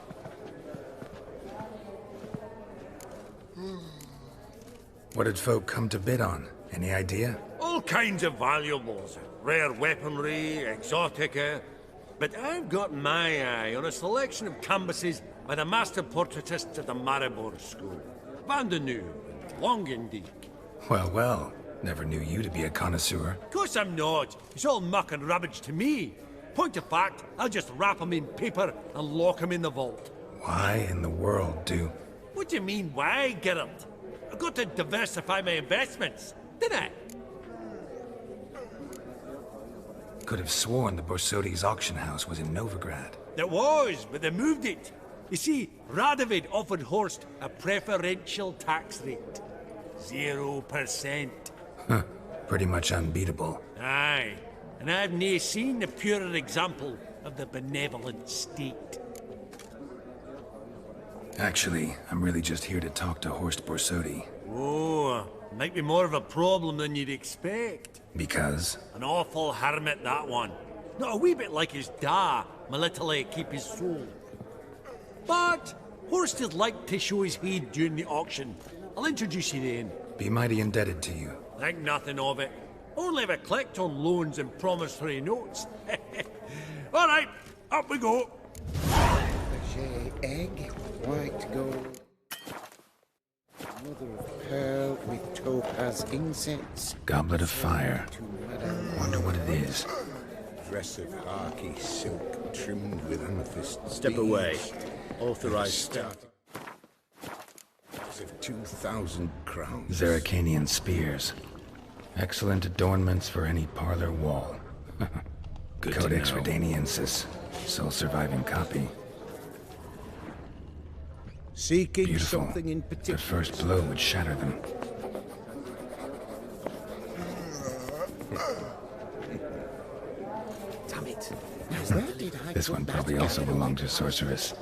What did folk come to bid on? Any idea? All kinds of valuables. Rare weaponry, exotica. But I've got my eye on a selection of canvases by the master portraitists of the Maribor School. Van de Nieuw and Longendijk. Well, well. Never knew you to be a connoisseur. Of course I'm not. It's all muck and rubbish to me. Point of fact, I'll just wrap 'em in paper and lock 'em in the vault. Why in the world do... What do you mean, why, Geralt? I've got to diversify my investments, didn't I? Could have sworn the Borsodi's auction house was in Novigrad. It was, but they moved it. You see, Radovid offered Horst a preferential tax rate. 0%. Huh. Pretty much unbeatable. Aye. And I've nae seen a purer example of the benevolent state. Actually, I'm really just here to talk to Horst Borsodi. Oh, Might be more of a problem than you'd expect. Because? An awful hermit, that one. Not a wee bit like his da, my little keep his soul. But Horst'd like to show his heed during the auction. I'll introduce you then. Be mighty indebted to you. Think nothing of it. Only if I collect on loans and promissory notes. All right, up we go. Egg, white gold, mother of pearl with topaz incense. Goblet of fire. Wonder what it is. Dress of harky silk trimmed with amethyst. Step away. Authorized start. Of 2,000 crowns. Zeracanian spears. Excellent adornments for any parlor wall. Codex Redaniensis. Sole surviving copy. Seeking Beautiful. something in particular. The first blow would shatter them. Damn it. This one probably also belonged to Sorceress.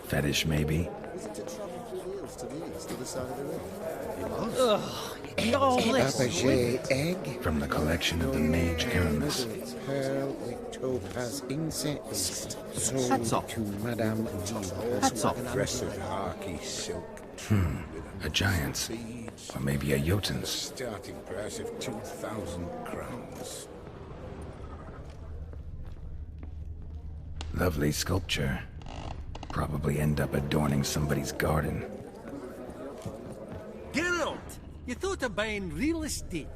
Fetish, maybe? Fabergé egg. From the collection of the Mage Aramis. Pearl with topaz incense. Hats off. To Madame Hats off. Dress of harky silk. A giant's. Or maybe a Jotun's. Starting price of 2,000 crowns. Lovely sculpture. Probably end up adorning somebody's garden. Geralt, you thought of buying real estate.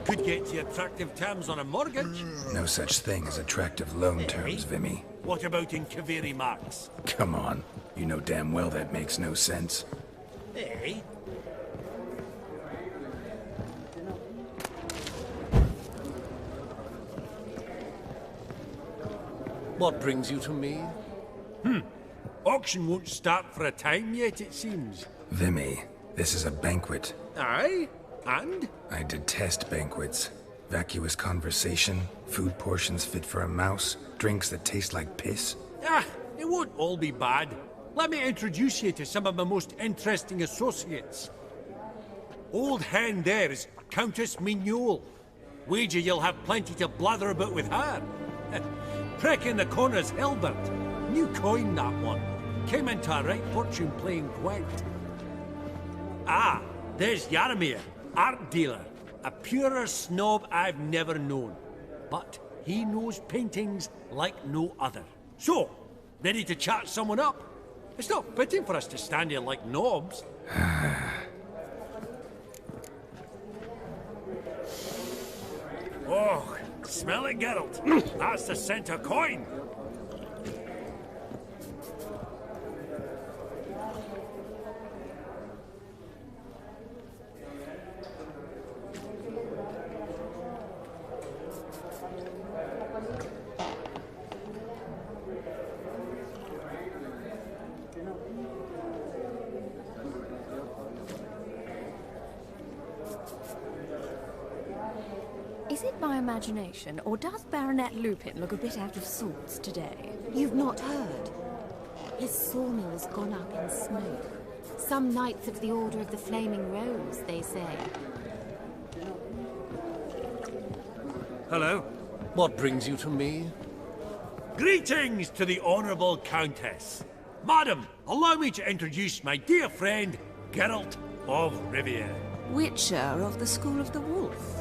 Could get you attractive terms on a mortgage. No such thing as attractive loan terms, Vimy. What about in Kaveri marks? Come on. You know damn well that makes no sense. Eh? What brings you to me? Auction won't start for a time yet, it seems. Vimy, this is a banquet. Aye? And? I detest banquets. Vacuous conversation, food portions fit for a mouse, drinks that taste like piss. Ah, it won't all be bad. Let me introduce you to some of my most interesting associates. Old hen there is Countess Mignole. Wager you'll have plenty to blather about with her. Prick in the corner's Hilbert. New coin, that one. Came into a right fortune playing Gwent. Ah, there's Yarmir, art dealer. A purer snob I've never known. But he knows paintings like no other. So, ready to chat someone up? It's not fitting for us to stand here like knobs. Oh, smell it, Geralt. That's the center coin. Is it my imagination, or does Baronet Lupin look a bit out of sorts today? You've not heard? His sawmill's gone up in smoke. Some Knights of the Order of the Flaming Rose, they say. Hello. What brings you to me? Greetings to the Honourable Countess. Madam, allow me to introduce my dear friend, Geralt of Rivia. Witcher of the School of the Wolf.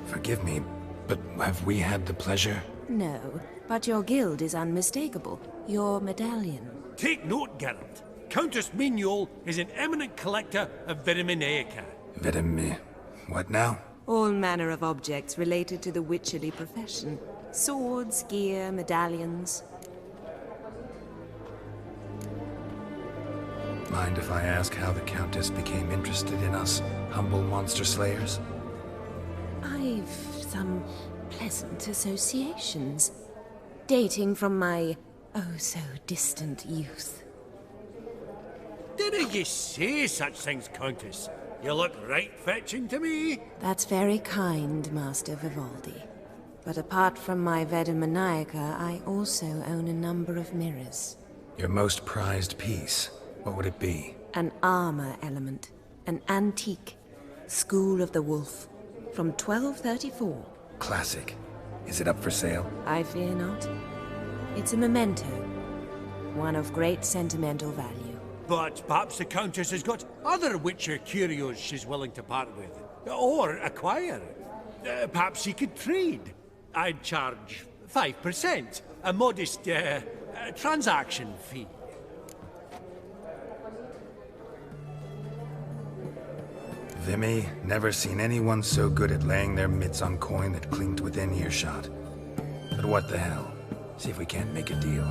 Forgive me, but have we had the pleasure? No, but your guild is unmistakable. Your medallion. Take note, Geralt. Countess Mignole is an eminent collector of Vitaminaica. What now? All manner of objects related to the witcherly profession. Swords, gear, medallions. Mind if I ask how the Countess became interested in us, humble monster slayers? I've some pleasant associations, dating from my oh-so-distant youth. Didn't you say such things, Countess? You look right fetching to me. That's very kind, Master Vivaldi. But apart from my Vedamaniaca, I also own a number of mirrors. Your most prized piece, what would it be? An armor element. An antique. School of the Wolf, from 1234. Classic. Is it up for sale? I fear not. It's a memento, one of great sentimental value. But perhaps the Countess has got other Witcher curios she's willing to part with. Or acquire. Perhaps she could trade. I'd charge 5%. A modest, transaction fee. Vimy, never seen anyone so good at laying their mitts on coin that clinked within earshot. But what the hell? See if we can't make a deal.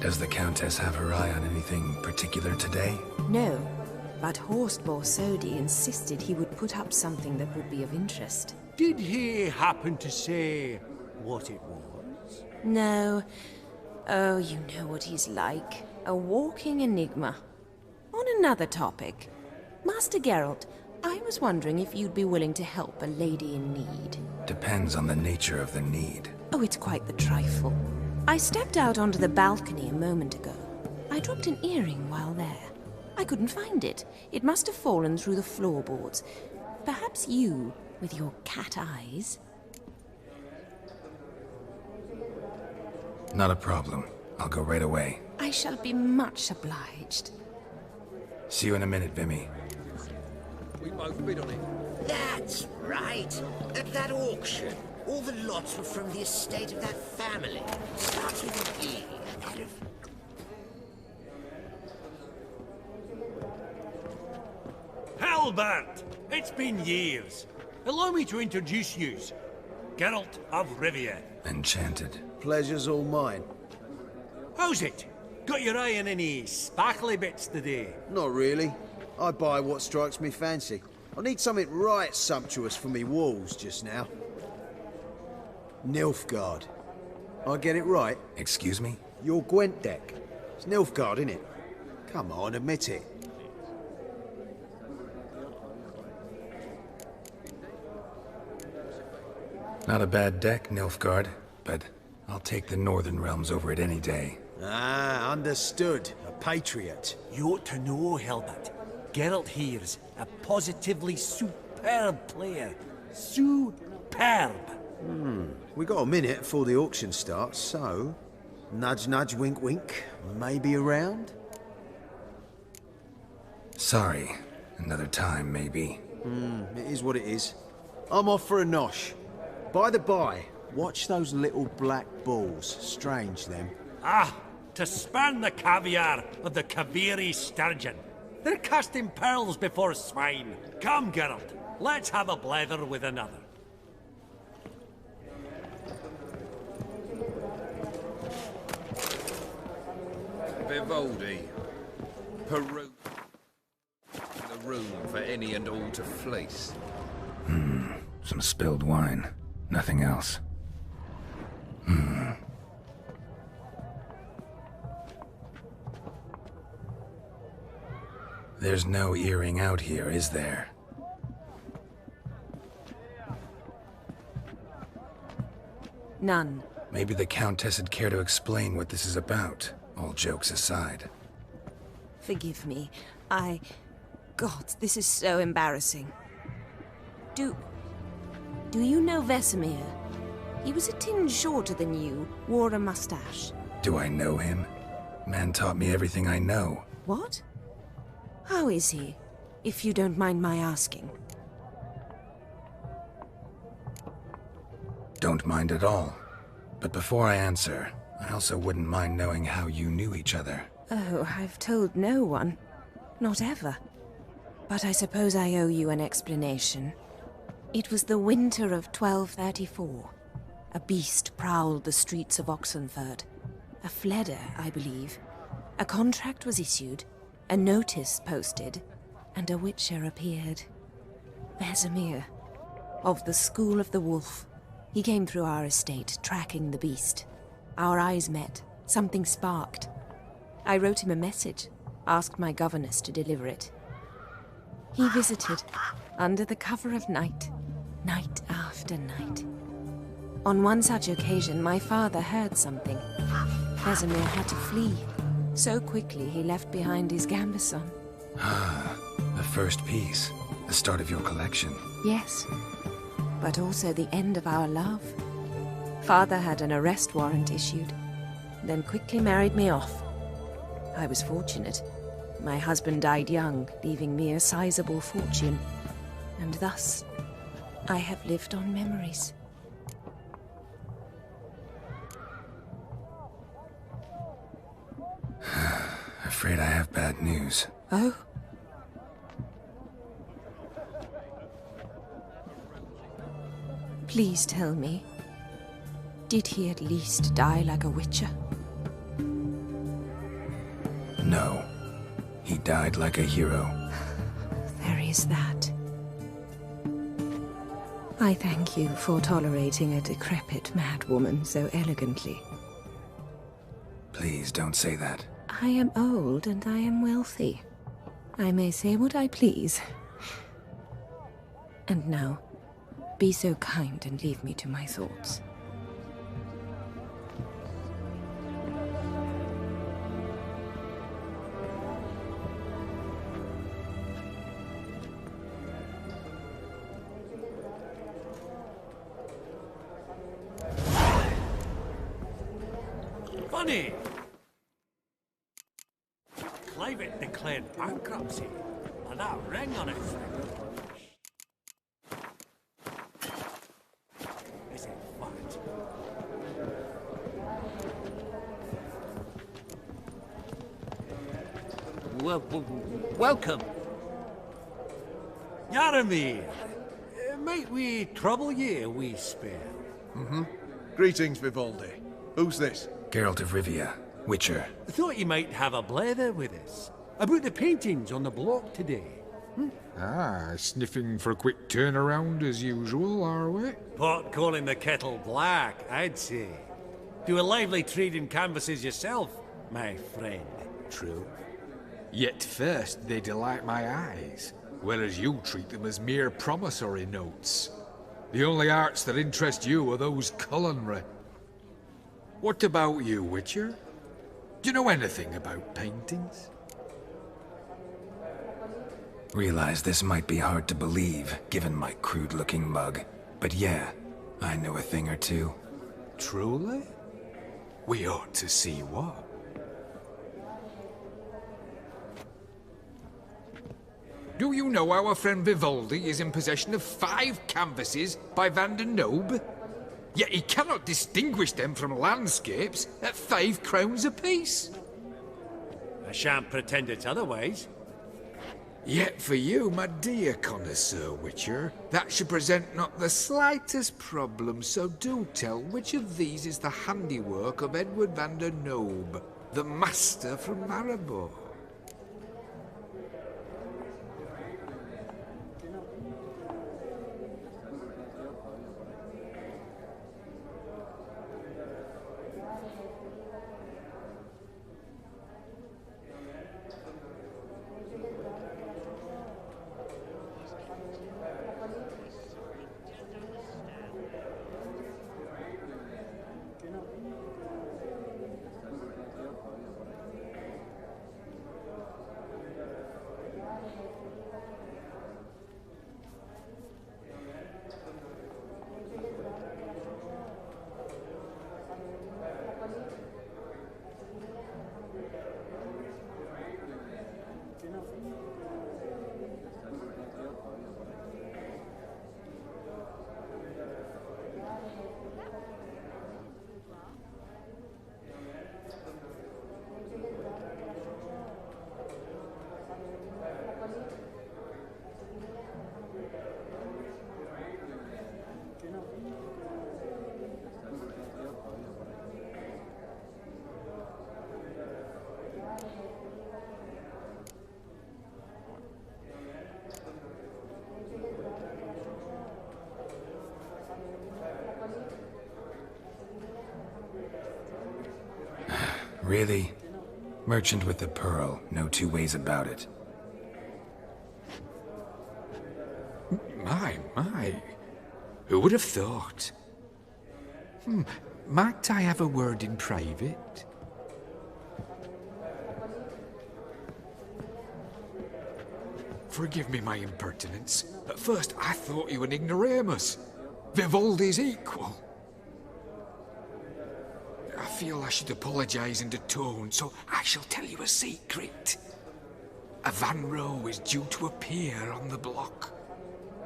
Does the Countess have her eye on anything particular today? No, but Horst Borsodi insisted he would put up something that would be of interest. Did he happen to say what it was? No. Oh, you know what he's like. A walking enigma. On another topic, Master Geralt, I was wondering if you'd be willing to help a lady in need. Depends on the nature of the need. Oh, it's quite the trifle. I stepped out onto the balcony a moment ago. I dropped an earring while there. I couldn't find it. It must have fallen through the floorboards. Perhaps you, with your cat eyes... Not a problem. I'll go right away. I shall be much obliged. See you in a minute, Vimy. We both bid on it. That's right. At that auction, all the lots were from the estate of that family. Starts with an E. That of... Halbert! It's been years. Allow me to introduce yous. Geralt of Rivia. Enchanted. Pleasure's all mine. How's it? Got your eye on any sparkly bits today? Not really. I buy what strikes me fancy. I need something right sumptuous for me walls just now. Nilfgaard. I get it right? Excuse me? Your Gwent deck. It's Nilfgaard, innit? Come on, admit it. Not a bad deck, Nilfgaard, but I'll take the Northern Realms over it any day. Ah, understood. A patriot. You ought to know, Helbert. Geralt here's a positively superb player. Superb! We got a minute before the auction starts, so... Nudge, nudge, wink, wink. Maybe around? Sorry. Another time, maybe. It is what it is. I'm off for a nosh. By the by, watch those little black balls. Strange, them. Ah, to spurn the caviar of the Kaviri sturgeon. They're casting pearls before swine. Come, Geralt, let's have a blether with another. Vivaldi. Peru. The room for any and all to fleece. Some spilled wine. Nothing else. There's no earring out here, is there? None. Maybe the Countess would care to explain what this is about, all jokes aside. Forgive me. God, this is so embarrassing. Do you know Vesemir? He was a tinge shorter than you, wore a mustache. Do I know him? Man taught me everything I know. What? How is he, if you don't mind my asking? Don't mind at all. But before I answer, I also wouldn't mind knowing how you knew each other. Oh, I've told no one. Not ever. But I suppose I owe you an explanation. It was the winter of 1234. A beast prowled the streets of Oxenford. A fledder, I believe. A contract was issued, a notice posted, and a witcher appeared. Vesemir, of the School of the Wolf. He came through our estate, tracking the beast. Our eyes met. Something sparked. I wrote him a message, asked my governess to deliver it. He visited, under the cover of night, night after night. On one such occasion, my father heard something. Vesemir had to flee. So quickly he left behind his gambeson. Ah, the first piece. The start of your collection. Yes, but also the end of our love. Father had an arrest warrant issued, then quickly married me off. I was fortunate. My husband died young, leaving me a sizable fortune. And thus, I have lived on memories. Afraid I have bad news. Oh? Please tell me, did he at least die like a witcher? No. He died like a hero. There is that. I thank you for tolerating a decrepit madwoman so elegantly. Please don't say that. I am old and I am wealthy. I may say what I please. And now, be so kind and leave me to my thoughts. Funny! Clive declared bankruptcy, and that ring on it. Is it fat? Welcome. Yaramir, might we trouble ye a wee spell? Greetings, Vivaldi. Who's this? Geralt of Rivia, Witcher. Thought you might have a blather with us about the paintings on the block today. Ah, sniffing for a quick turnaround as usual, are we? Pot calling the kettle black, I'd say. Do a lively trade in canvases yourself, my friend. True. Yet first they delight my eyes, whereas you treat them as mere promissory notes. The only arts that interest you are those culinary. What about you, Witcher? Do you know anything about paintings? Realize this might be hard to believe, given my crude-looking mug. But yeah, I know a thing or two. Truly? We ought to see what. Do you know our friend Vivaldi is in possession of 5 canvases by Van der Nobe? Yet he cannot distinguish them from landscapes at 5 crowns apiece. I shan't pretend it's otherwise. Yet for you, my dear connoisseur Witcher, that should present not the slightest problem, so do tell which of these is the handiwork of Edward van der Nobe, the master from Maribor. Really? Merchant with the pearl, no two ways about it. My. Who would have thought? Might I have a word in private? Forgive me my impertinence. At first I thought you an ignoramus. Vivaldi's equal. I feel I should apologize and atone, so I shall tell you a secret. A Van Row is due to appear on the block.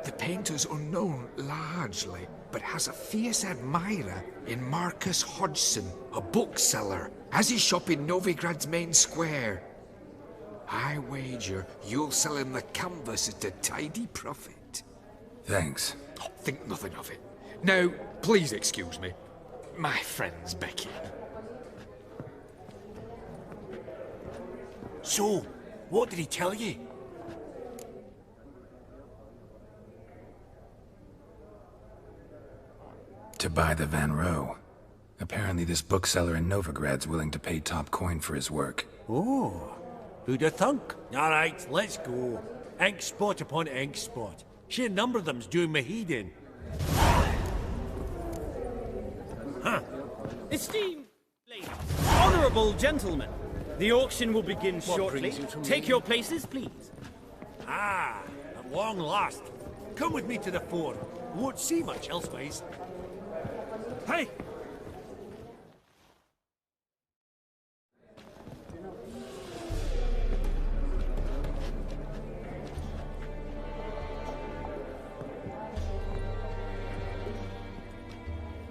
The painter's unknown largely, but has a fierce admirer in Marcus Hodgson, a bookseller, has his shop in Novigrad's main square. I wager you'll sell him the canvas at a tidy profit. Thanks. Oh, think nothing of it. Now, please excuse me. My friend's Becky. So, what did he tell you? To buy the Van Row. Apparently this bookseller in Novigrad's willing to pay top coin for his work. Oh, who'd have thunk? All right, let's go. Ink spot upon ink spot. Sheer number of them's doing me heed in. Huh. Esteemed ladies, honourable gentlemen, the auction will begin shortly. Take your places, please. Ah, at long last. Come with me to the fore. Won't see much elsewise. Hey!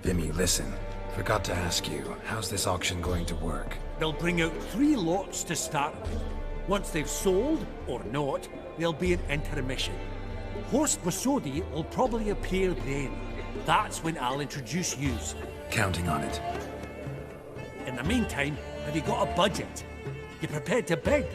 Vimy, listen. Forgot to ask you, how's this auction going to work? They'll bring out 3 lots to start with. Once they've sold, or not, there'll be an intermission. Horst Basodi will probably appear then. That's when I'll introduce yous. Counting on it. In the meantime, have you got a budget? You prepared to bid?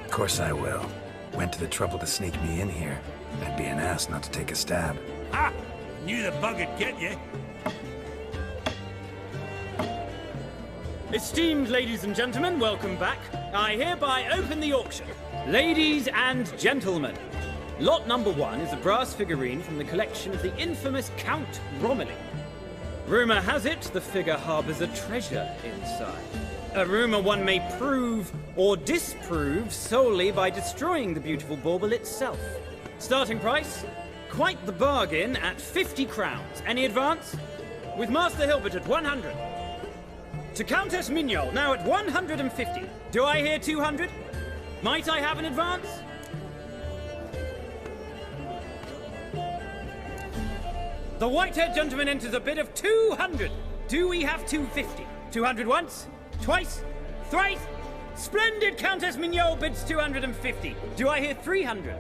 Of course I will. Went to the trouble to sneak me in here. I'd be an ass not to take a stab. Ha! Knew the bug would get you. Esteemed ladies and gentlemen, welcome back. I hereby open the auction. Ladies and gentlemen, lot number 1 is a brass figurine from the collection of the infamous Count Romilly. Rumour has it the figure harbours a treasure inside. A rumour one may prove or disprove solely by destroying the beautiful bauble itself. Starting price? Quite the bargain at 50 crowns. Any advance? With Master Hilbert at 100. To Countess Mignol, now at 150. Do I hear 200? Might I have an advance? The white-haired gentleman enters a bid of 200. Do we have 250? 200 once? Twice? Thrice? Splendid! Countess Mignol bids 250. Do I hear 300?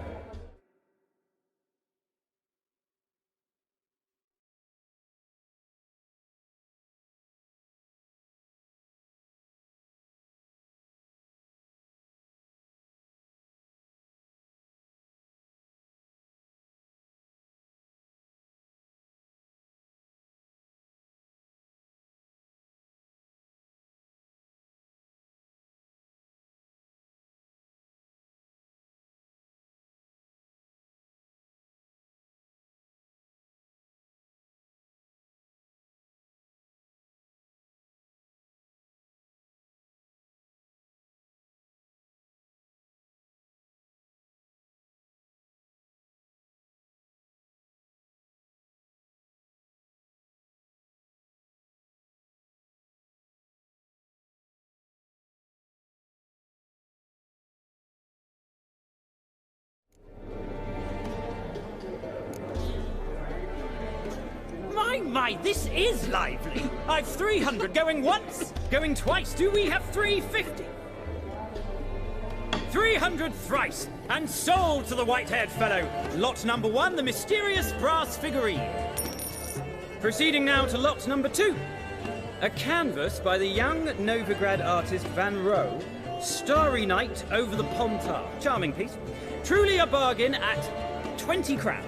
my, this is lively. I've 300 going once, going twice. Do we have 350? 300 thrice, and sold to the white-haired fellow. Lot number 1, the mysterious brass figurine. Proceeding now to lot number 2. A canvas by the young Novigrad artist Van Rohe, Starry Night over the Pontar. Charming piece. Truly a bargain at 20 crowns.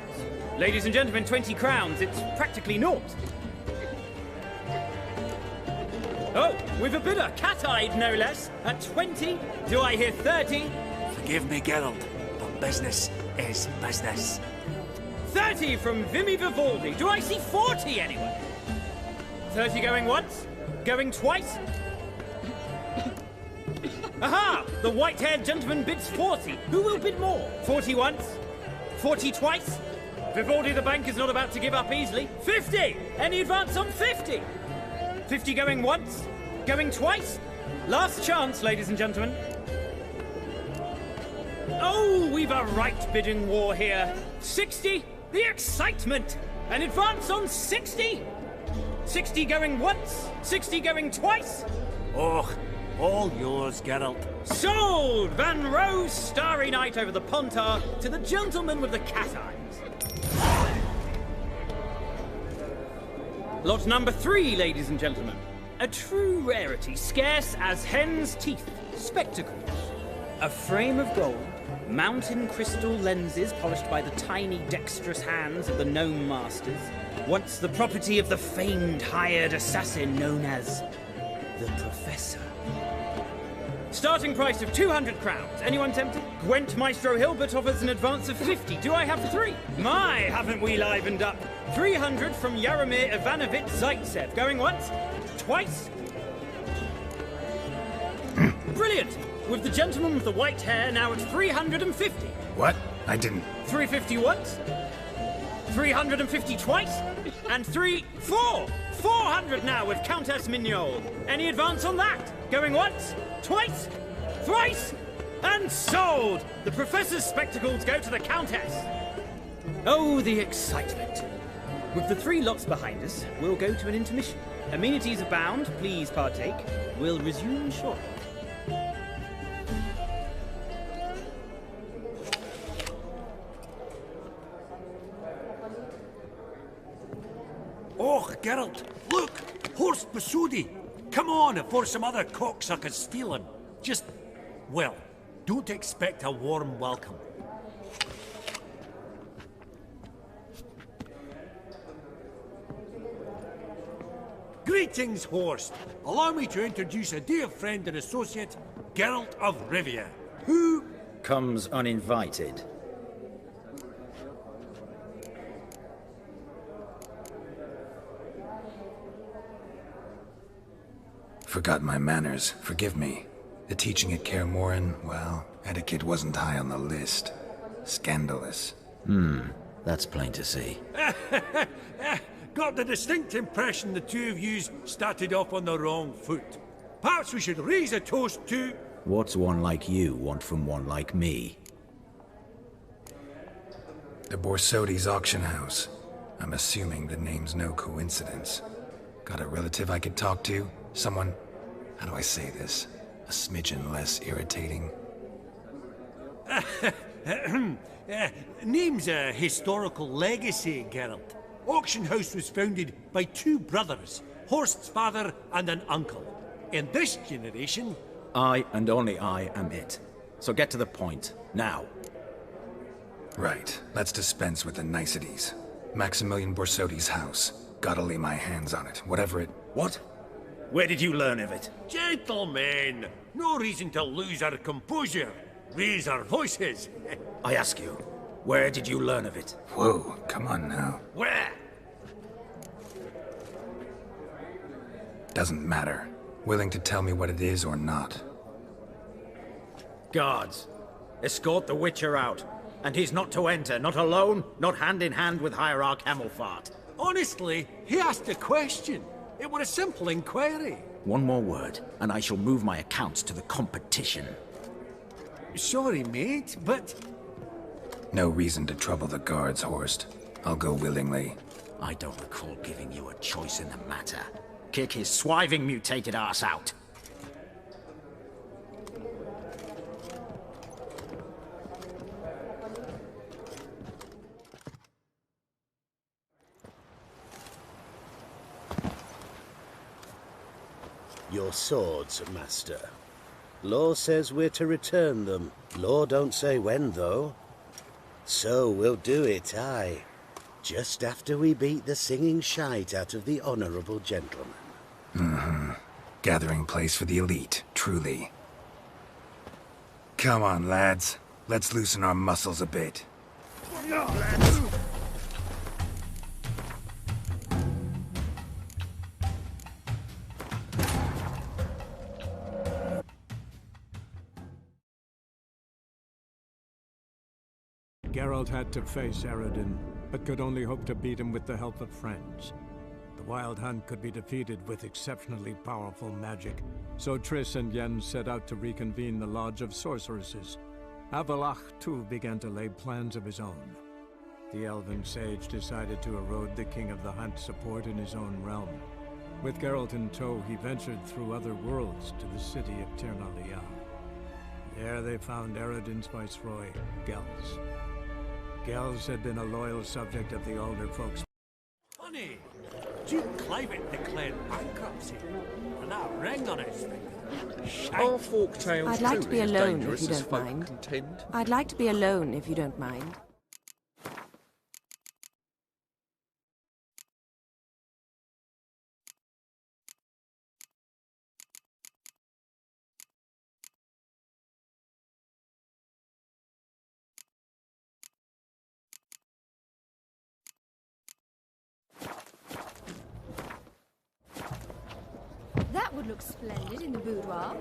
Ladies and gentlemen, 20 crowns, it's practically naught. Oh, we've a bidder, cat-eyed no less, at 20. Do I hear 30? Forgive me, Geralt, but business is business. 30 from Vimy Vivaldi. Do I see 40 anyway? 30 going once, going twice. Aha! The white-haired gentleman bids 40. Who will bid more? 40 once, 40 twice. Vivaldi the bank is not about to give up easily. 50! Any advance on 50? 50 going once, going twice. Last chance, ladies and gentlemen. Oh, we've a right bidding war here. 60, the excitement. An advance on 60. 60 going once, 60 going twice. Oh, all yours, Geralt. Sold! Van Rohe, Starry Night over the Pontar to the gentleman with the cat eyes. Lot number 3, ladies and gentlemen. A true rarity, scarce as hen's teeth. Spectacles. A frame of gold, mountain crystal lenses polished by the tiny dexterous hands of the gnome masters. Once the property of the famed hired assassin known as the Professor. Starting price of 200 crowns. Anyone tempted? Gwent Maestro Hilbert offers an advance of 50. Do I have 3? My, haven't we livened up? 300 from Yaromir Ivanovich Zaitsev. Going once? Twice? Brilliant! With the gentleman with the white hair now at 350. What? I didn't... 350 once? 350 twice? And 400 now with Countess Mignol. Any advance on that? Going once? Twice? Thrice? And sold! The Professor's spectacles go to the Countess. Oh, the excitement. With the 3 lots behind us, we'll go to an intermission. Amenities abound, please partake. We'll resume shortly. Oh, Geralt, look! Horst Basudi! Come on before some other cocksuckers steal him. Just, well, don't expect a warm welcome. Greetings, Horst. Allow me to introduce a dear friend and associate, Geralt of Rivia, who... comes uninvited. Forgot my manners. Forgive me. The teaching at Kaer Morhen, well, etiquette wasn't high on the list. Scandalous. That's plain to see. Got the distinct impression the two of yous started off on the wrong foot. Perhaps we should raise a toast to... What's one like you want from one like me? The Borsodi's auction house. I'm assuming the name's no coincidence. Got a relative I could talk to? Someone, how do I say this? A smidgen less irritating? Name's a historical legacy, Geralt. Auction house was founded by 2 brothers, Horst's father and an uncle. In this generation... I and only I am it. So get to the point, now. Right, let's dispense with the niceties. Maximilian Borsodi's house. Gotta lay my hands on it, whatever it... What? Where did you learn of it? Gentlemen, no reason to lose our composure. Raise our voices. I ask you, where did you learn of it? Whoa, come on now. Where? Doesn't matter. Willing to tell me what it is or not. Guards, escort the Witcher out. And he's not to enter, not alone, not hand in hand with Hierarch Hemmelfart. Honestly, he asked a question. It was a simple inquiry. One more word, and I shall move my accounts to the competition. Sorry, mate, but... No reason to trouble the guards, Horst. I'll go willingly. I don't recall giving you a choice in the matter. Kick his swiving mutated ass out. Your swords, Master. Law says we're to return them. Law don't say when, though. So we'll do it, aye. Just after we beat the singing shite out of the honourable gentleman. Mm-hmm. Gathering place for the elite, truly. Come on, lads. Let's loosen our muscles a bit. Geralt had to face Eredin, but could only hope to beat him with the help of friends. The Wild Hunt could be defeated with exceptionally powerful magic, so Triss and Yen set out to reconvene the Lodge of Sorceresses. Avallac'h, too, began to lay plans of his own. The elven sage decided to erode the King of the Hunt's support in his own realm. With Geralt in tow, he ventured through other worlds to the city of Tir na Lial. There they found Eredin's viceroy, Gels. Gels had been a loyal subject of the older folks. Funny, Duke Clivet declared bankruptcy, and that ring on his finger. Are folk tales I'd like to be truly as alone if dangerous you as don't folk mind. contend? I'd like to be alone if you don't mind. That would look splendid in the boudoir.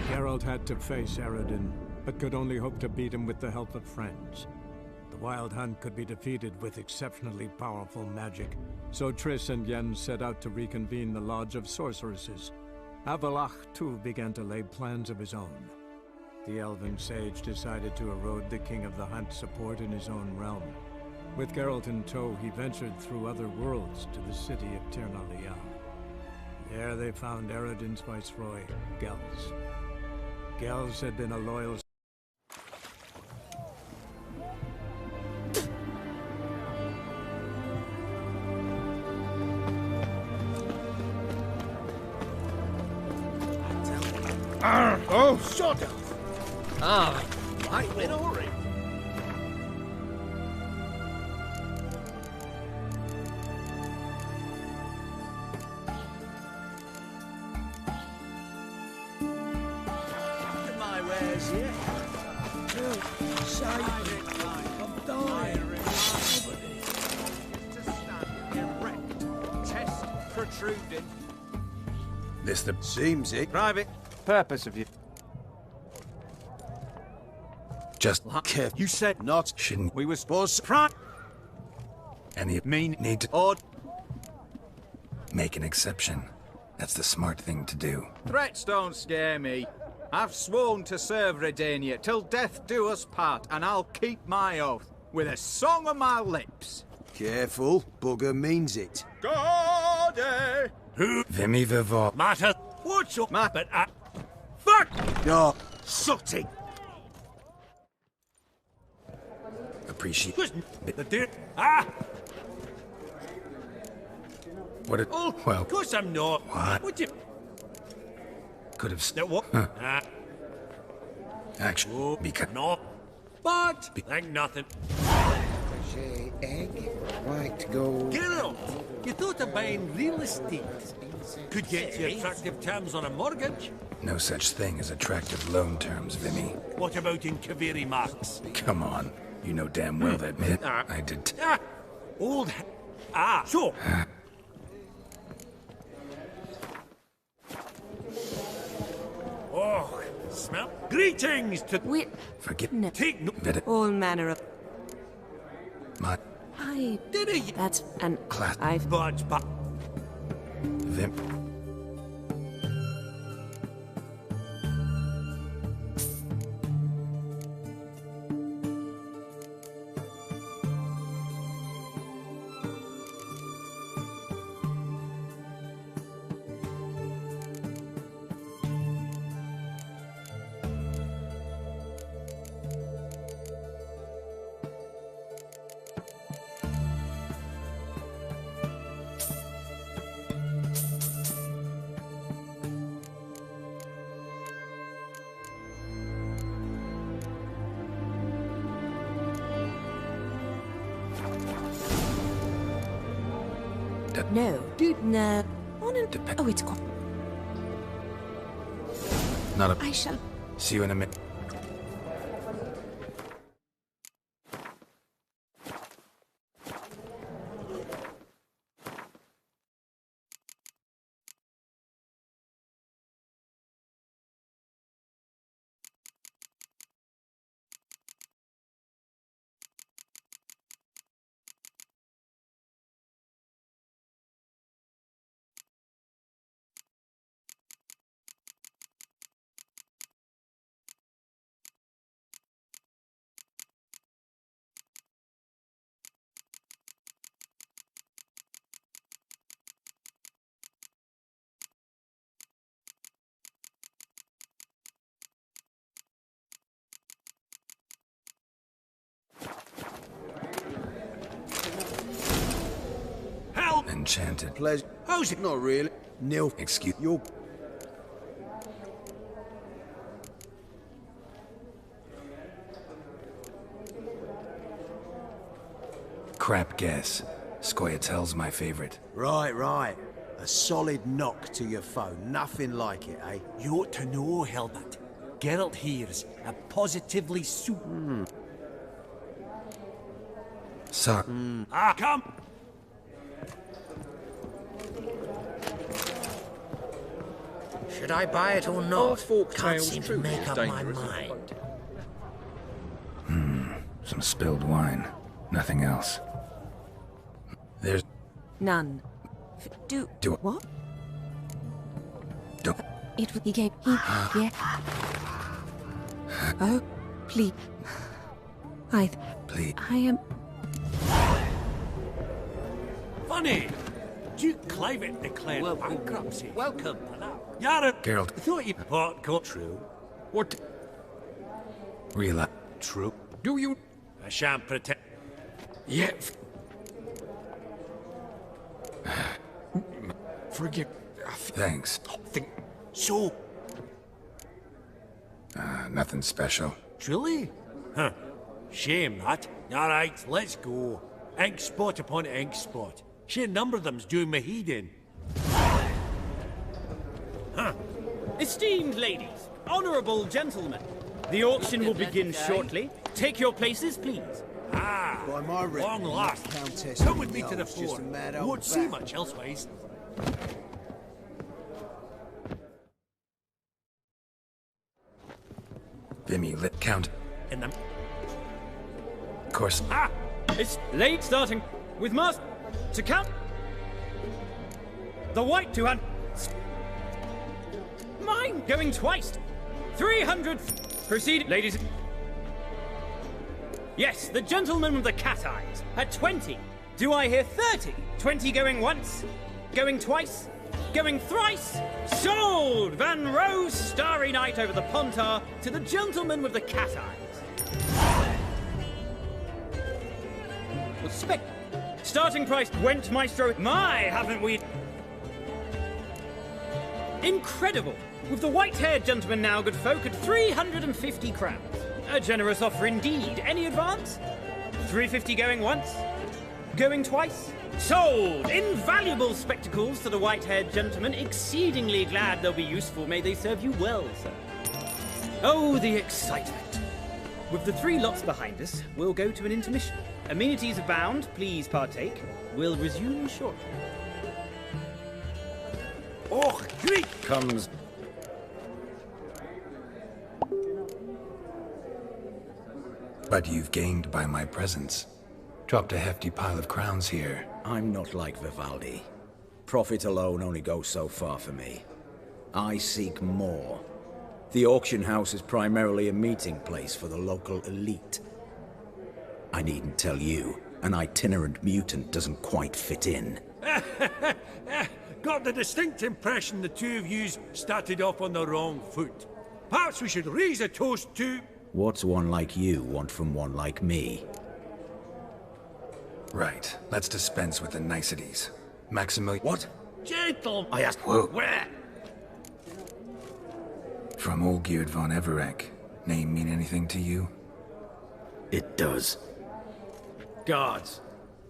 Geralt had to face Eredin, but could only hope to beat him with the help of friends. The Wild Hunt could be defeated with exceptionally powerful magic, so Triss and Yen set out to reconvene the Lodge of Sorceresses. Avallac'h, too, began to lay plans of his own. The elven sage decided to erode the King of the Hunt's support in his own realm. With Geralt in tow, he ventured through other worlds to the city of Tir na Lial. There they found Eredin's viceroy, Gels. Gels had been a loyal... Oh, shut up! Ah, right, Minori. My wares yet. Save it, I'm dying. To stand erect, chest protruding. This the... Seems it. Private purpose of you. Just careful. You said not. Shouldn't... We was prime. Any Mean need to... Odd. Make an exception. That's the smart thing to do. Threats don't scare me. I've sworn to serve Redania till death do us part, and I'll keep my oath with a song on my lips. Careful, bugger means it. Gode! Vimy Vivor. Matter. What's up, but fuck! No. Sooty! Appreciate... The dear... Ah! What it... Oh, well... of course I'm not. What? Would you... Could have... No, what? Huh. Ah. Actually, Oh, because... no. But... Think nothing. Say egg, white gold. Geralt, you thought of buying real estate. Could get you attractive terms on a mortgage. No such thing as attractive loan terms, Vimy. What about in Kaviri Marks? Come on. You know damn well that myth. I did... Ah! Old... Ah, so... Oh, smell... Greetings to... Forgive... No. Take no... All manner of... My... I... Did he? That's an... Class... I've... Budge, but... Vim. No, dude, no. On and... Oh, it's quite... Not a... I shall... See you in a minute. Enchanted. Pleasure. How's it? Not really. Nil. Excuse... You're... Crap guess. Scoia'tael's my favorite. Right, right. A solid knock to your phone. Nothing like it, eh? You ought to know, Helmut. Geralt here's a positively Suck. Ah, come! Should I buy it or not? Can't seem to make up my dangerous. mind. Some spilled wine. Nothing else. There's... None. Do... What? Don't... He gave... Yeah. Oh, please. Please. I am... Funny! Duke Clivet declared bankruptcy. Welcome. Yara, Geralt. thought you part got true. What? Realize... True. Do you... I shan't pretend. Yeah. Forgive... Thanks. Think... So, Nothing special. truly? Huh. Shame that. Alright, let's go. Ink spot upon ink spot. Sheer number of them's doing me heed in. Huh. Esteemed ladies, honourable gentlemen, the auction will begin shortly. Take your places, please. Ah, By my long last. Countess Come with me to the Knowles, just fort. a mad You old won't see bat. much elsewise. Vimy lit count. In the... Of course. Ah! It's late starting with master to count. The white 200. Mine going twice. 300. Proceed, ladies. Yes, the gentleman with the cat eyes at 20. Do I hear 30? 20 going once, going twice, going thrice. Sold! Van Rose, Starry Night over the Pontar to the gentleman with the cat eyes. Spec. Starting price went maestro. My, haven't we? Incredible. With the white-haired gentleman now, good folk, at 350 crowns. A generous offer indeed. Any advance? 350 going once? Going twice? Sold! Invaluable spectacles to the white-haired gentleman. Exceedingly glad they'll be useful. May they serve you well, sir. Oh, the excitement. With the 3 lots behind us, we'll go to an intermission. Amenities abound. Please partake. We'll resume shortly. Oh, Greek! Comes... But you've gained by my presence. Dropped a hefty pile of crowns here. I'm not like Vivaldi. Profit alone only goes so far for me. I seek more. The auction house is primarily a meeting place for the local elite. I needn't tell you, an itinerant mutant doesn't quite fit in. Got the distinct impression the two of yous started off on the wrong foot. Perhaps we should raise a toast to... What's one like you want from one like me? Right. Let's dispense with the niceties. Maximilian... What? Gentle! I asked... Whoa. Where? From Olgierd von Everek. Name mean anything to you? It does. Guards,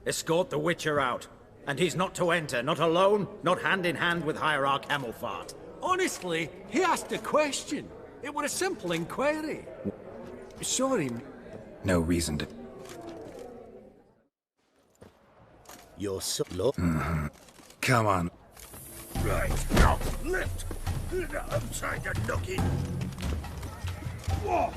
escort the Witcher out. And he's not to enter, not alone, not hand in hand with Hierarch Hemmelfart. Honestly, he asked a question. It was a simple inquiry. Sorry. No reason to... You're so low. Come on. Right, now, lift! I'm trying to knock it. Whoa.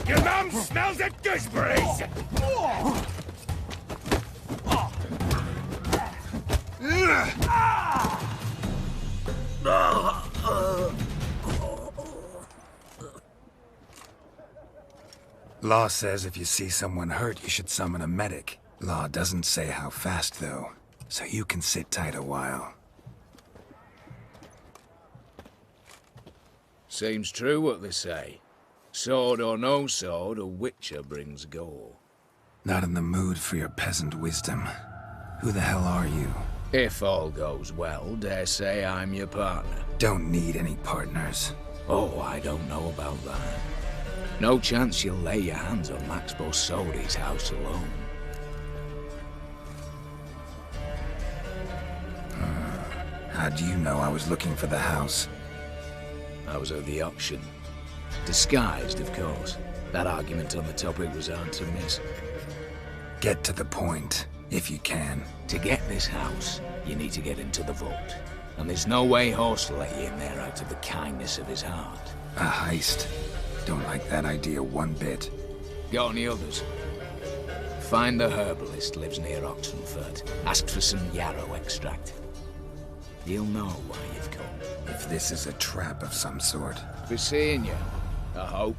Your mum smells of gooseberries! Law says if you see someone hurt, you should summon a medic. Law doesn't say how fast, though, so you can sit tight a while. Seems true what they say. Sword or no sword, a Witcher brings gore. Not in the mood for your peasant wisdom. Who the hell are you? If all goes well, dare say I'm your partner. Don't need any partners. Oh, I don't know about that. No chance you'll lay your hands on Max Borsodi's house alone. How do you know I was looking for the house? I was at the auction. Disguised, of course. That argument on the topic was hard to miss. Get to the point, if you can. To get this house, you need to get into the vault. And there's no way Horst will let you in there out of the kindness of his heart. A heist. Don't like that idea one bit. Got any others? Find the herbalist lives near Oxenfurt. Ask for some yarrow extract. He'll know why you've come. If this is a trap of some sort. Be seeing you, I hope.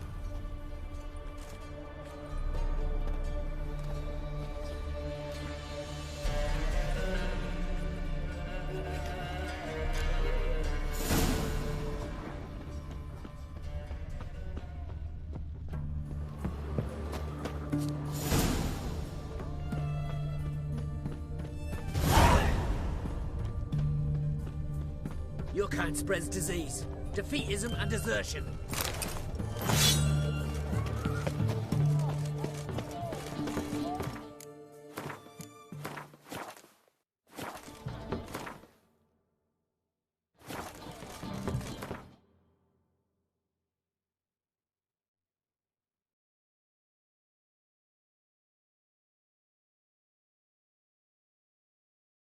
Your kind spreads disease, defeatism and desertion.